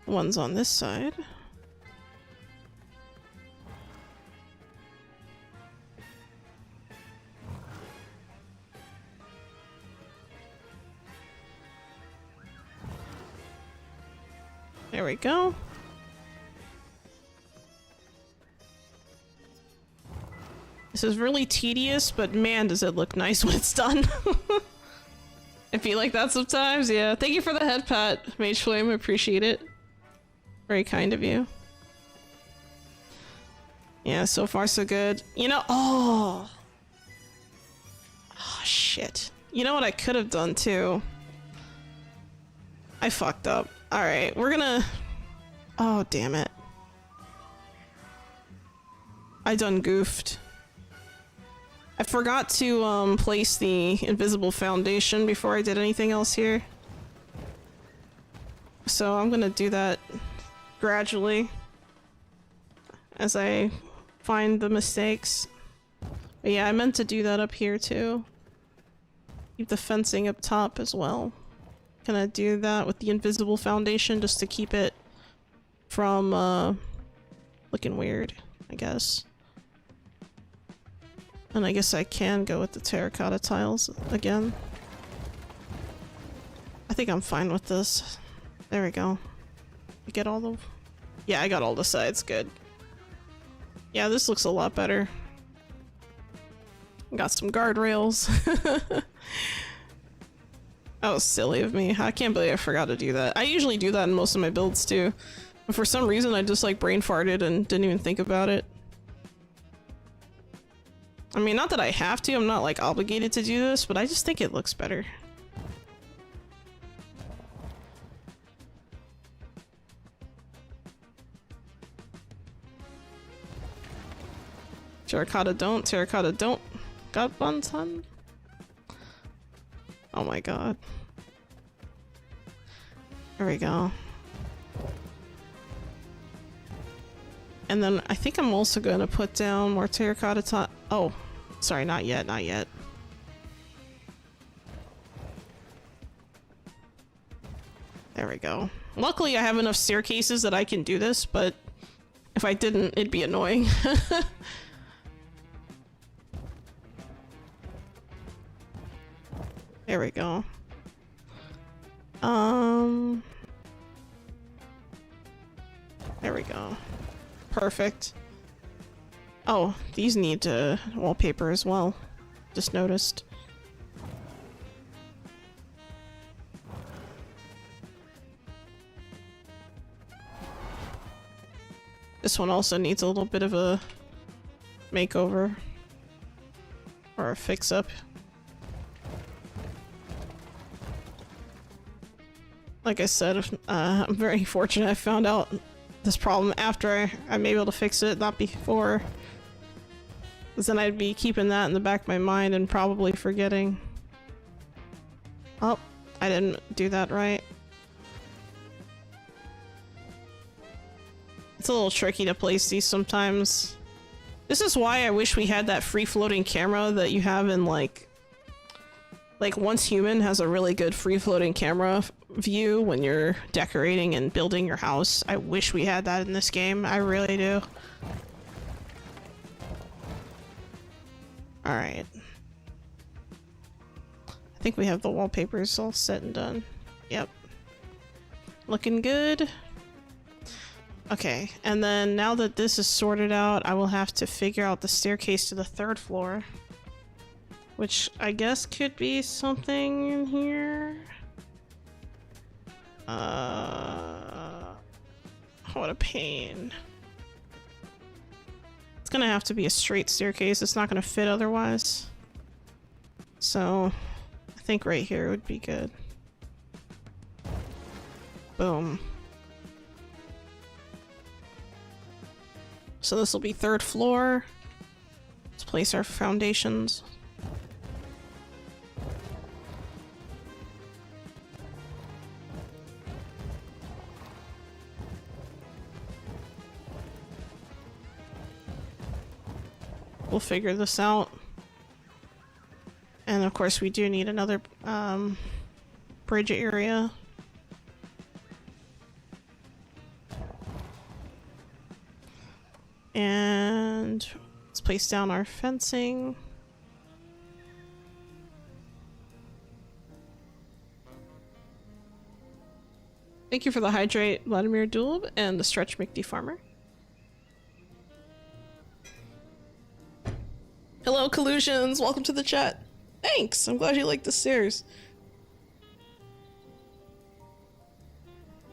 ones on this side. There we go. This is really tedious, but man, does it look nice when it's done. I feel like that sometimes, yeah. Thank you for the head pat, Mage Flame, I appreciate it. Very kind of you. Yeah, so far so good. You know, oh shit. You know what I could have done too? I fucked up. Alright, we're gonna... Oh, damn it. I done goofed. I forgot to place the invisible foundation before I did anything else here. So I'm gonna do that gradually as I find the mistakes. But yeah, I meant to do that up here too. Keep the fencing up top as well. Gonna do that with the invisible foundation just to keep it from looking weird, I guess. And I guess I can go with the terracotta tiles again. I think I'm fine with this. There we go. I get all the... Yeah, I got all the sides, good. Yeah, this looks a lot better. Got some guardrails. That was silly of me. I can't believe I forgot to do that. I usually do that in most of my builds too. But for some reason I just like brain farted and didn't even think about it. I mean, not that I have to, I'm not like obligated to do this, but I just think it looks better. Terracotta don't. Got buns, hun? Oh my god. There we go. And then I think I'm also gonna put down more terracotta oh, sorry, not yet, not yet. There we go. Luckily I have enough staircases that I can do this, but if I didn't, it'd be annoying. There we go. There we go. Perfect. Oh, these need wallpaper as well. Just noticed. This one also needs a little bit of a makeover. Or a fix-up. Like I said, I'm very fortunate I found out this problem after I'm able to fix it, not before. Because then I'd be keeping that in the back of my mind and probably forgetting. Oh, I didn't do that right. It's a little tricky to place these sometimes. This is why I wish we had that free-floating camera that you have in like Once Human has a really good free-floating camera view when you're decorating and building your house. I wish we had that in this game. I really do. Alright. I think we have the wallpapers all set and done. Yep. Looking good. Okay, and then now that this is sorted out, I will have to figure out the staircase to the 3rd floor. Which I guess could be something in here. What a pain. It's gonna have to be a straight staircase. It's not gonna fit otherwise. So, I think right here would be good. Boom. So this will be 3rd floor. Let's place our foundations. We'll figure this out. And of course we do need another bridge area. And let's place down our fencing. Thank you for the hydrate, Vladimir Dulub, and the stretch McD Farmer. Hello, Collusions! Welcome to the chat. Thanks! I'm glad you like the stairs.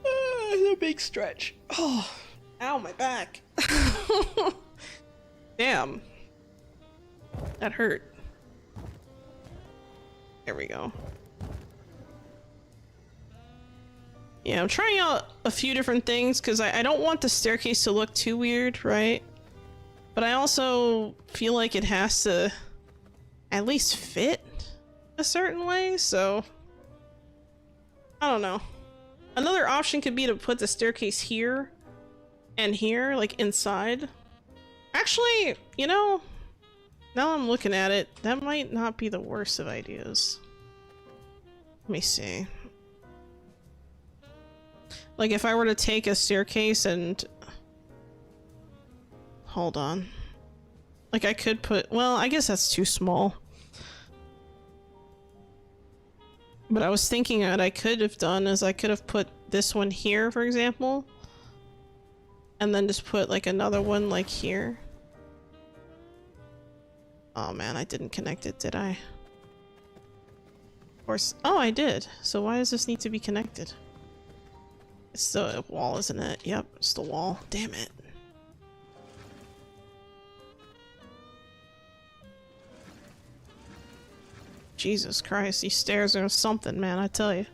The big stretch. Oh, ow, my back. Damn. That hurt. There we go. Yeah, I'm trying out a few different things because I don't want the staircase to look too weird, right? But I also feel like it has to at least fit a certain way, so I don't know. Another option could be to put the staircase here and here, like inside. Actually, you know, now I'm looking at it, that might not be the worst of ideas. Let me see. Like if I were to take a staircase and... Hold on. Like I could put... Well, I guess that's too small. But I was thinking what I could have done is I could have put this one here, for example. And then just put like another one like here. Oh man, I didn't connect it, did I? Of course. Oh, I did. So why does this need to be connected? It's the wall, isn't it? Yep, it's the wall. Damn it. Jesus Christ, these stairs are something, man, I tell you.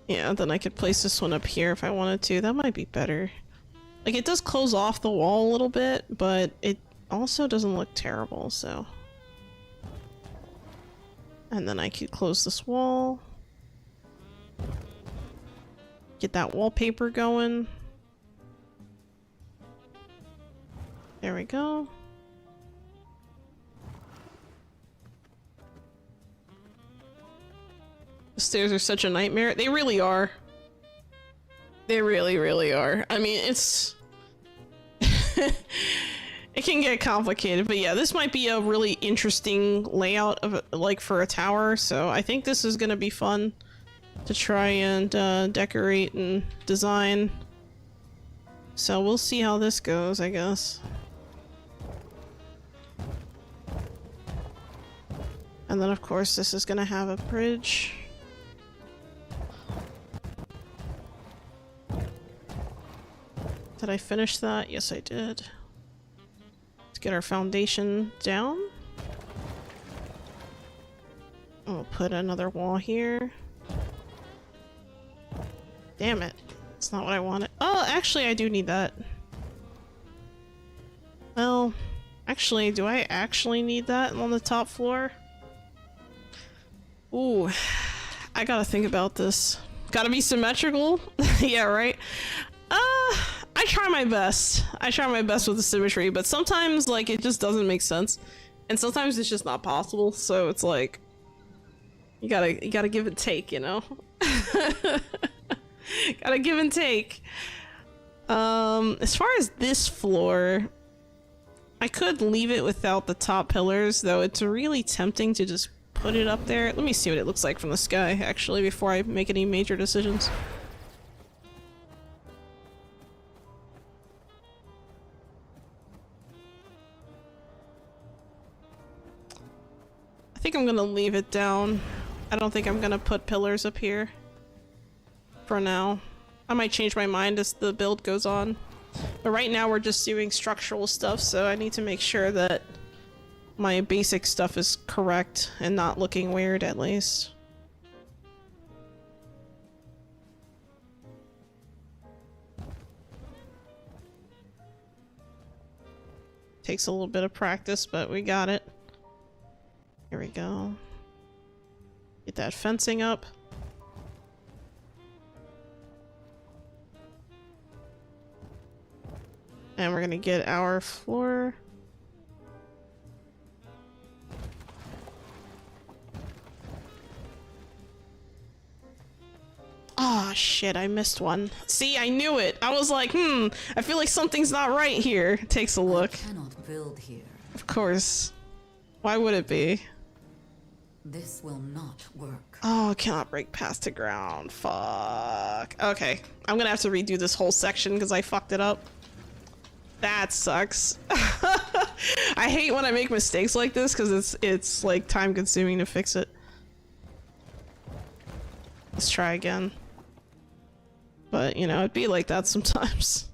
Yeah, then I could place this one up here if I wanted to. That might be better. Like, it does close off the wall a little bit, but it also doesn't look terrible, so... And then I could close this wall. Get that wallpaper going. There we go. The stairs are such a nightmare. They really are. They really, really are. I mean, it's... It can get complicated, but yeah, this might be a really interesting layout of like for a tower, so I think this is gonna be fun to try and decorate and design. So we'll see how this goes, I guess. And then of course this is gonna have a bridge. Did I finish that? Yes, I did. Let's get our foundation down. We'll put another wall here. Damn it. That's not what I wanted. Oh, actually, I do need that. Well, actually, do I actually need that on the top floor? Ooh, I gotta think about this. Gotta be symmetrical? Yeah, right? I try my best. I try my best with the symmetry, but sometimes, like, it just doesn't make sense. And sometimes it's just not possible, so it's like... You gotta give and take, you know? Gotta give and take. As far as this floor... I could leave it without the top pillars, though it's really tempting to just put it up there. Let me see what it looks like from the sky, actually, before I make any major decisions. I think I'm gonna leave it down. I don't think I'm gonna put pillars up here for now. I might change my mind as the build goes on. But right now we're just doing structural stuff, so I need to make sure that my basic stuff is correct and not looking weird, at least. Takes a little bit of practice, but we got it. Here we go. Get that fencing up. And we're gonna get our floor. Ah, shit, I missed one. See, I knew it. I was like, I feel like something's not right here. Takes a look. I cannot build here. Of course. Why would it be? This will not work. Oh, cannot break past the ground. Fuck. Okay, I'm gonna have to redo this whole section because I fucked it up. That sucks. I hate when I make mistakes like this because it's like time consuming to fix it. Let's try again. But, you know, it'd be like that sometimes.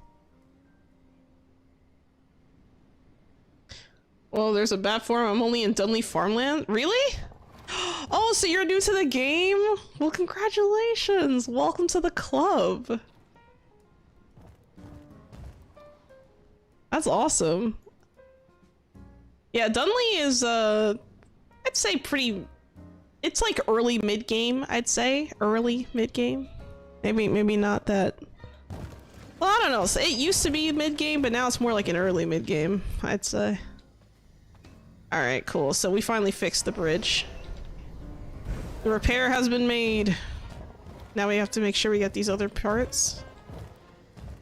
Well, there's a bat form. I'm only in Dunley Farmland. Really? Oh, so you're new to the game? Well, congratulations. Welcome to the club. That's awesome. Yeah, Dunley is, I'd say pretty... It's like early mid-game, I'd say. Early mid-game. Maybe not that... Well, I don't know. So it used to be mid-game, but now it's more like an early mid-game, I'd say. Alright, cool. So we finally fixed the bridge. The repair has been made. Now we have to make sure we get these other parts.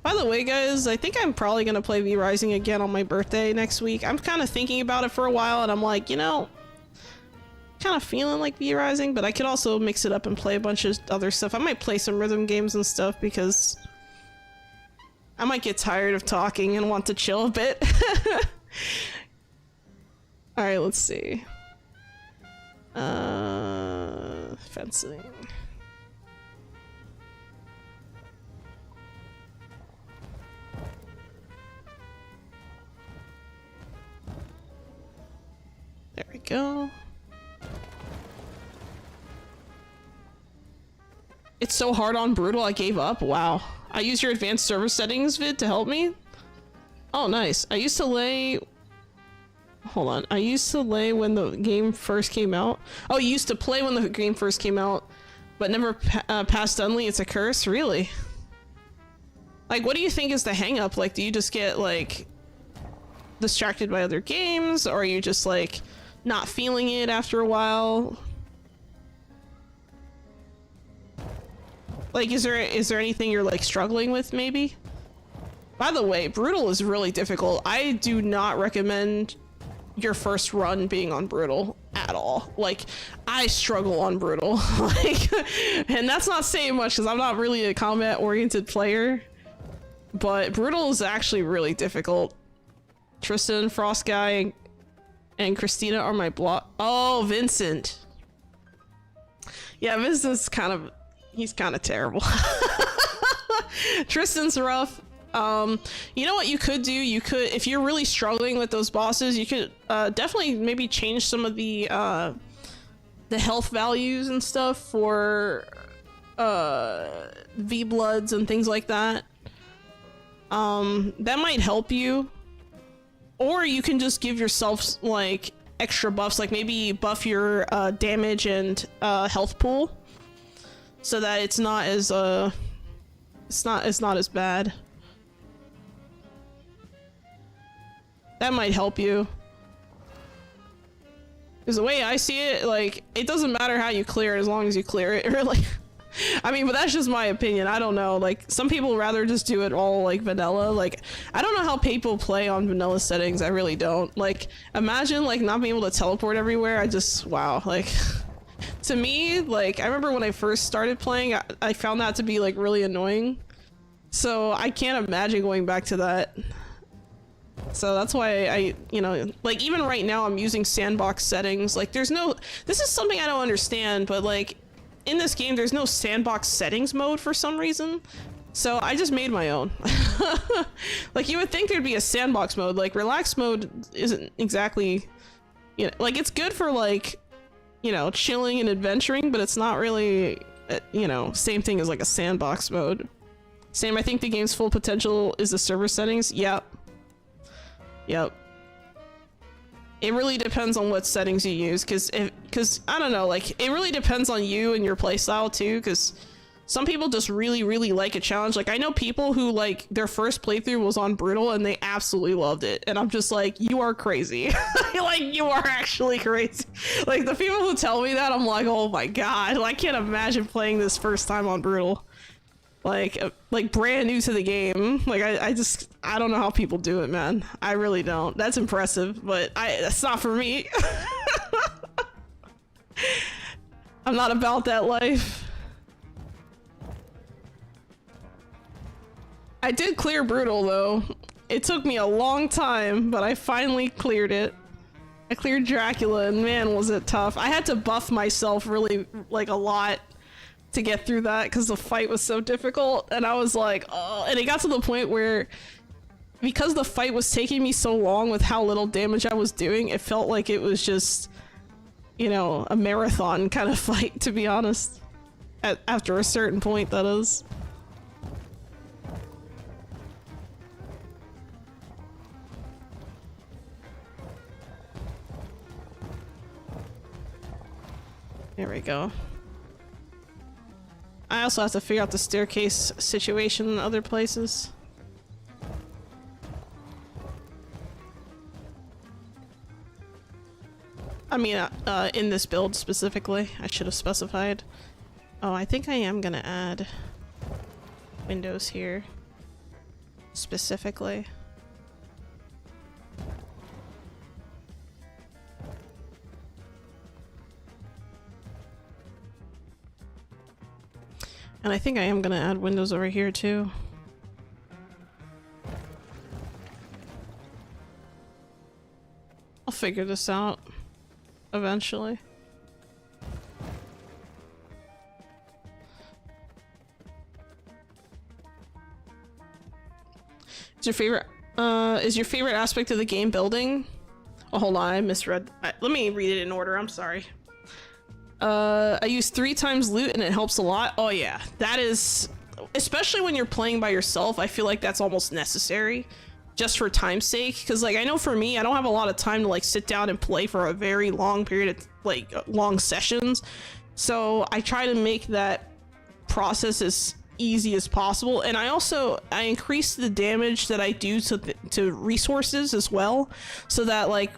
By the way, guys, I think I'm probably gonna play V Rising again on my birthday next week. I'm kind of thinking about it for a while, and I'm like, you know, kind of feeling like V Rising, but I could also mix it up and play a bunch of other stuff. I might play some rhythm games and stuff because I might get tired of talking and want to chill a bit. Alright, let's see. Fencing. There we go. It's so hard on Brutal, I gave up. Wow. I used your advanced server settings vid to help me. Oh, nice. I used to lay... Hold on. I used to lay when the game first came out. Oh, you used to play when the game first came out, but never passed Dunley. It's a curse? Really? Like, what do you think is the hang-up? Like, do you just get, like, distracted by other games? Or are you just, like, not feeling it after a while? Like, is there anything you're, like, struggling with, maybe? By the way, Brutal is really difficult. I do not recommend your first run being on Brutal at all. Like, I struggle on Brutal. Like, and that's not saying much because I'm not really a combat-oriented player. But Brutal is actually really difficult. Tristan, Frost Guy, and Christina are my block. Oh, Vincent. Yeah, Vincent's kind of... He's kind of terrible. Tristan's rough. You know what you could do? You could, if you're really struggling with those bosses, you could definitely maybe change some of the health values and stuff for V bloods and things like that. That might help you. Or you can just give yourself like extra buffs, like maybe buff your damage and health pool, so that it's not as as bad. That might help you. Because the way I see it, like, it doesn't matter how you clear it as long as you clear it, really. I mean, but that's just my opinion. I don't know. Like, some people rather just do it all, like, vanilla. Like, I don't know how people play on vanilla settings. I really don't. Like, imagine, like, not being able to teleport everywhere. I just, wow. Like, to me, like, I remember when I first started playing, I found that to be, like, really annoying. So, I can't imagine going back to that. So that's why I, you know, like even right now I'm using sandbox settings. Like there's no, this is something I don't understand, but like in this game there's no sandbox settings mode for some reason. So I just made my own. Like you would think there'd be a sandbox mode. Like relax mode isn't exactly, you know, like it's good for like, you know, chilling and adventuring, but it's not really, you know, same thing as like a sandbox mode. Same, I think the game's full potential is the server settings. Yep. Yep. It really depends on what settings you use, because I don't know, like it really depends on you and your playstyle too, because some people just really like a challenge. Like I know people who like their first playthrough was on Brutal and they absolutely loved it, and I'm just like, you are crazy. Like you are actually crazy. Like the people who tell me that, I'm like, oh my god, I can't imagine playing this first time on Brutal. Like brand new to the game. Like I don't know how people do it, man. I really don't. That's impressive, but that's not for me. I'm not about that life. I did clear Brutal though. It took me a long time, but I finally cleared it. I cleared Dracula and man was it tough. I had to buff myself really like a lot to get through that because the fight was so difficult, and I was like, oh, and it got to the point where because the fight was taking me so long with how little damage I was doing, it felt like it was just, you know, a marathon kind of fight, to be honest. After a certain point, that is. There we go. I also have to figure out the staircase situation in other places. I mean, in this build specifically, I should have specified. Oh, I think I am gonna add windows here specifically. And I think I am gonna add windows over here too. I'll figure this out eventually. Is your favorite aspect of the game building? Oh, hold on, I misread. Let me read it in order, I'm sorry. I use 3 times loot and it helps a lot. Oh yeah, that is, especially when you're playing by yourself, I feel like that's almost necessary just for time's sake. Because like, I know for me, I don't have a lot of time to like sit down and play for a very long period of like long sessions. So I try to make that process as easy as possible. And I increase the damage that I do to resources as well. So that like,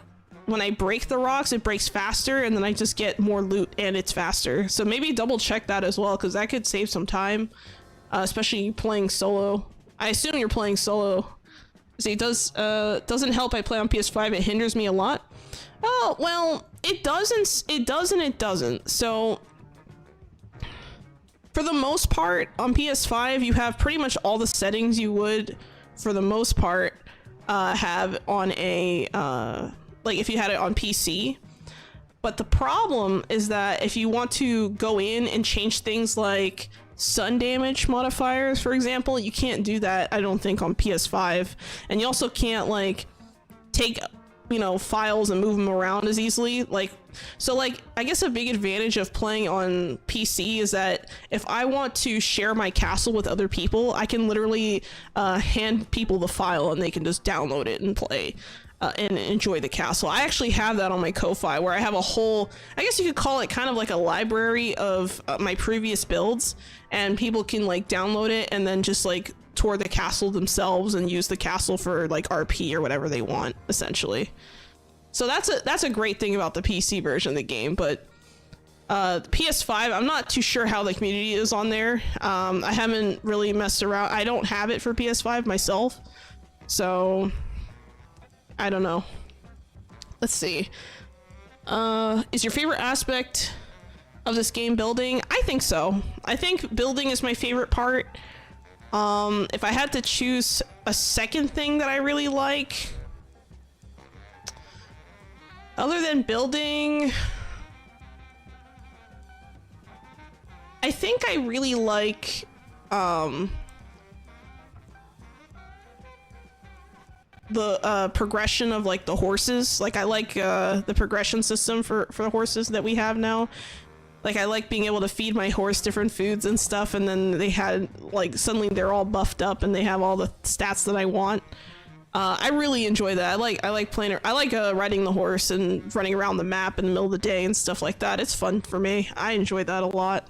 when I break the rocks, it breaks faster, and then I just get more loot and it's faster. So maybe double check that as well, because that could save some time, especially playing solo. I assume you're playing solo. See, it doesn't help I play on PS5, it hinders me a lot. Oh, well, it doesn't, it does and it doesn't. So, for the most part, on PS5, you have pretty much all the settings you would, for the most part, have on a, like if you had it on PC. But the problem is that if you want to go in and change things like sun damage modifiers, for example, you can't do that, I don't think, on PS5. And you also can't like take, you know, files and move them around as easily. Like, so like, I guess a big advantage of playing on PC is that if I want to share my castle with other people, I can literally hand people the file and they can just download it and play. And enjoy the castle. I actually have that on my Ko-Fi where I have a whole, I guess you could call it kind of like a library of my previous builds, and people can like download it and then just like tour the castle themselves and use the castle for like RP or whatever they want, essentially. So that's a great thing about the PC version of the game. But PS5, I'm not too sure how the community is on there. I haven't really messed around. I don't have it for PS5 myself, so I don't know. Let's see. Is your favorite aspect of this game building? I think so. I think building is my favorite part. If I had to choose a second thing that I really like, other than building, I think I really like, the progression of like the horses. Like I like the progression system for the horses that we have now. Like I like being able to feed my horse different foods and stuff, and then they had like suddenly they're all buffed up and they have all the stats that I want. I really enjoy that. I like playing. I like riding the horse and running around the map in the middle of the day and stuff like that. It's fun for me. I enjoy that a lot.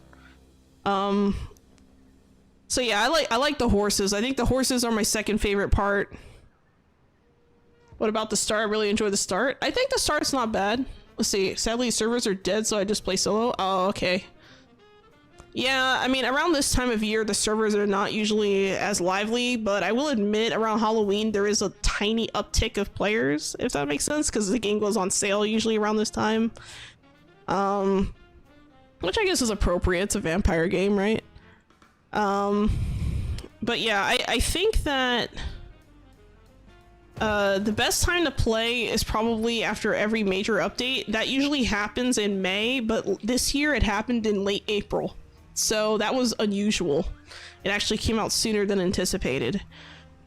So yeah, I like the horses. I think the horses are my second favorite part. What about the start? I really enjoy the start. I think the start's not bad. Let's see. Sadly, servers are dead, so I just play solo. Oh, okay. Yeah, I mean, around this time of year, the servers are not usually as lively, but I will admit, around Halloween, there is a tiny uptick of players, if that makes sense, because the game goes on sale usually around this time. Which I guess is appropriate. It's a vampire game, right? But yeah, I think that the best time to play is probably after every major update. That usually happens in May, but this year it happened in late April. So that was unusual. It actually came out sooner than anticipated.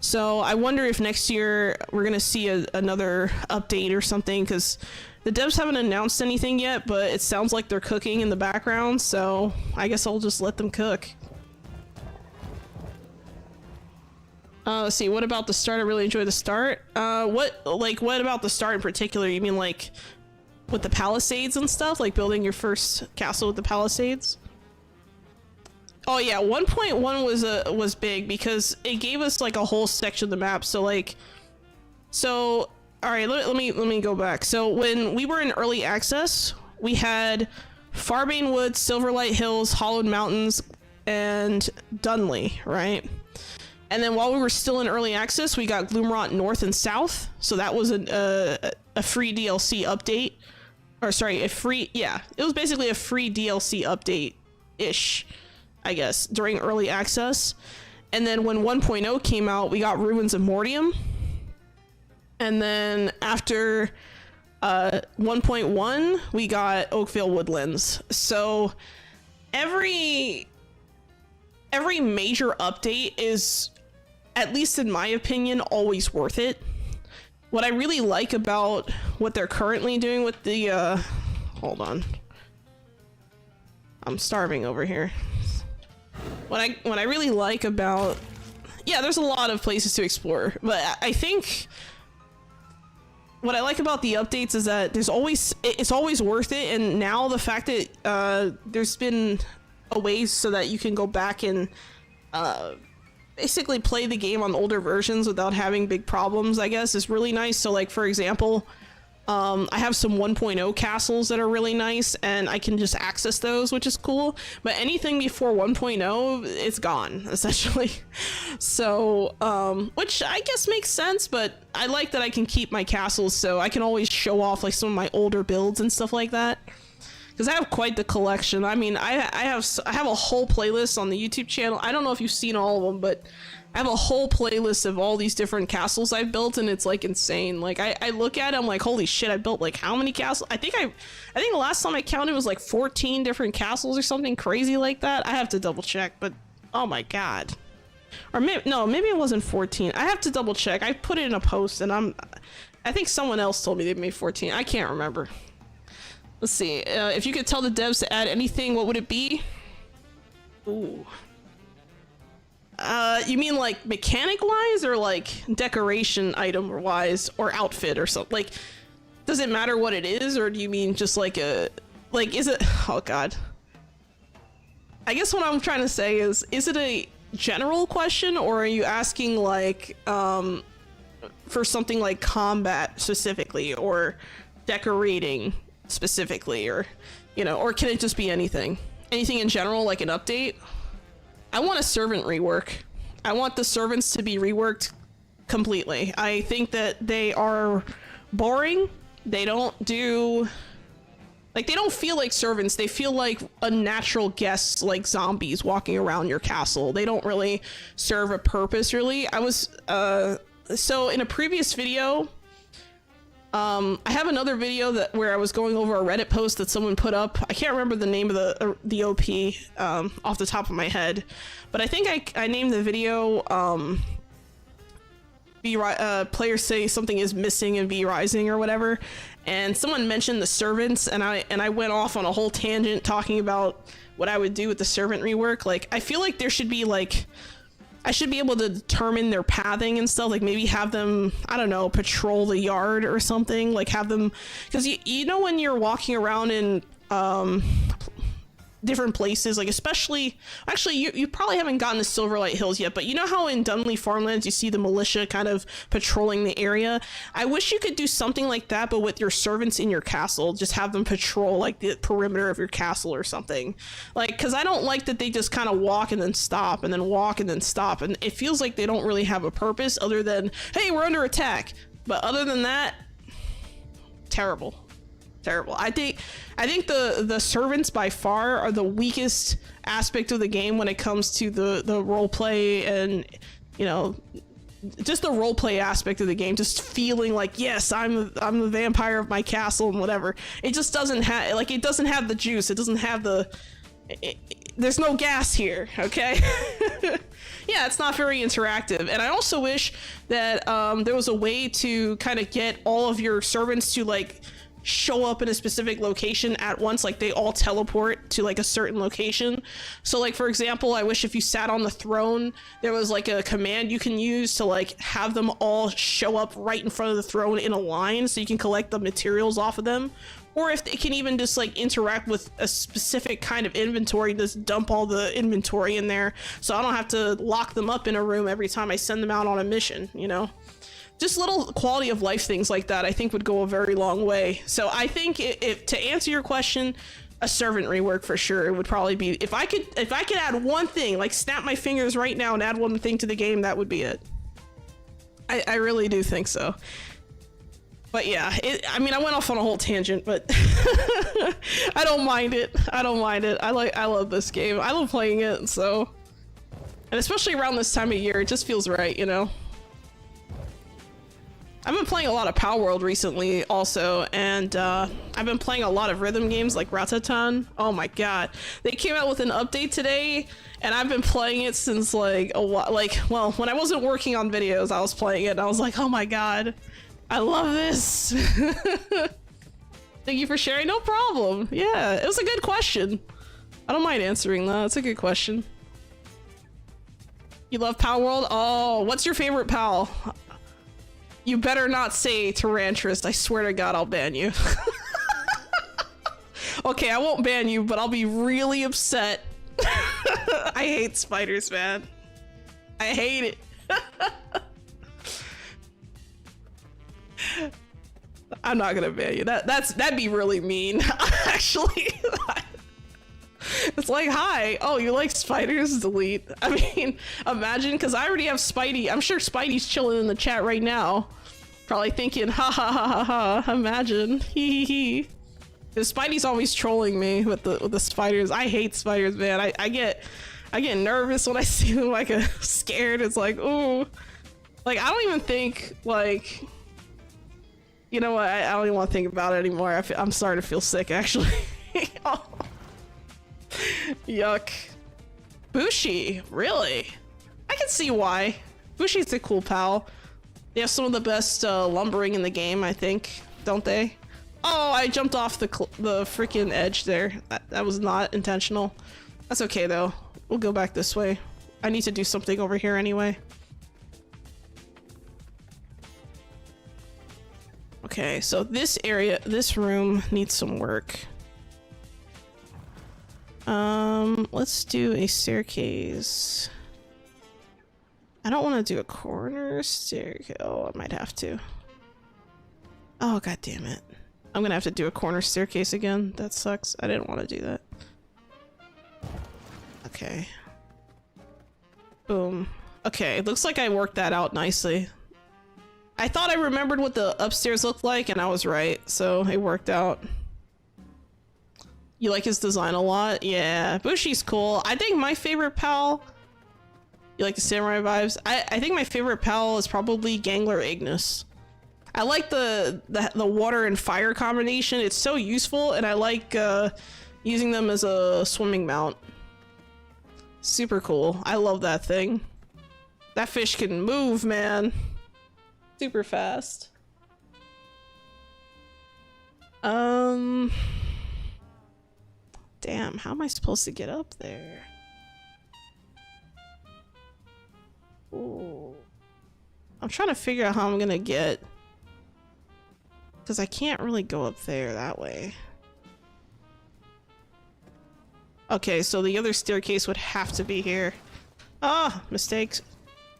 So I wonder if next year we're gonna see another update or something, because the devs haven't announced anything yet, but it sounds like they're cooking in the background, so I guess I'll just let them cook. Let's see, what about the start? I really enjoy the start. What about the start in particular? You mean like with the palisades and stuff? Like building your first castle with the palisades? Oh yeah, 1.1 was big because it gave us like a whole section of the map. So like, all right, let me go back. So when we were in early access, we had Farbane Woods, Silverlight Hills, Hollowed Mountains, and Dunley, right? And then while we were still in early access, we got Gloomrot North and South. So that was a free DLC update. Or sorry, it was basically a free DLC update-ish, I guess, during early access. And then when 1.0 came out, we got Ruins of Mortium. And then after 1.1, we got Oakvale Woodlands. So every major update is, at least in my opinion, always worth it. What I really like about what they're currently doing with the hold on, I'm starving over here. What I really like about, yeah, there's a lot of places to explore, but I think what I like about the updates is that it's always worth it. And now the fact that there's been a way so that you can go back and basically play the game on older versions without having big problems, I guess, is really nice. So like, for example, I have some 1.0 castles that are really nice and I can just access those, which is cool. But anything before 1.0, it's gone, essentially. So, which I guess makes sense, but I like that I can keep my castles so I can always show off like some of my older builds and stuff like that. Because I have quite the collection. I mean, I have a whole playlist on the YouTube channel. I don't know if you've seen all of them, but I have a whole playlist of all these different castles I've built, and it's like insane. Like I look at it, I'm like, holy shit, I built like how many castles? I think the last time I counted was like 14 different castles or something crazy like that. I have to double check, but oh my god. Or maybe it wasn't 14. I have to double check. I put it in a post, and I think someone else told me they made 14. I can't remember. Let's see. If you could tell the devs to add anything, what would it be? Ooh. You mean like mechanic wise, or like decoration item wise, or outfit or something? Like, does it matter what it is, or do you mean just like is it, oh god. I guess what I'm trying to say is it a general question, or are you asking like for something like combat specifically, or decorating specifically, or or can it just be anything in general, like an update? I want a servant rework. I want the servants to be reworked completely. I think that they are boring. They don't feel like servants. They feel like unnatural guests, like zombies walking around your castle. They don't really serve a purpose, really. I was so in a previous video, I have another video where I was going over a Reddit post that someone put up. I can't remember the name of the OP off the top of my head, but I think I named the video players say something is missing in V Rising or whatever, and someone mentioned the servants, and I went off on a whole tangent talking about what I would do with the servant rework. Like, I feel like there should be like, I should be able to determine their pathing and stuff, like maybe have them, I don't know, patrol the yard or something, like have them, because you know when you're walking around in different places, like especially, actually you probably haven't gotten to Silverlight Hills yet, but you know how in Dunley Farmlands you see the militia kind of patrolling the area? I wish you could do something like that, but with your servants in your castle, just have them patrol like the perimeter of your castle or something. Like, because I don't like that they just kind of walk and then stop and then walk and then stop, and it feels like they don't really have a purpose other than, hey, we're under attack. But other than that, terrible. I think the servants by far are the weakest aspect of the game when it comes to the role play, and just the role play aspect of the game, just feeling like, yes, I'm the vampire of my castle and whatever. It just doesn't have, like, it doesn't have the juice. It doesn't have there's no gas here, okay? Yeah, it's not very interactive. And I also wish that there was a way to kind of get all of your servants to like show up in a specific location at once, like they all teleport to like a certain location. So like, for example, I wish if you sat on the throne, there was like a command you can use to like have them all show up right in front of the throne in a line so you can collect the materials off of them. Or if they can even just like interact with a specific kind of inventory, just dump all the inventory in there so I don't have to lock them up in a room every time I send them out on a mission, just little quality of life things like that, I think would go a very long way. So I think to answer your question, a servant rework for sure. It would probably be, if I could add one thing, like snap my fingers right now and add one thing to the game, that would be it. I really do think so. But yeah, I mean, I went off on a whole tangent, but I don't mind it. I don't mind it. I love this game. I love playing it, so. And especially around this time of year, it just feels right, you know? I've been playing a lot of Power World recently also, and I've been playing a lot of rhythm games like Ratatan. Oh my god. They came out with an update today, and I've been playing it since like a while. Like, well, when I wasn't working on videos, I was playing it, and I was like, oh my god, I love this. Thank you for sharing. No problem. Yeah, it was a good question. I don't mind answering that. It's a good question. You love Power World? Oh, what's your favorite PAL? You better not say Tyrantris. I swear to God, I'll ban you. Okay, I won't ban you, but I'll be really upset. I hate spiders, man. I hate it. I'm not gonna ban you. That'd be really mean, actually. It's like, hi, oh, you like spiders? Delete. I mean, imagine, because I already have Spidey. I'm sure Spidey's chilling in the chat right now, probably thinking, ha ha ha ha ha. Imagine, hee hee hee. Because Spidey's always trolling me with the spiders. I hate spiders, man. I get nervous when I see them. Like, scared. It's like, ooh, like I don't even think like. You know what? I don't even want to think about it anymore. I'm starting to feel sick, actually. Oh. Yuck. Bushi, really? I can see why. Bushi's a cool pal. They have some of the best lumbering in the game, I think, don't they? Oh, I jumped off the freaking edge there. That was not intentional. That's okay though. We'll go back this way. I need to do something over here anyway. Okay, so this area, this room needs some work. Let's do a staircase. I don't want to do a corner staircase. Oh, I might have to. Oh, god damn it. I'm gonna have to do a corner staircase again. That sucks. I didn't want to do that. Okay. Boom. Okay, it looks like I worked that out nicely. I thought I remembered what the upstairs looked like, and I was right, so it worked out. You like his design a lot? Yeah, Bushi's cool. I think my favorite pal... You like the samurai vibes? I think my favorite pal is probably Gangler Ignis. I like the water and fire combination. It's so useful, and I like using them as a swimming mount. Super cool. I love that thing. That fish can move, man. Super fast. Damn, how am I supposed to get up there? Ooh. I'm trying to figure out how I'm gonna get... Because I can't really go up there that way. Okay, so the other staircase would have to be here. Ah, mistakes.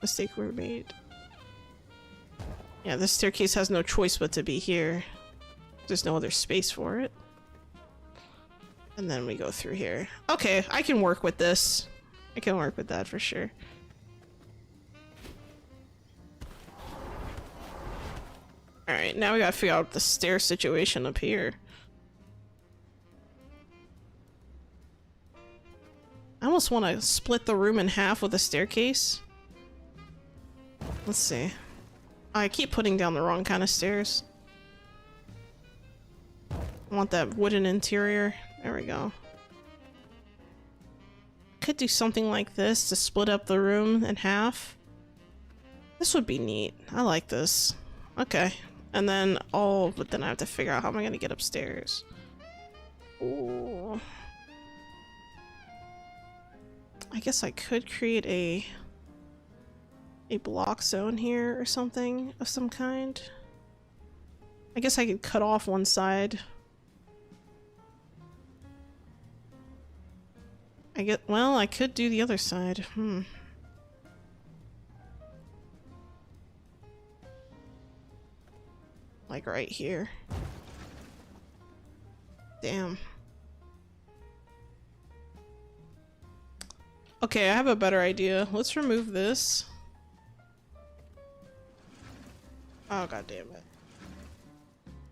Mistake were made. Yeah, this staircase has no choice but to be here. There's no other space for it. And then we go through here. Okay, I can work with this. I can work with that for sure. Alright, now we gotta figure out the stair situation up here. I almost want to split the room in half with a staircase. Let's see. I keep putting down the wrong kind of stairs. I want that wooden interior. There we go. Could do something like this to split up the room in half. This would be neat. I like this. Okay. And then, oh, but then I have to figure out how am I gonna get upstairs. Ooh. I guess I could create a block zone here or something of some kind. I guess I could cut off one side. Well, I could do the other side. like right here. Damn. Okay, I have a better idea. Let's remove this. Oh, god damn it.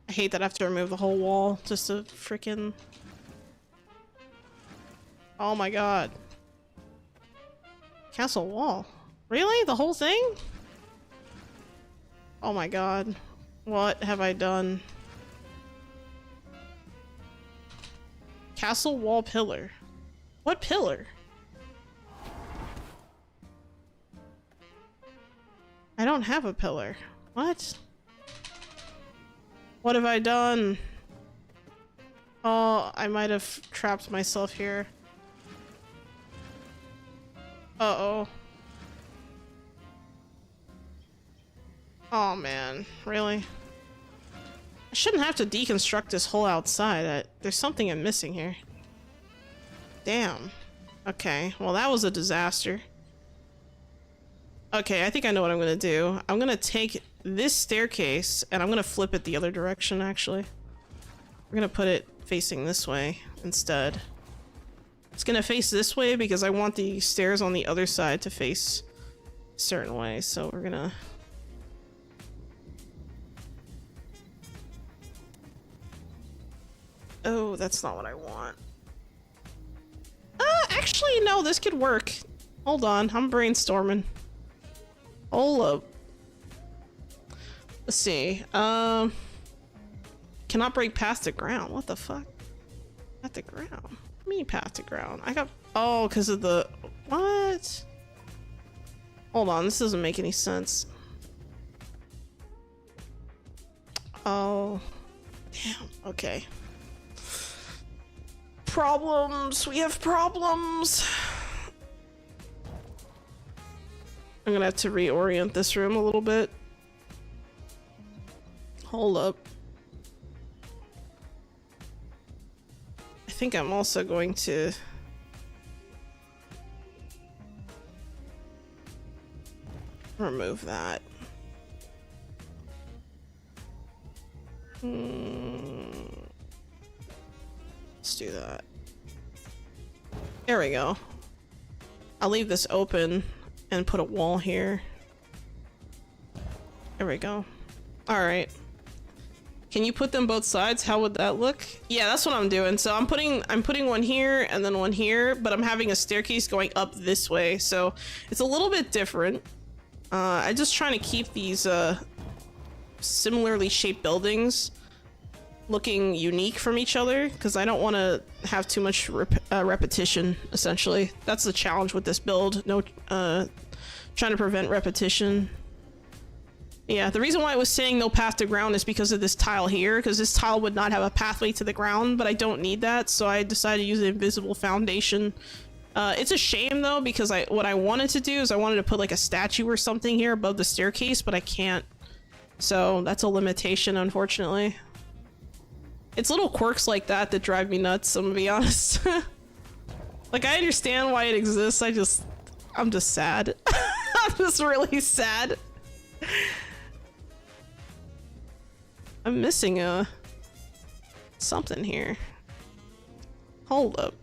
I hate that I have to remove the whole wall just to freaking... Oh my god. Castle wall. Really? The whole thing? Oh my god. What have I done? Castle wall pillar. What pillar? I don't have a pillar. What? What have I done? Oh, I might have trapped myself here. Uh-oh. Oh man, really? I shouldn't have to deconstruct this whole outside. There's something I'm missing here. Damn. Okay, well that was a disaster. Okay, I think I know what I'm gonna do. I'm gonna take this staircase and I'm gonna flip it the other direction, actually. We're gonna put it facing this way instead. It's gonna face this way because I want the stairs on the other side to face a certain way, so we're gonna... Oh, that's not what I want. Actually, no, this could work. Hold on, I'm brainstorming. Hold up. Let's see. Cannot break past the ground. What the fuck? At the ground? What do you mean past the ground? I got... Oh, because of the... What? Hold on, this doesn't make any sense. Oh. Damn, okay. Problems! We have problems! I'm gonna have to reorient this room a little bit. Hold up. I think I'm also going to... remove that. Let's do that. There we go. I'll leave this open and put a wall here. There we go. Alright. Can you put them both sides? How would that look? Yeah, that's what I'm doing. So I'm putting one here and then one here, but I'm having a staircase going up this way, so it's a little bit different. I'm just trying to keep these similarly shaped buildings looking unique from each other, because I don't want to have too much repetition, essentially. That's the challenge with this build. No, trying to prevent repetition. Yeah, the reason why I was saying no path to ground is because of this tile here, because this tile would not have a pathway to the ground, but I don't need that, so I decided to use the invisible foundation. It's a shame though, because what I wanted to do is I wanted to put like a statue or something here above the staircase, but I can't. So that's a limitation, unfortunately. It's little quirks like that that drive me nuts, I'm gonna be honest. Like, I understand why it exists, I'm just sad. I'm just really sad. I'm missing something here. Hold up.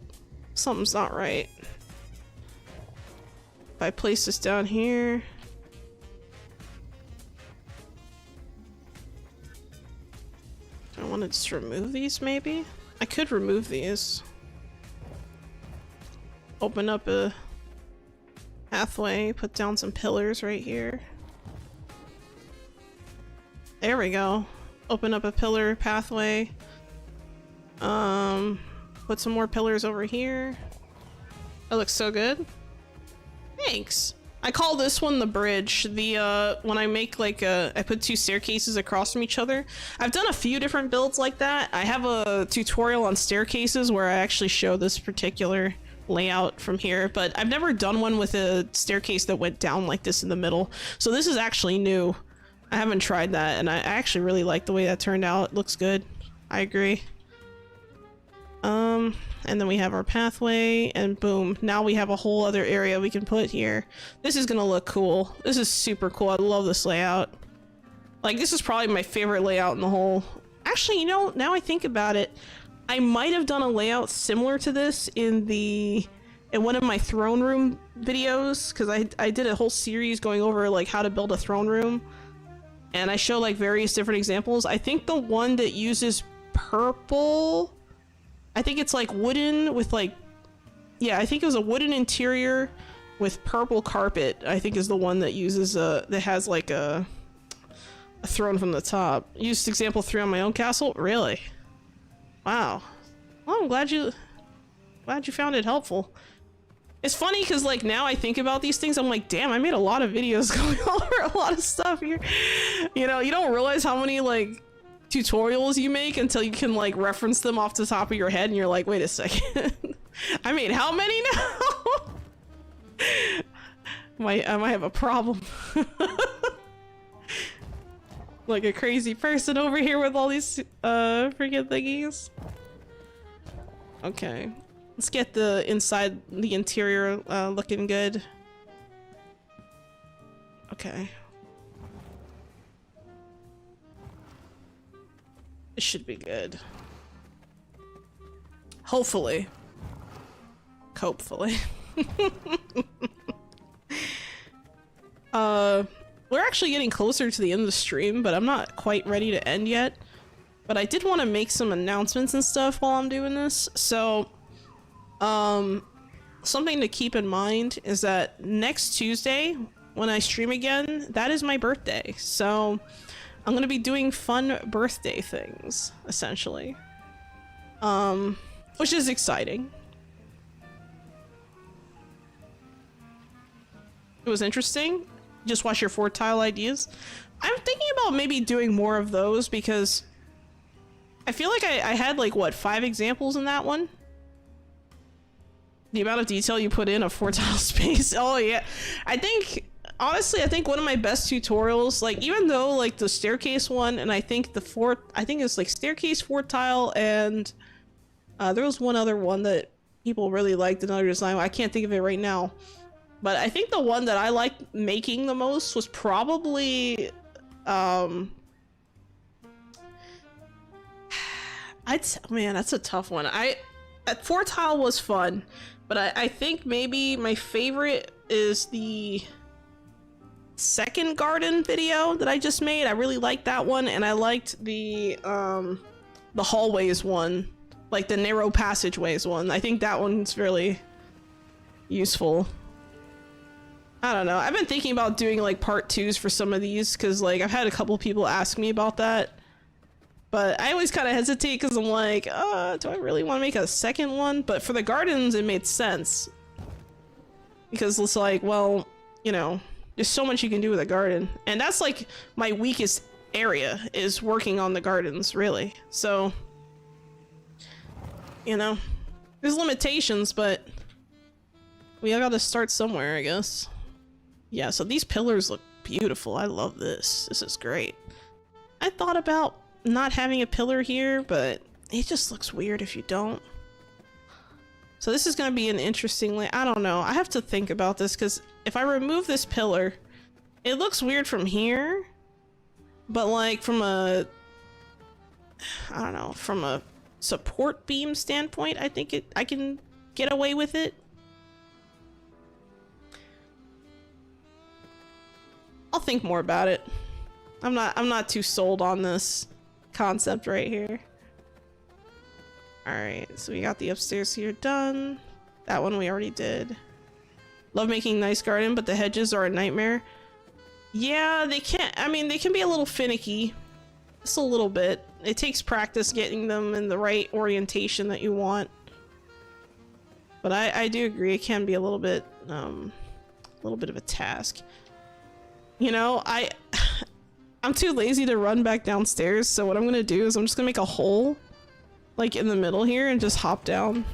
Something's not right. If I place this down here... Do I want to just remove these, maybe? I could remove these. Open up a pathway, put down some pillars right here. There we go. Open up a pillar pathway. Put some more pillars over here. That looks so good. Thanks. I call this one the bridge. The when I make like I put two staircases across from each other. I've done a few different builds like that. I have a tutorial on staircases where I actually show this particular layout from here, but I've never done one with a staircase that went down like this in the middle. So this is actually new. I haven't tried that, and I actually really like the way that turned out. It looks good. I agree. And then we have our pathway, and boom, now we have a whole other area we can put here. This is gonna look cool. This is super cool. I love this layout. Like, this is probably my favorite layout in the whole... Actually, you know, now I think about it, I might have done a layout similar to this in one of my throne room videos, because I did a whole series going over like how to build a throne room, and I show like various different examples. I think the one that uses purple, I think it's like wooden with like, yeah, I think it was a wooden interior with purple carpet, I think is the one that uses that has like a throne from the top. Used example 3 on my own castle? Really? Wow. Well, I'm glad you found it helpful. It's funny because like now I think about these things, I'm like, damn, I made a lot of videos going over a lot of stuff here. You know, you don't realize how many like tutorials you make until you can like reference them off the top of your head and you're like, wait a second. I mean, how many now? I might have a problem. Like a crazy person over here with all these freaking thingies. Okay, let's get the inside, the interior looking good. Okay. It should be good. Hopefully. Hopefully. We're actually getting closer to the end of the stream, but I'm not quite ready to end yet. But I did want to make some announcements and stuff while I'm doing this. So, something to keep in mind is that next Tuesday, when I stream again, that is my birthday. So, I'm gonna be doing fun birthday things, essentially. Which is exciting. It was interesting. Just watch your 4 tile ideas. I'm thinking about maybe doing more of those because I feel like I had like, what, 5 examples in that one? The amount of detail you put in a 4 tile space. Oh yeah. I think, honestly, I think one of my best tutorials, like even though like the staircase one and I think it's like staircase 4 tile and there was one other one that people really liked, another design. I can't think of it right now. But I think the one that I liked making the most was probably, man, that's a tough one. 4 tile was fun, but I think maybe my favorite is the second garden video that I just made. I really liked that one, and I liked the hallways one, like the narrow passageways one. I think that one's really useful. I don't know. I've been thinking about doing like part 2s for some of these because like I've had a couple people ask me about that, but I always kind of hesitate because I'm like, do I really want to make a second one? But for the gardens, it made sense because it's like, well, you know, there's so much you can do with a garden, and that's like my weakest area is working on the gardens, really. So, you know, there's limitations, but we all got to start somewhere, I guess. Yeah, so these pillars look beautiful. I love this. This is great. I thought about not having a pillar here, but it just looks weird if you don't. So this is going to be an interesting, I don't know. I have to think about this because if I remove this pillar, it looks weird from here, but like from a, I don't know, from a support beam standpoint, I think I can get away with it. I'll think more about it. I'm not too sold on this concept right here. Alright, so we got the upstairs here done. That one we already did. Love making nice garden, but the hedges are a nightmare. Yeah, they can't, I mean, they can be a little finicky. Just a little bit. It takes practice getting them in the right orientation that you want. But I do agree, it can be a little bit of a task. You know, I'm too lazy to run back downstairs, so what I'm gonna do is I'm just gonna make a hole like in the middle here and just hop down.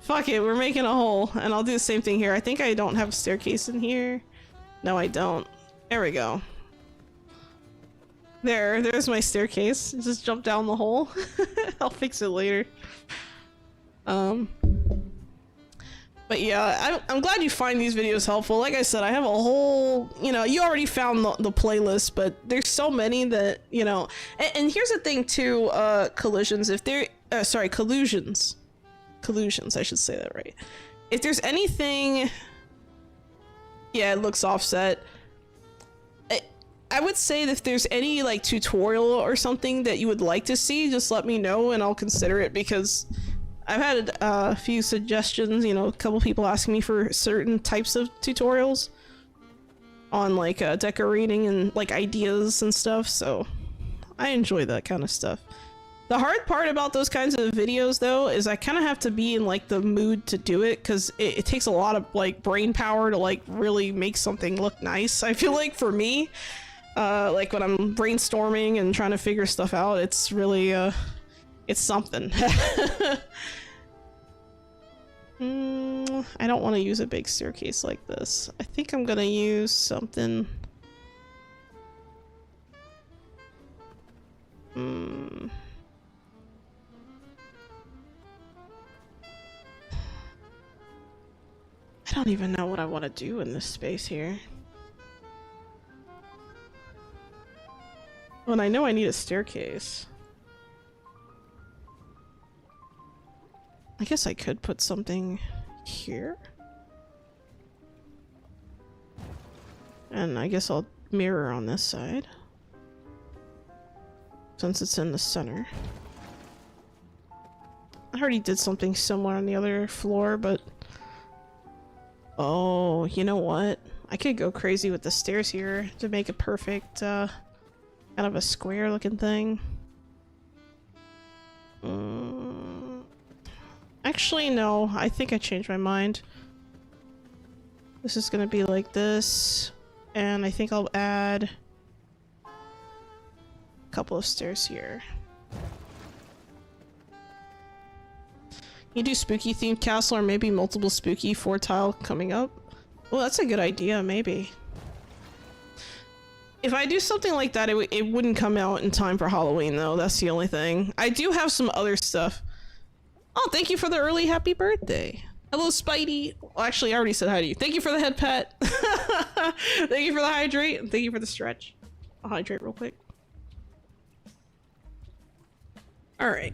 Fuck it, we're making a hole, and I'll do the same thing here. I think I don't have a staircase in here. No, I don't. There we go. There's my staircase. Just jump down the hole. I'll fix it later. But But yeah, I'm glad you find these videos helpful. Like I said, I have a whole, you know, you already found the playlist, but there's so many that, you know, and here's the thing too, collisions, if they're, sorry, collusions, I should say that right. If there's anything, yeah, it looks offset. I would say that if there's any like tutorial or something that you would like to see, just let me know and I'll consider it, because I've had a few suggestions, you know, a couple people asking me for certain types of tutorials on like decorating and like ideas and stuff, so I enjoy that kind of stuff. The hard part about those kinds of videos though is I kind of have to be in like the mood to do it, because it takes a lot of like brain power to like really make something look nice. I feel like for me, like when I'm brainstorming and trying to figure stuff out, it's really it's something. I don't want to use a big staircase like this. I think I'm gonna use something. I don't even know what I want to do in this space here. Well, and I know I need a staircase. I guess I could put something here. And I guess I'll mirror on this side, since it's in the center. I already did something similar on the other floor, but... Oh, you know what? I could go crazy with the stairs here to make a perfect, kind of a square looking thing. Actually, no. I think I changed my mind. This is gonna be like this, and I think I'll add a couple of stairs here. You do spooky themed castle, or maybe multiple spooky 4-tile coming up? Well, that's a good idea, maybe. If I do something like that, it wouldn't come out in time for Halloween, though. That's the only thing. I do have some other stuff. Oh, thank you for the early happy birthday. Hello, Spidey. Well, actually, I already said hi to you. Thank you for the head pat. Thank you for the hydrate, and thank you for the stretch. I'll hydrate real quick. Alright.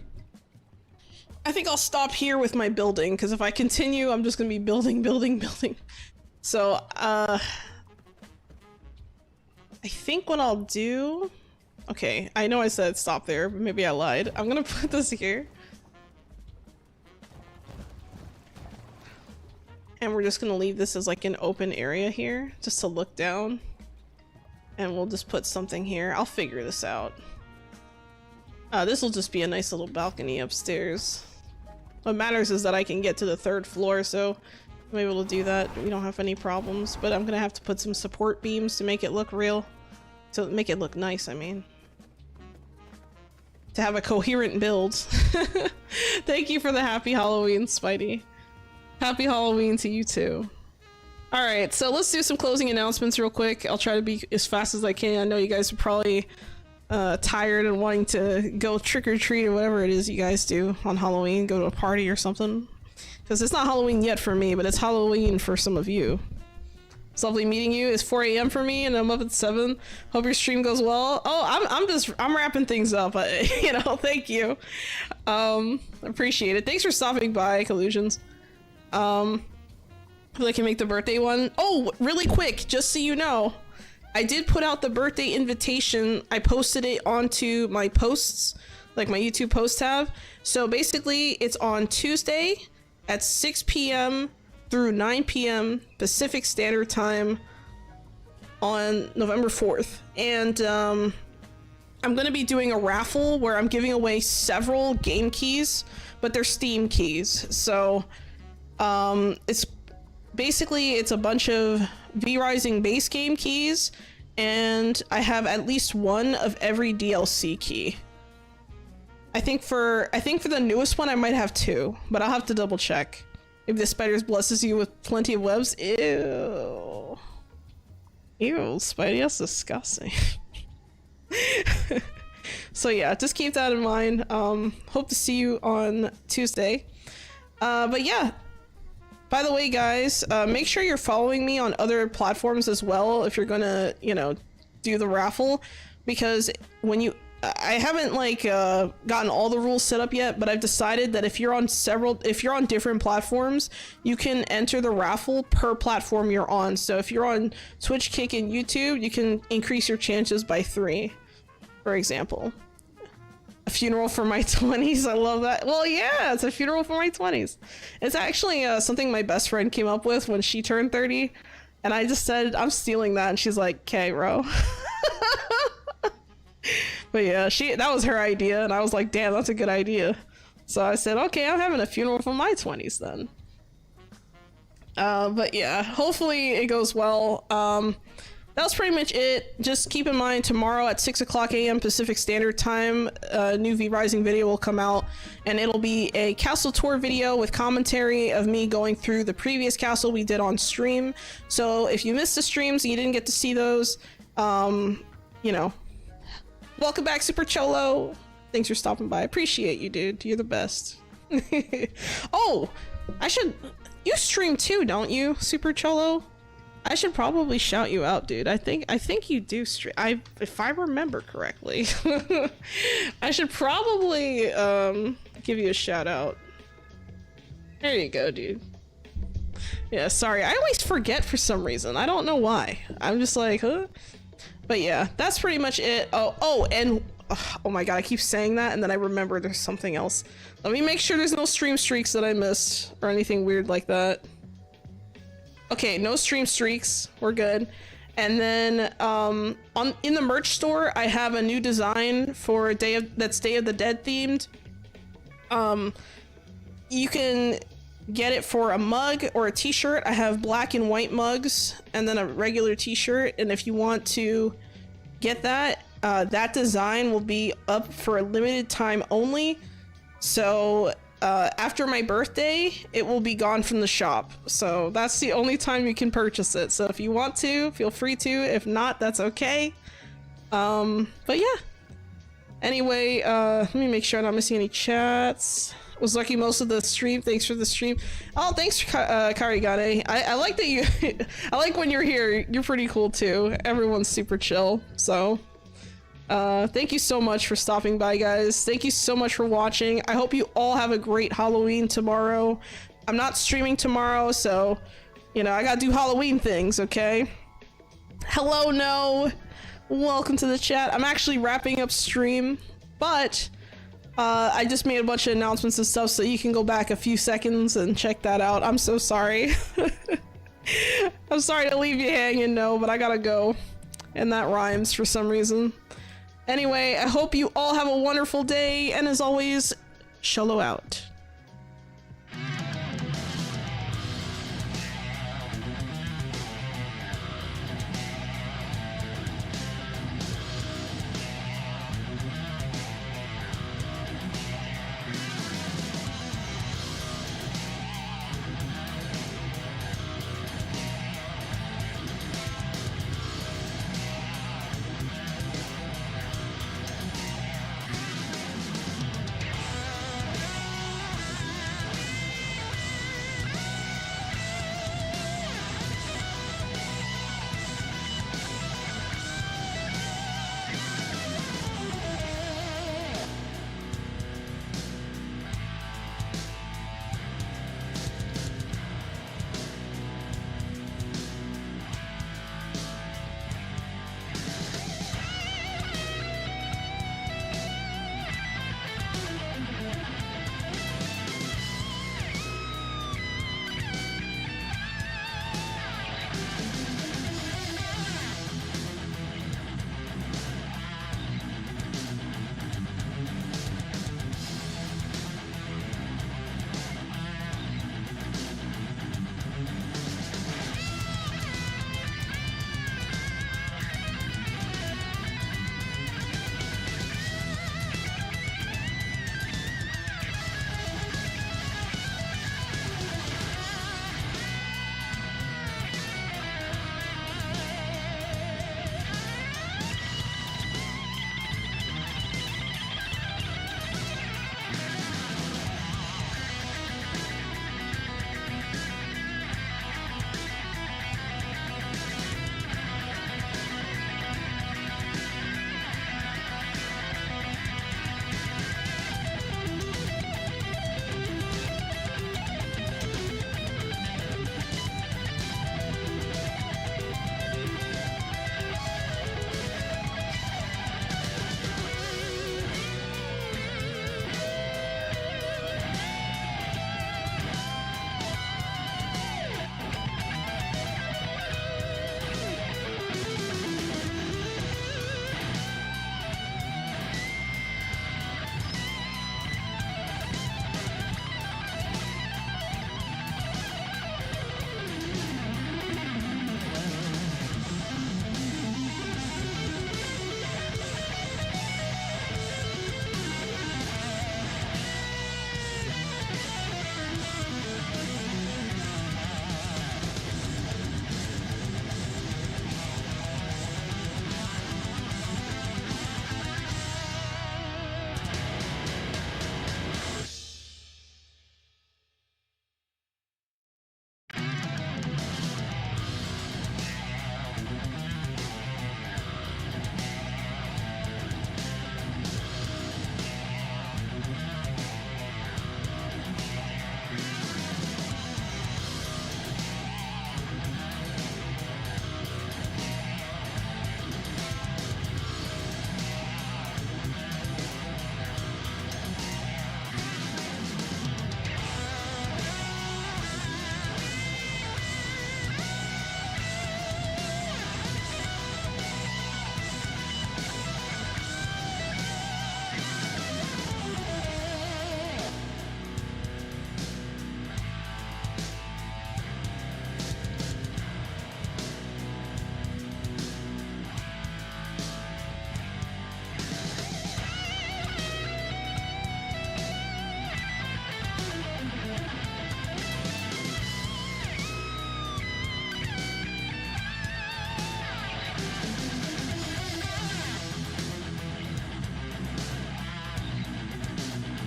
I think I'll stop here with my building, because if I continue, I'm just gonna be building. So, I think what I'll do... Okay, I know I said stop there, but maybe I lied. I'm gonna put this here. And we're just gonna leave this as like an open area here, just to look down. And we'll just put something here. I'll figure this out. This will just be a nice little balcony upstairs. What matters is that I can get to the 3rd floor, so I'm able to do that. We don't have any problems, but I'm gonna have to put some support beams to make it look real. To make it look nice, I mean. To have a coherent build. Thank you for the happy Halloween, Spidey. Happy Halloween to you too. Alright, so let's do some closing announcements real quick. I'll try to be as fast as I can. I know you guys are probably tired and wanting to go trick-or-treat or whatever it is you guys do on Halloween. Go to a party or something. Because it's not Halloween yet for me, but it's Halloween for some of you. It's lovely meeting you. It's 4 AM for me and I'm up at 7. Hope your stream goes well. Oh, I'm wrapping things up. You know, thank you. Appreciate it. Thanks for stopping by, Collusions. If I can make the birthday one. Oh, really quick, just so you know, I did put out the birthday invitation. I posted it onto my posts, like my YouTube post tab. So basically, it's on Tuesday at 6 PM through 9 PM Pacific Standard Time on November 4th. And I'm gonna be doing a raffle where I'm giving away several game keys, but they're Steam keys. So it's basically a bunch of V-Rising base game keys, and I have at least one of every DLC key. I think for the newest one I might have 2, but I'll have to double check. If the spiders blesses you with plenty of webs, ew. Ew, Spidey, that's disgusting. So yeah, just keep that in mind. Hope to see you on Tuesday. But yeah, By the way, guys, make sure you're following me on other platforms as well if you're gonna, you know, do the raffle, because when you, I haven't like gotten all the rules set up yet, but I've decided that if you're on different platforms, you can enter the raffle per platform you're on. So if you're on Twitch, Kick, and YouTube, you can increase your chances by 3, for example. A funeral for my 20s. I love that. Well, yeah, it's a funeral for my 20s. It's actually something my best friend came up with when she turned 30, and I just said I'm stealing that, and she's like, "Okay, bro." But yeah, that was her idea, and I was like, "Damn, that's a good idea." So I said, "Okay, I'm having a funeral for my 20s then." But yeah, hopefully it goes well. That's pretty much it. Just keep in mind, tomorrow at 6 o'clock a.m. Pacific Standard Time, a new V-Rising video will come out, and it'll be a castle tour video with commentary of me going through the previous castle we did on stream. So if you missed the streams and you didn't get to see those, you know, welcome back, Super Xolo. Thanks for stopping by. I appreciate you, dude. You're the best. Oh, you stream too, don't you, Super Xolo? I should probably shout you out, dude. I think you do stream. If I remember correctly. I should probably give you a shout out. There you go, dude. Yeah, sorry. I always forget for some reason. I don't know why. I'm just like, huh? But yeah, that's pretty much it. And oh my god, I keep saying that and then I remember there's something else. Let me make sure there's no stream streaks that I missed or anything weird like that. Okay, no stream streaks. We're good. And then in the merch store, I have a new design for that's Day of the Dead themed. You can get it for a mug or a t-shirt. I have black and white mugs and then a regular t-shirt. And if you want to get that, that design will be up for a limited time only. So after my birthday, it will be gone from the shop. So that's the only time you can purchase it. So if you want to, feel free to. If not, that's okay. But yeah. Anyway, let me make sure I'm not missing any chats. Was lucky most of the stream. Thanks for the stream. Oh, thanks, Karigane. I like that you. I like when you're here. You're pretty cool too. Everyone's super chill. So, thank you so much for stopping by, guys. Thank you so much for watching. I hope you all have a great Halloween tomorrow. I'm not streaming tomorrow, so you know I gotta do Halloween things. Okay. Hello, no. Welcome to the chat. I'm actually wrapping up stream, but. I just made a bunch of announcements and stuff, so you can go back a few seconds and check that out. I'm so sorry. I'm sorry to leave you hanging, no, but I gotta go. And that rhymes for some reason. Anyway, I hope you all have a wonderful day, and as always, Xolo out.